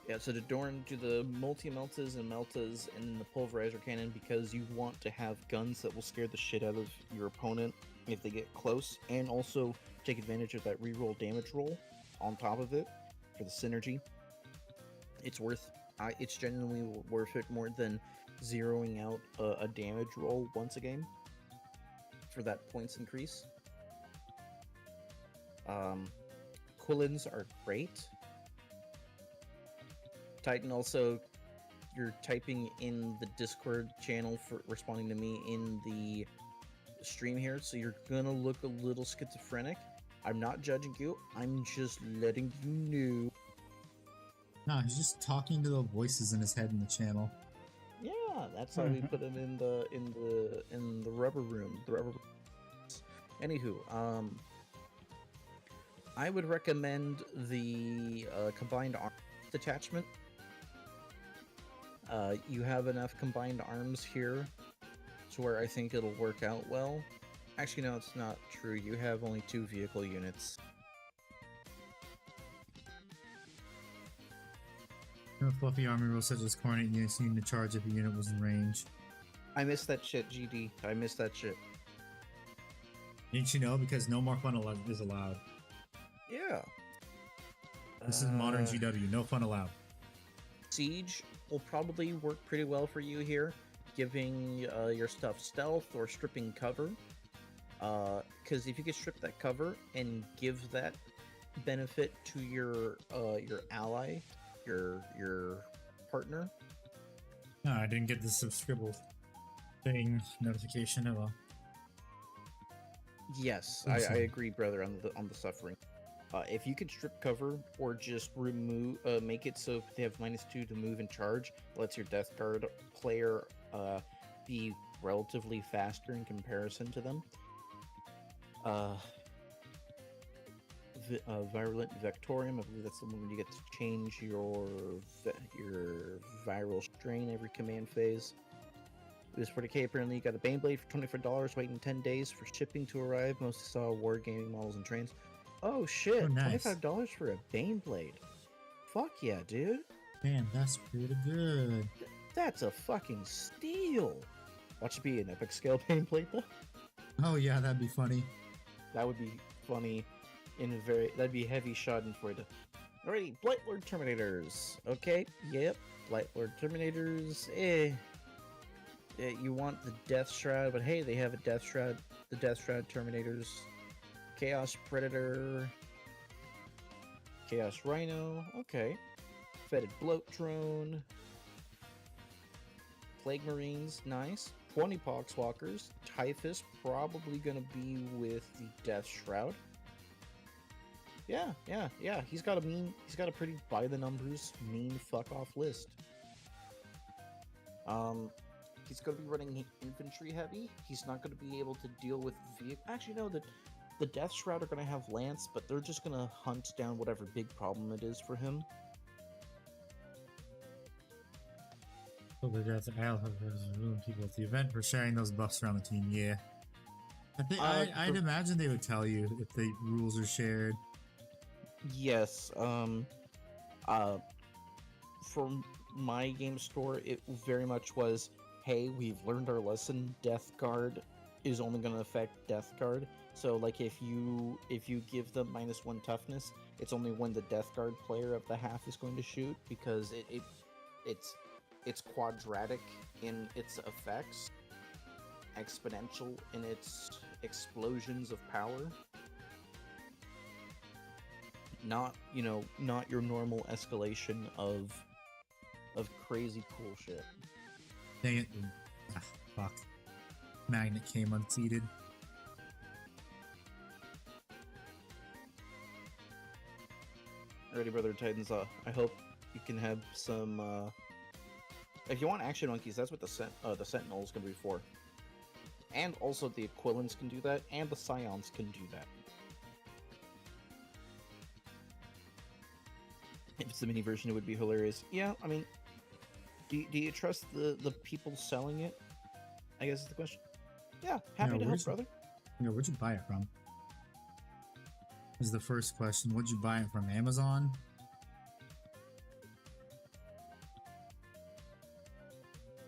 Yeah, so to Dorn, do the multi-meltas and meltas and the pulverizer cannon because you want to have guns that will scare the shit out of your opponent if they get close, and also take advantage of that reroll damage roll on top of it for the synergy. It's it's genuinely worth it more than zeroing out a damage roll once a game for that points increase. Quillins are great. Titan, also, you're typing in the Discord channel for responding to me in the stream here, so you're gonna look a little schizophrenic. I'm not judging you, I'm just letting you know. No, he's just talking to the voices in his head in the channel. Yeah, that's how we put him in the rubber room. Anywho, I would recommend the combined arms detachment. You have enough combined arms here to where I think it'll work out well. Actually, no, it's not true. You have only 2 vehicle units. No fluffy army rules such as coordinate units needing to charge if a unit was in range. I missed that shit, GD. I missed that shit. Didn't you know? Because no more fun is allowed. Yeah. This is modern GW. No fun allowed. Siege will probably work pretty well for you here, giving your stuff stealth or stripping cover. Because if you can strip that cover and give that benefit to your ally, your partner. No, I didn't get the subscribble thing notification at all. Yes, I agree, brother, on the suffering. If you can strip cover or just remove, make it so they have -2 to move and charge, lets your Death Guard player be relatively faster in comparison to them. Virulent Vectorium, I believe that's the one where you get to change your viral strain every command phase. It was 40k. Apparently, you got a Baneblade for $24, waiting 10 days for shipping to arrive. Mostly saw wargaming models and trains. Oh shit! Oh, nice. $25 for a Baneblade. Fuck yeah, dude. Man, that's pretty good. That's a fucking steal. Watch it be an epic scale Baneblade though. Oh yeah, that'd be funny. That would be funny. That'd be heavy schadenfreude. Alrighty, Blightlord Terminators. Okay, yep, Blightlord Terminators. You want the Death Shroud, but hey, they have a Death Shroud. The Death Shroud Terminators. Chaos Predator. Chaos Rhino. Okay. Fetid Bloat Drone. Plague Marines. Nice. 20 Poxwalkers. Typhus probably gonna be with the Death Shroud. Yeah. He's got a pretty by the numbers mean fuck off list. He's going to be running infantry heavy. He's not going to be able to deal with vehicle. Actually, no, the Death Shroud are going to have Lance, but they're just going to hunt down whatever big problem it is for him. So the Death Isle have people at the event for sharing those buffs around the team. Yeah, I think I'd imagine they would tell you if the rules are shared. Yes. From my game store, it very much was, hey, we've learned our lesson. Death Guard is only going to affect Death Guard. So, like, if you give them -1 toughness, it's only when the Death Guard player of the half is going to shoot, because it's quadratic in its effects, exponential in its explosions of power. Not your normal escalation of crazy cool shit. Dang it. Fuck. Magnet came unseated. Alrighty, Brother Titans, I hope you can have some if you want action monkeys, that's what the Sentinel is going to be for. And also the Aquilans can do that, and the Scions can do that. If it's the mini version, it would be hilarious. Yeah, I mean, do you trust the people selling it? I guess is the question. Yeah, happy to help, brother. Yeah, where'd you buy it from? Is the first question. Where'd you buy it from? Amazon?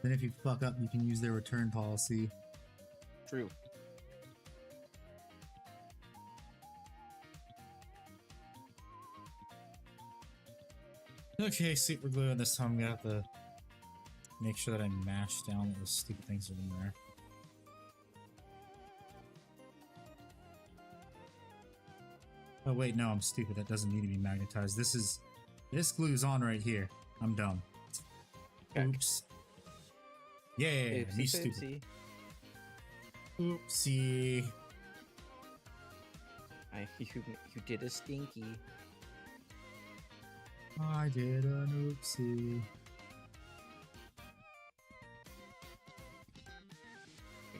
Then if you fuck up, you can use their return policy. True. Okay, super glue, and this time I'm gonna have to make sure that I mash down those stupid things that are in there. Oh wait, no, I'm stupid. That doesn't need to be magnetized. This glue's on right here. I'm dumb. Okay. Oops. Yeah, me stupid. Oopsie. You did a stinky. I did an oopsie.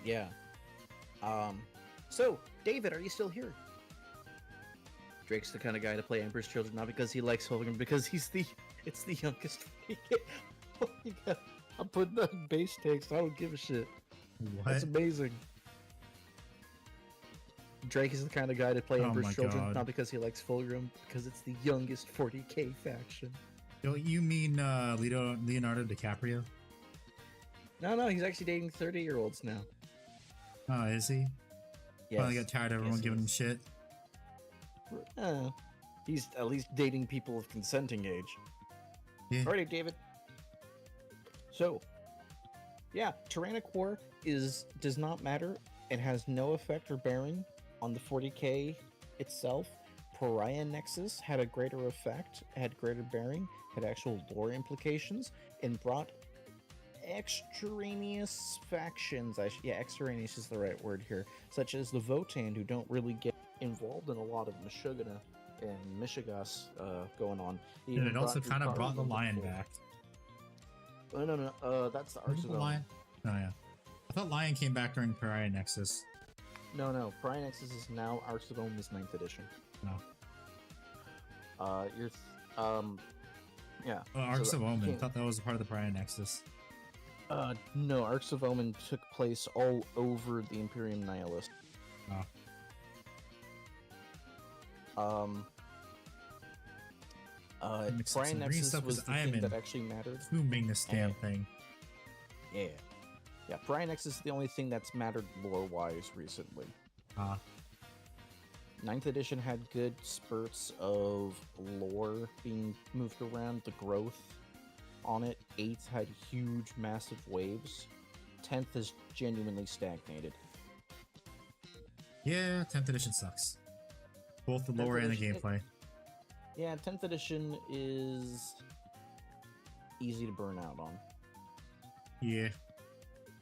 Yeah. So, David, are you still here? Drake's the kind of guy to play Emperor's Children, not because he likes Holding, because it's the youngest. Oh my god. I'm putting that base text. I don't give a shit. What? That's amazing. Drake is the kind of guy to play Emperor's Children, God. not because he likes Fulgrim, because it's the youngest 40k faction. Don't you mean Leonardo DiCaprio? No, he's actually dating 30-year-olds now. Oh, is he? Yes. Finally got tired of everyone Yes, he giving him is. shit. He's at least dating people of consenting age. Yeah. Alrighty, David. So, yeah, Tyrannic War does not matter and has no effect or bearing on the 40k itself. Pariah Nexus had a greater effect, had greater bearing, had actual lore implications, and brought extraneous factions. Extraneous is the right word here, such as the Votan, who don't really get involved in a lot of Meshuggah and Mishigas going on. And it also kind of brought the lion back. Oh, no, that's the Remember the Arsenal. lion? Oh yeah. I thought lion came back during Pariah Nexus. No, Pariah Nexus is now Arcevomus 9th edition. No. Yeah. Arcs so of Omen. I King- thought that was a part of the Pariah Nexus. No, Arcs of Omen took place all over the Imperium Nihilist. Mix up Pariah some green Nexus stuff, was 'cause the I am thing in that actually mattered. Booming this damn Eh. thing. Yeah, Pariah Nexus is the only thing that's mattered lore-wise recently. 9th edition had good spurts of lore being moved around, the growth on it. 8th had huge, massive waves. 10th has genuinely stagnated. Yeah, 10th edition sucks. Both the 10th lore and the edition- gameplay. Yeah, 10th edition is easy to burn out on. Yeah.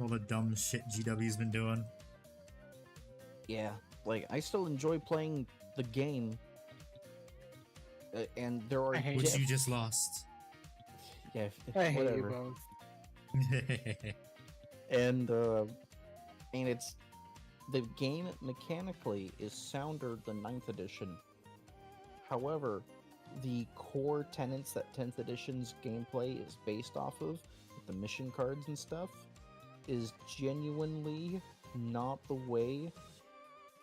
All the dumb shit GW's been doing. Yeah, like, I still enjoy playing the game. And there are... I hate Which it. you just lost. Yeah, I hate you whatever. both. And it's... The game mechanically is sounder than 9th edition. However, the core tenets that 10th edition's gameplay is based off of, with the mission cards and stuff, is genuinely not the way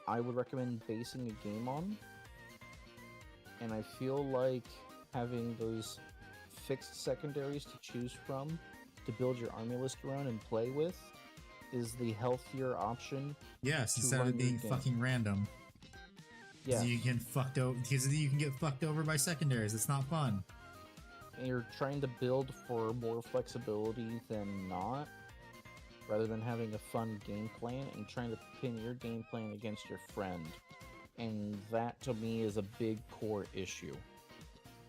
I would recommend basing a game on. And I feel like having those fixed secondaries to choose from to build your army list around and play with is the healthier option. Yes, To instead of run it your being game. fucking random. Yeah, You can because you can get fucked over by secondaries. It's not fun. and you're trying to build for more flexibility than not, rather than having a fun game plan and trying to pin your game plan against your friend. And that to me is a big core issue.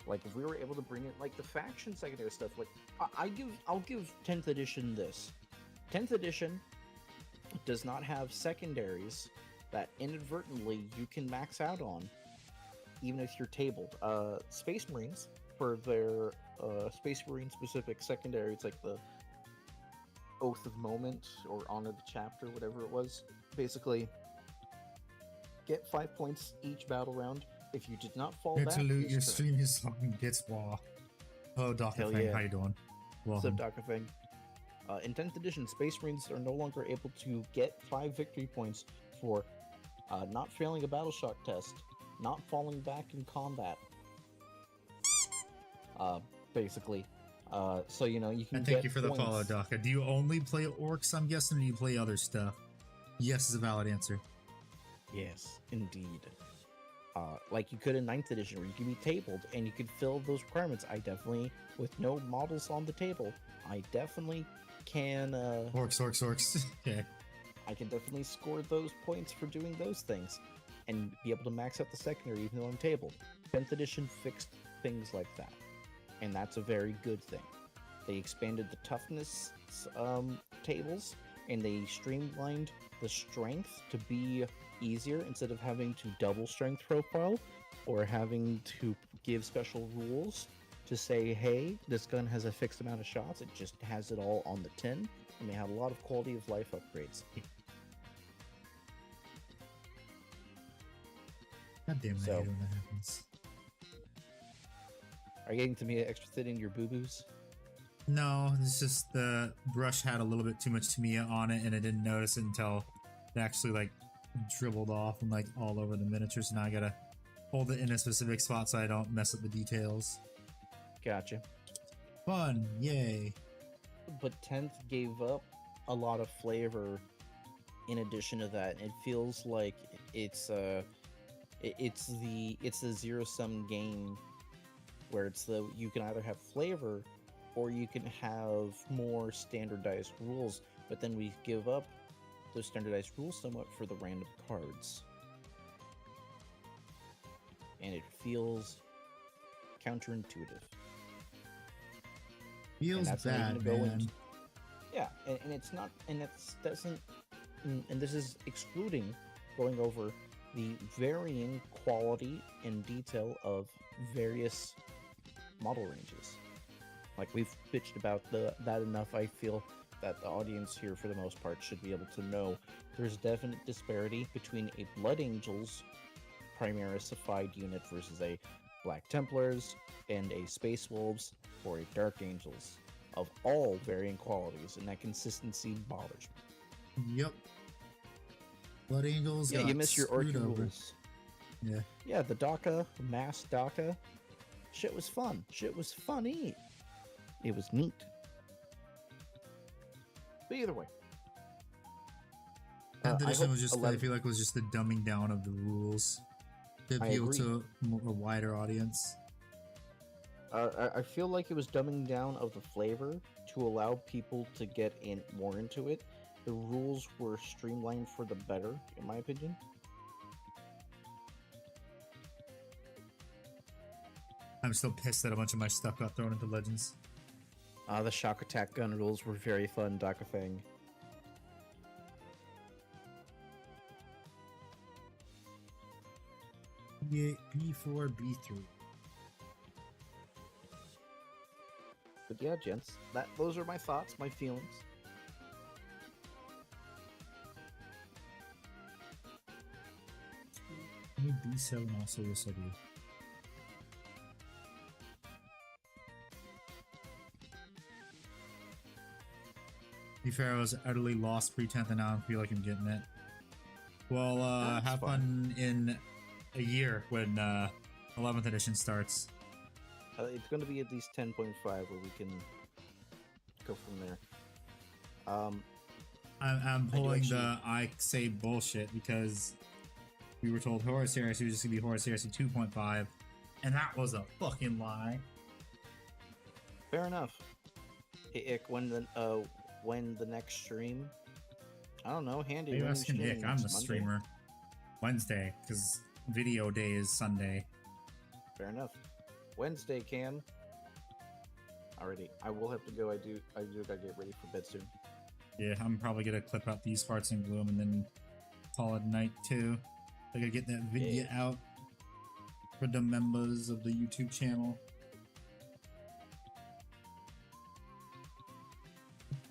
Like, if we were able to bring it, like the faction secondary stuff, like I'll give 10th edition this. 10th edition does not have secondaries that inadvertently you can max out on, even if you're tabled. Space Marines, for their Space Marine specific secondaries, like the oath of moment or honor the chapter, whatever it was. Basically, get 5 points each battle round. If you did not fall Here back, to loot this your turn. stream is fucking gets war. Hello, Dr. Hell Fang. yeah. How you doing? What's Welcome. up, Dr. Fang? In 10th edition, Space Marines are no longer able to get 5 victory points for not failing a battle shock test, not falling back in combat. Basically. So, you know, you can And get thank you for the points. follow, Daka. Do you only play orcs, I'm guessing, or do you play other stuff? Yes is a valid answer. Yes, indeed. Like you could in 9th edition, where you could be tabled and you could fill those requirements. I definitely, with no models on the table, I definitely can. Orcs. Okay. I can definitely score those points for doing those things, and be able to max out the secondary even though I'm tabled. 10th edition fixed things like that, and that's a very good thing. They expanded the toughness tables, and they streamlined the strength to be easier instead of having to double strength profile or having to give special rules to say, hey, this gun has a fixed amount of shots. It just has it all on the tin, and they have a lot of quality of life upgrades. God damn it, I So- hate when that happens. Are you getting to me extra thin in your boo-boos? No, it's just the brush had a little bit too much Tamiya on it, and I didn't notice it until it actually like dribbled off and like all over the miniatures. Now I gotta hold it in a specific spot so I don't mess up the details. Gotcha. Fun, yay! But 10th gave up a lot of flavor in addition to that. It feels like it's a zero sum game where you can either have flavor or you can have more standardized rules, but then we give up those standardized rules somewhat for the random cards. And it feels counterintuitive. Feels that's not bad, even to go man. into- Yeah, and it's not, and it doesn't, and this is excluding going over the varying quality and detail of various model ranges. Like we've bitched about that enough. I feel that the audience here, for the most part, should be able to know there's definite disparity between a Blood Angels Primaris-ified unit versus a Black Templars and a Space Wolves or a Dark Angels of all varying qualities, and that consistency bothers me. Yep. Blood Angels. Yeah, you got miss your screwed Orky over. rules. Yeah. Yeah, the DACA, mass DACA, shit was fun. Shit was funny. It was neat. But either way. 10th I edition hope was just, I 11 feel like, was just the dumbing down of the rules to I appeal agree. to a wider audience. I feel like it was dumbing down of the flavor to allow people to get in more into it. The rules were streamlined for the better, in my opinion. I'm still pissed that a bunch of my stuff got thrown into Legends. The shock attack gun rules were very fun, Daka Fang. B4, B3. But yeah, gents, those are my thoughts, my feelings. I need B7 also, yes I do. To be fair, I was utterly lost pre-10th and now I feel like I'm getting it. Well, That's have fun in a year when 11th edition starts. It's going to be at least 10.5 where we can go from there. I'm I do pulling actually- the I say bullshit because we were told Horus Heresy was just gonna be Horus Heresy 2.5, and that was a fucking lie. Fair enough. Hey, Ick, when the next stream? I don't know. Handy. Are you when are we asking Nick? streaming I'm the next Monday? streamer. Wednesday, because video day is Sunday. Fair enough. Wednesday, Cam. Alrighty, I will have to go. I do gotta get ready for bed soon. Yeah, I'm probably gonna clip out these parts in Gloom and then call it a night too. I gotta get that video out for the members of the YouTube channel.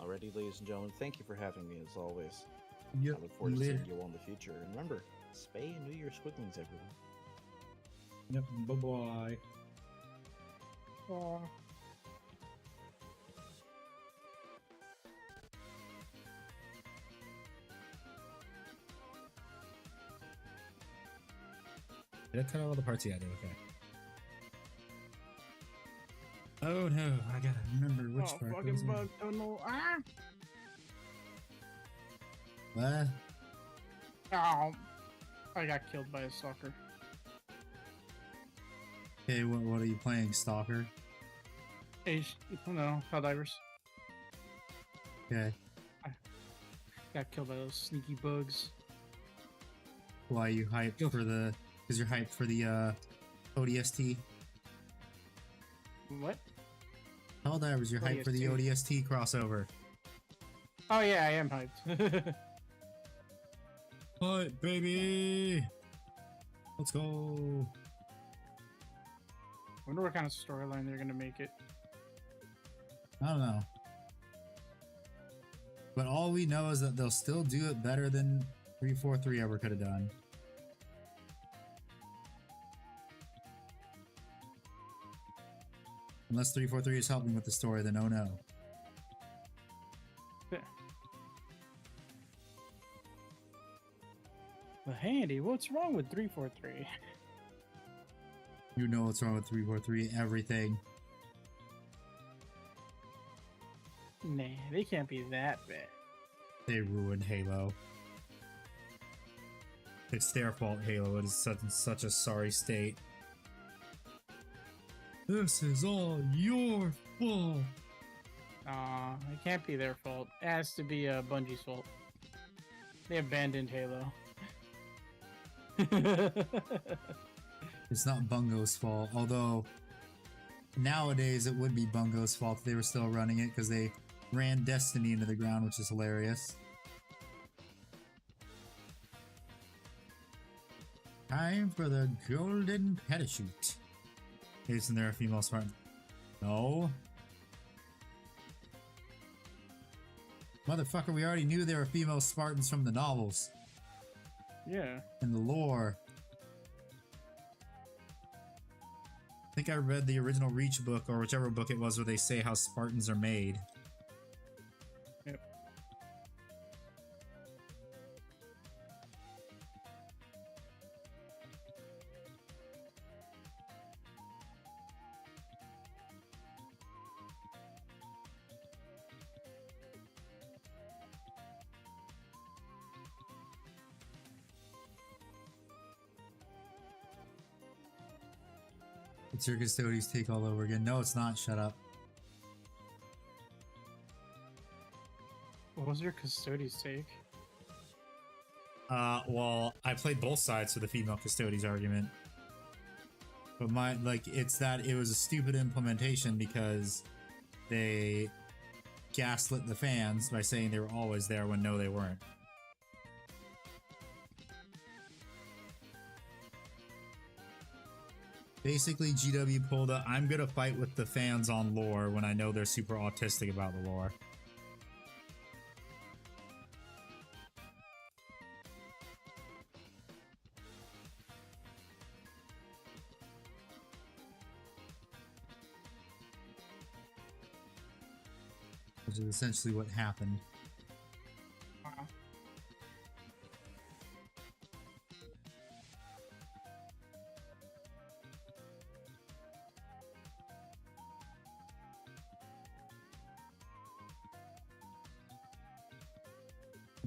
Alrighty, ladies and gentlemen, thank you for having me as always. Yep. I look forward to Later. seeing you all in the future. And remember, spay and New Year squigglings, everyone. Yep. Bye bye. Aw. Did I cut out all the parts? Yeah, I did. Okay. Oh no, I gotta remember which Oh, part. fucking goes in. bug tunnel. Ah! What? Oh, I got killed by a stalker. Okay, what are you playing, Stalker? No, Helldivers. Okay. Got killed by those sneaky bugs. Why you hyped for the? Because you're hyped for the ODST. What? Helldivers, you're hyped for the ODST crossover. Oh yeah, I am hyped. What, baby? Let's go. Wonder what kind of storyline they're gonna make it. I don't know. But all we know is that they'll still do it better than 343 ever could have done. Unless 343 is helping with the story, then oh no. Well, Handy, what's wrong with 343? You know what's wrong with 343, everything. Nah, they can't be that bad. They ruined Halo. It's their fault, Halo. It is such a sorry state. This is all your fault. Aw, it can't be their fault. It has to be Bungie's fault. They abandoned Halo. It's not Bungo's fault, although nowadays it would be Bungo's fault if they were still running it because they ran Destiny into the ground, which is hilarious. Time for the golden parachute. Isn't there a female Spartan? No. Motherfucker, we already knew there were female Spartans from the novels Yeah. and the lore. I think I read the original Reach book or whichever book it was where they say how Spartans are made. Yep. It's your custodies take all over again. No, it's not. Shut up. What was your custodies take? Well, I played both sides for the female custodies argument. But it's that it was a stupid implementation because they gaslit the fans by saying they were always there when no, they weren't. Basically, GW pulled a I'm gonna fight with the fans on lore when I know they're super autistic about the lore. Which is essentially what happened. Uh-huh.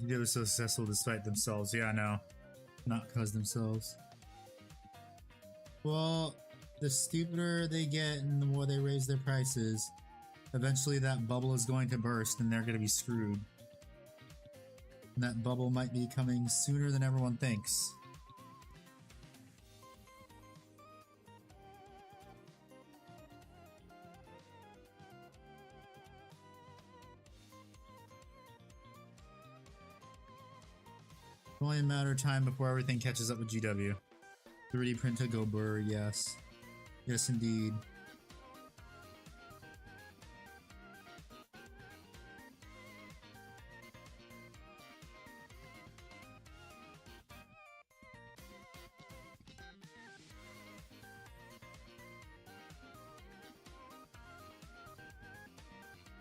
They were so successful despite themselves. Yeah, I know. Not because themselves. Well, the stupider they get and the more they raise their prices, eventually that bubble is going to burst and they're going to be screwed. And that bubble might be coming sooner than everyone thinks. Only a matter of time before everything catches up with GW. 3D printer go burr, yes. Yes, indeed.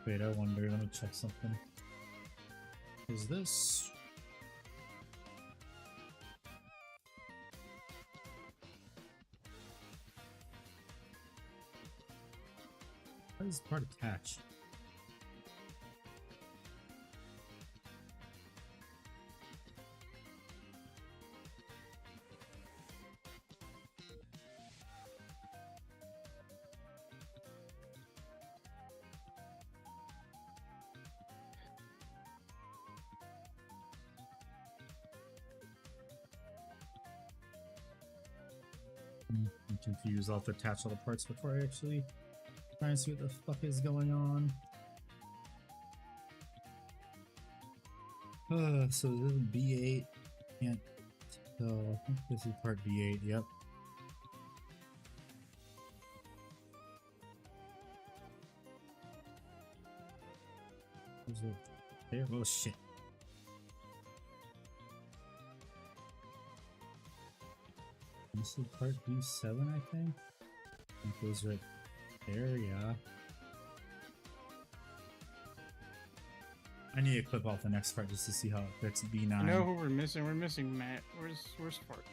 Wait, I wonder. Let me check something. Is this? How does this part attach? I'm confused. I'll have to attach all the parts before I actually try and see what the fuck is going on. So this is B8. Can't tell. I think this is part B8. Yep. Is it there? Oh shit. This is part B7, I think. It goes right there, yeah. I need to clip off the next part just to see how it fits B9. I know who we're missing. We're missing Matt. Where's Fart?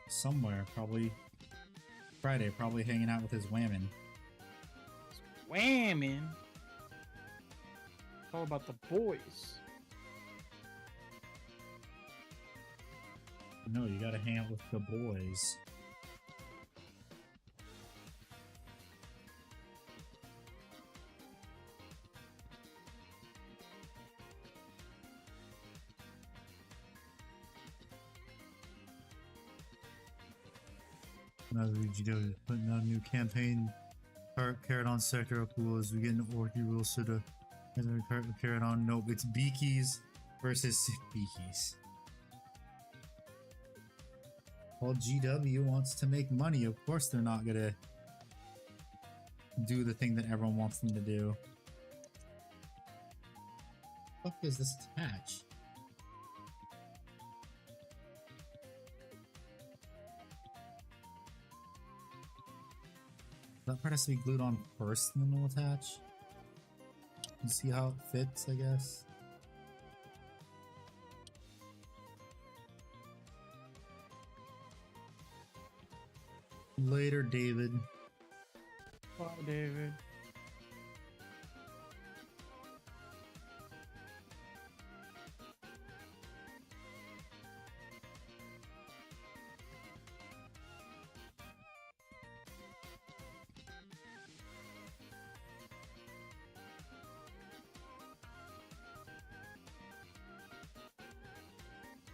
Somewhere, probably Friday, probably hanging out with his whammon. Whamming. It's all about the boys. No, you gotta hang out with the boys. Another GW putting out a new campaign. Carrot on sector up cool as we get into Orky rules so the carrot on. Nope, it's Beakies versus Sick Beakies. Well, GW wants to make money. Of course they're not gonna do the thing that everyone wants them to do. What the fuck is this attach? That part has to be glued on first and then it'll attach. You see how it fits, I guess. Later, David. Bye, David.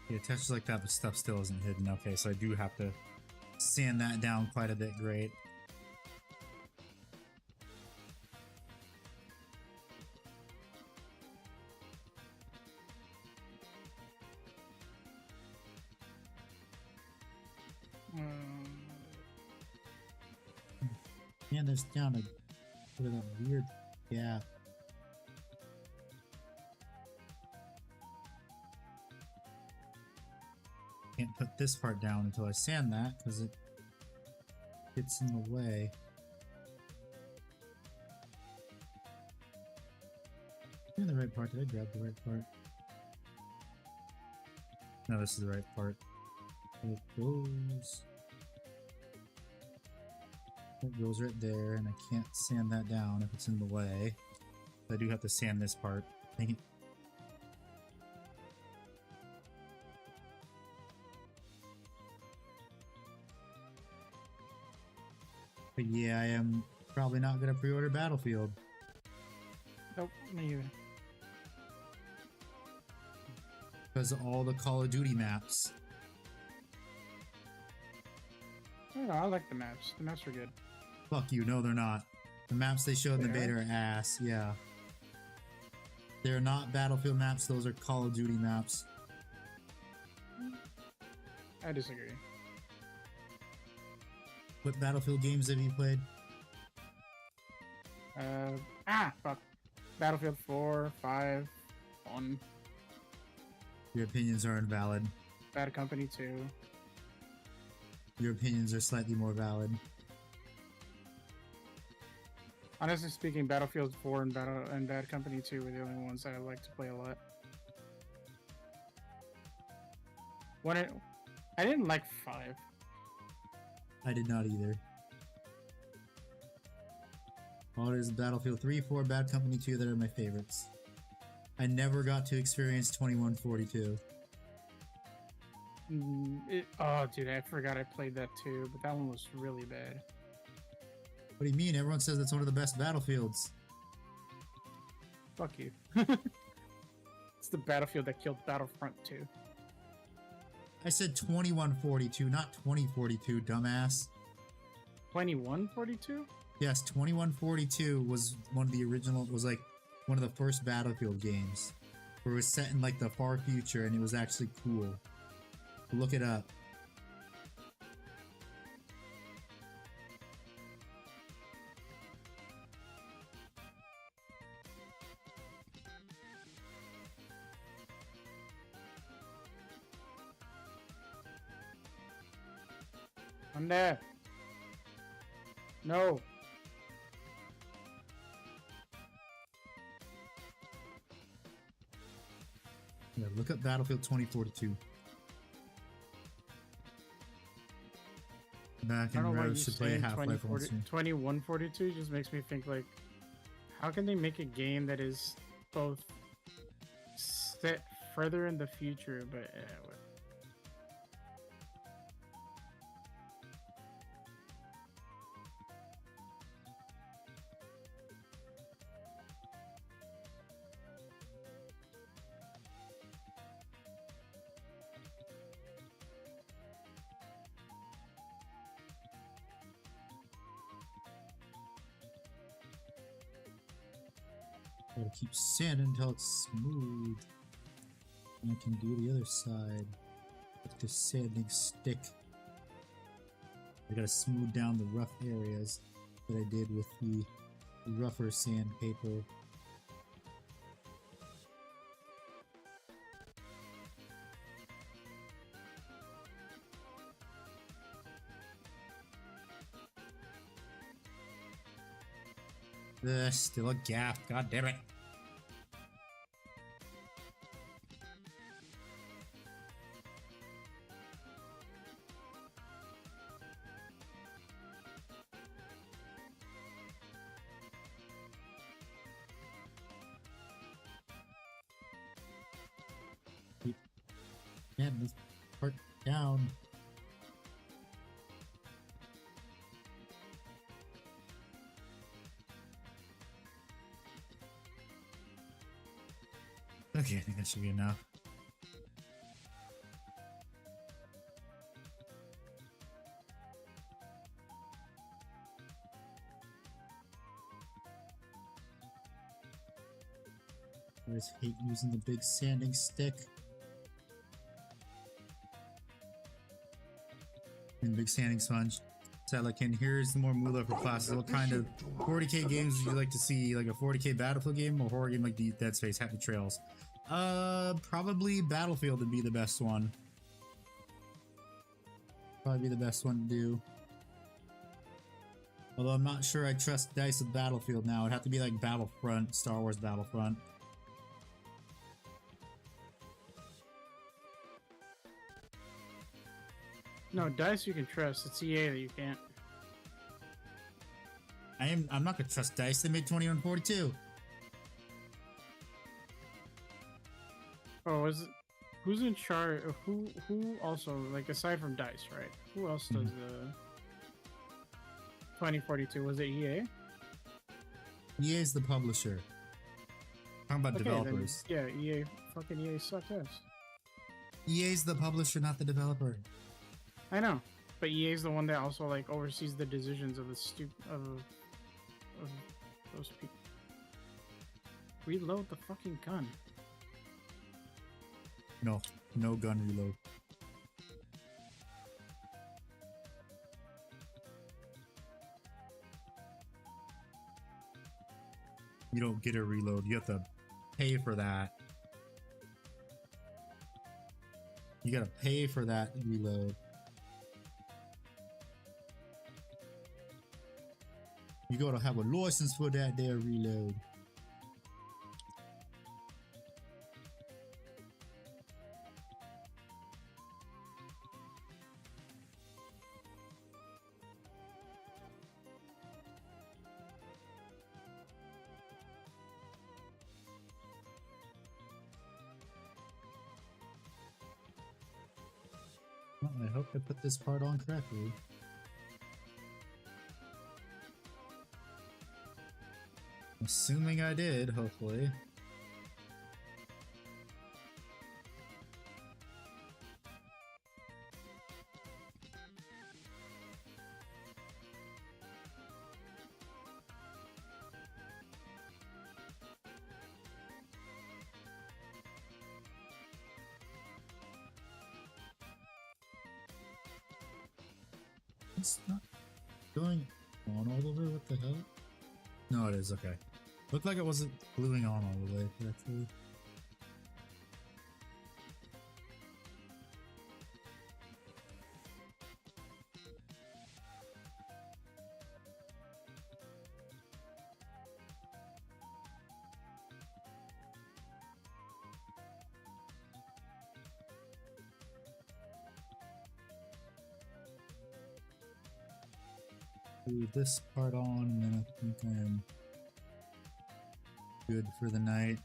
It attaches like that, but stuff still isn't hidden. Okay, so I do have to sand that down quite a bit. Great. Yeah, there's down a bit of that weird gap. Can't put this part down until I sand that because it gets in the way. In the right part. Did I grab the right part? No, this is the right part. It goes. It goes right there, and I can't sand that down if it's in the way. I do have to sand this part. Dang it. But yeah, I am probably not going to pre-order Battlefield. Nope, me either. Because of all the Call of Duty maps. I don't know, I like the maps. The maps are good. Fuck you, no they're not. The maps they showed in the They beta are ass, yeah. They're not Battlefield maps, those are Call of Duty maps. I disagree. What Battlefield games have you played? Fuck. Battlefield 4, 5, 1. Your opinions are invalid. Bad Company 2. Your opinions are slightly more valid. Honestly speaking, Battlefield 4 and Bad Company 2 were the only ones that I like to play a lot. I didn't like 5. I did not either. All it is Battlefield 3, 4, Bad Company 2 that are my favorites. I never got to experience 2142. Oh, dude, I forgot I played that too, but that one was really bad. What do you mean? Everyone says it's one of the best Battlefields. Fuck you. It's the Battlefield that killed Battlefront 2. I said 2142, not 2042, dumbass. 2142? Yes, 2142 was one of the original, was like one of the first Battlefield games. Where it was set in like the far future and it was actually cool. Look it up. I'm there. No. Yeah, look up Battlefield 2042. Back I in don't know why you Rose should play saying Half-Life 1 soon. 2142 just makes me think like, how can they make a game that is both set further in the future, but what? Gotta keep sanding until it's smooth. And I can do the other side with the sanding stick. I gotta smooth down the rough areas that I did with the rougher sandpaper. Still a gap. God damn it. Yeah, this part down. Okay, I think that should be enough. I just hate using the big sanding stick. And big sanding sponge. So like, and here's the more moolah for classes. What kind of 40k games would you like to see? Like a 40k Battlefield game or horror game like the Dead Space, Happy Trails? Probably Battlefield would be the best one. Probably be the best one to do. Although I'm not sure I trust DICE with Battlefield now. It'd have to be like Battlefront, Star Wars Battlefront. No, DICE you can trust. It's EA that you can't. I'm not gonna trust DICE. They made 2142. Oh, is it? Who's in charge? Who also, like, aside from DICE, right? Who else does the 2042? Was it EA? EA is the publisher. Talking about Okay, developers. then, yeah, EA. Fucking EA sucked ass. EA is the publisher, not the developer. I know, but EA is the one that also like oversees the decisions of the of those people. Reload the fucking gun. No, no gun reload. You don't get a reload. You have to pay for that. You gotta pay for that reload. You gotta have a license for that there reload. Well, I hope I put this part on correctly. Assuming I did, hopefully. It's not going on all the way, what the hell? No, it is, okay. Looked like it wasn't gluing on all the way, correctly. Leave this part on, and then I think I'm good for the night.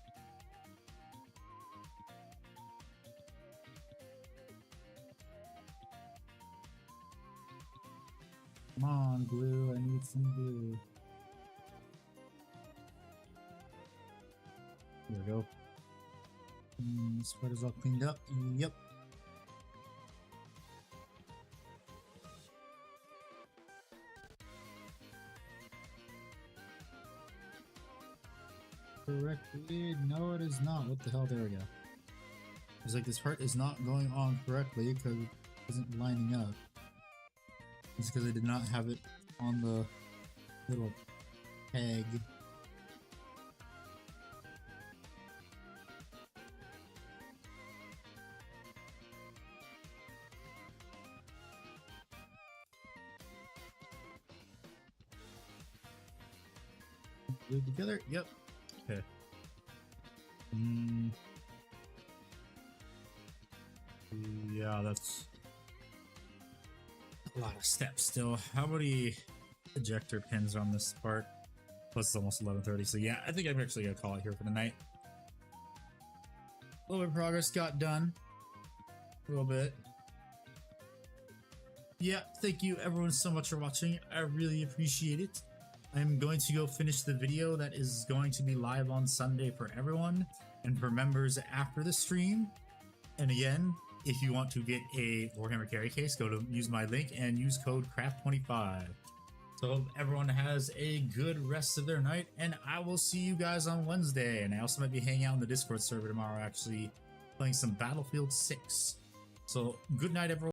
Come on, glue, I need some glue. There we go. This part is all cleaned up. Yep. Correctly? No, it is not. What the hell? There we go. It's like this part is not going on correctly because it isn't lining up. It's because I did not have it on the little peg. Glued together? Yep. Okay. Yeah, that's a lot of steps still. How many ejector pins on this part? Plus it's almost 11:30, so yeah, I think I'm actually gonna call it here for the night. A little bit of progress got done. A little bit. Yeah, thank you everyone so much for watching. I really appreciate it. I'm going to go finish the video that is going to be live on Sunday for everyone and for members after the stream. And again, if you want to get a Warhammer carry case, go to use my link and use code CRAFT25. So hope everyone has a good rest of their night, and I will see you guys on Wednesday. And I also might be hanging out in the Discord server tomorrow, actually playing some Battlefield 6. So good night, everyone.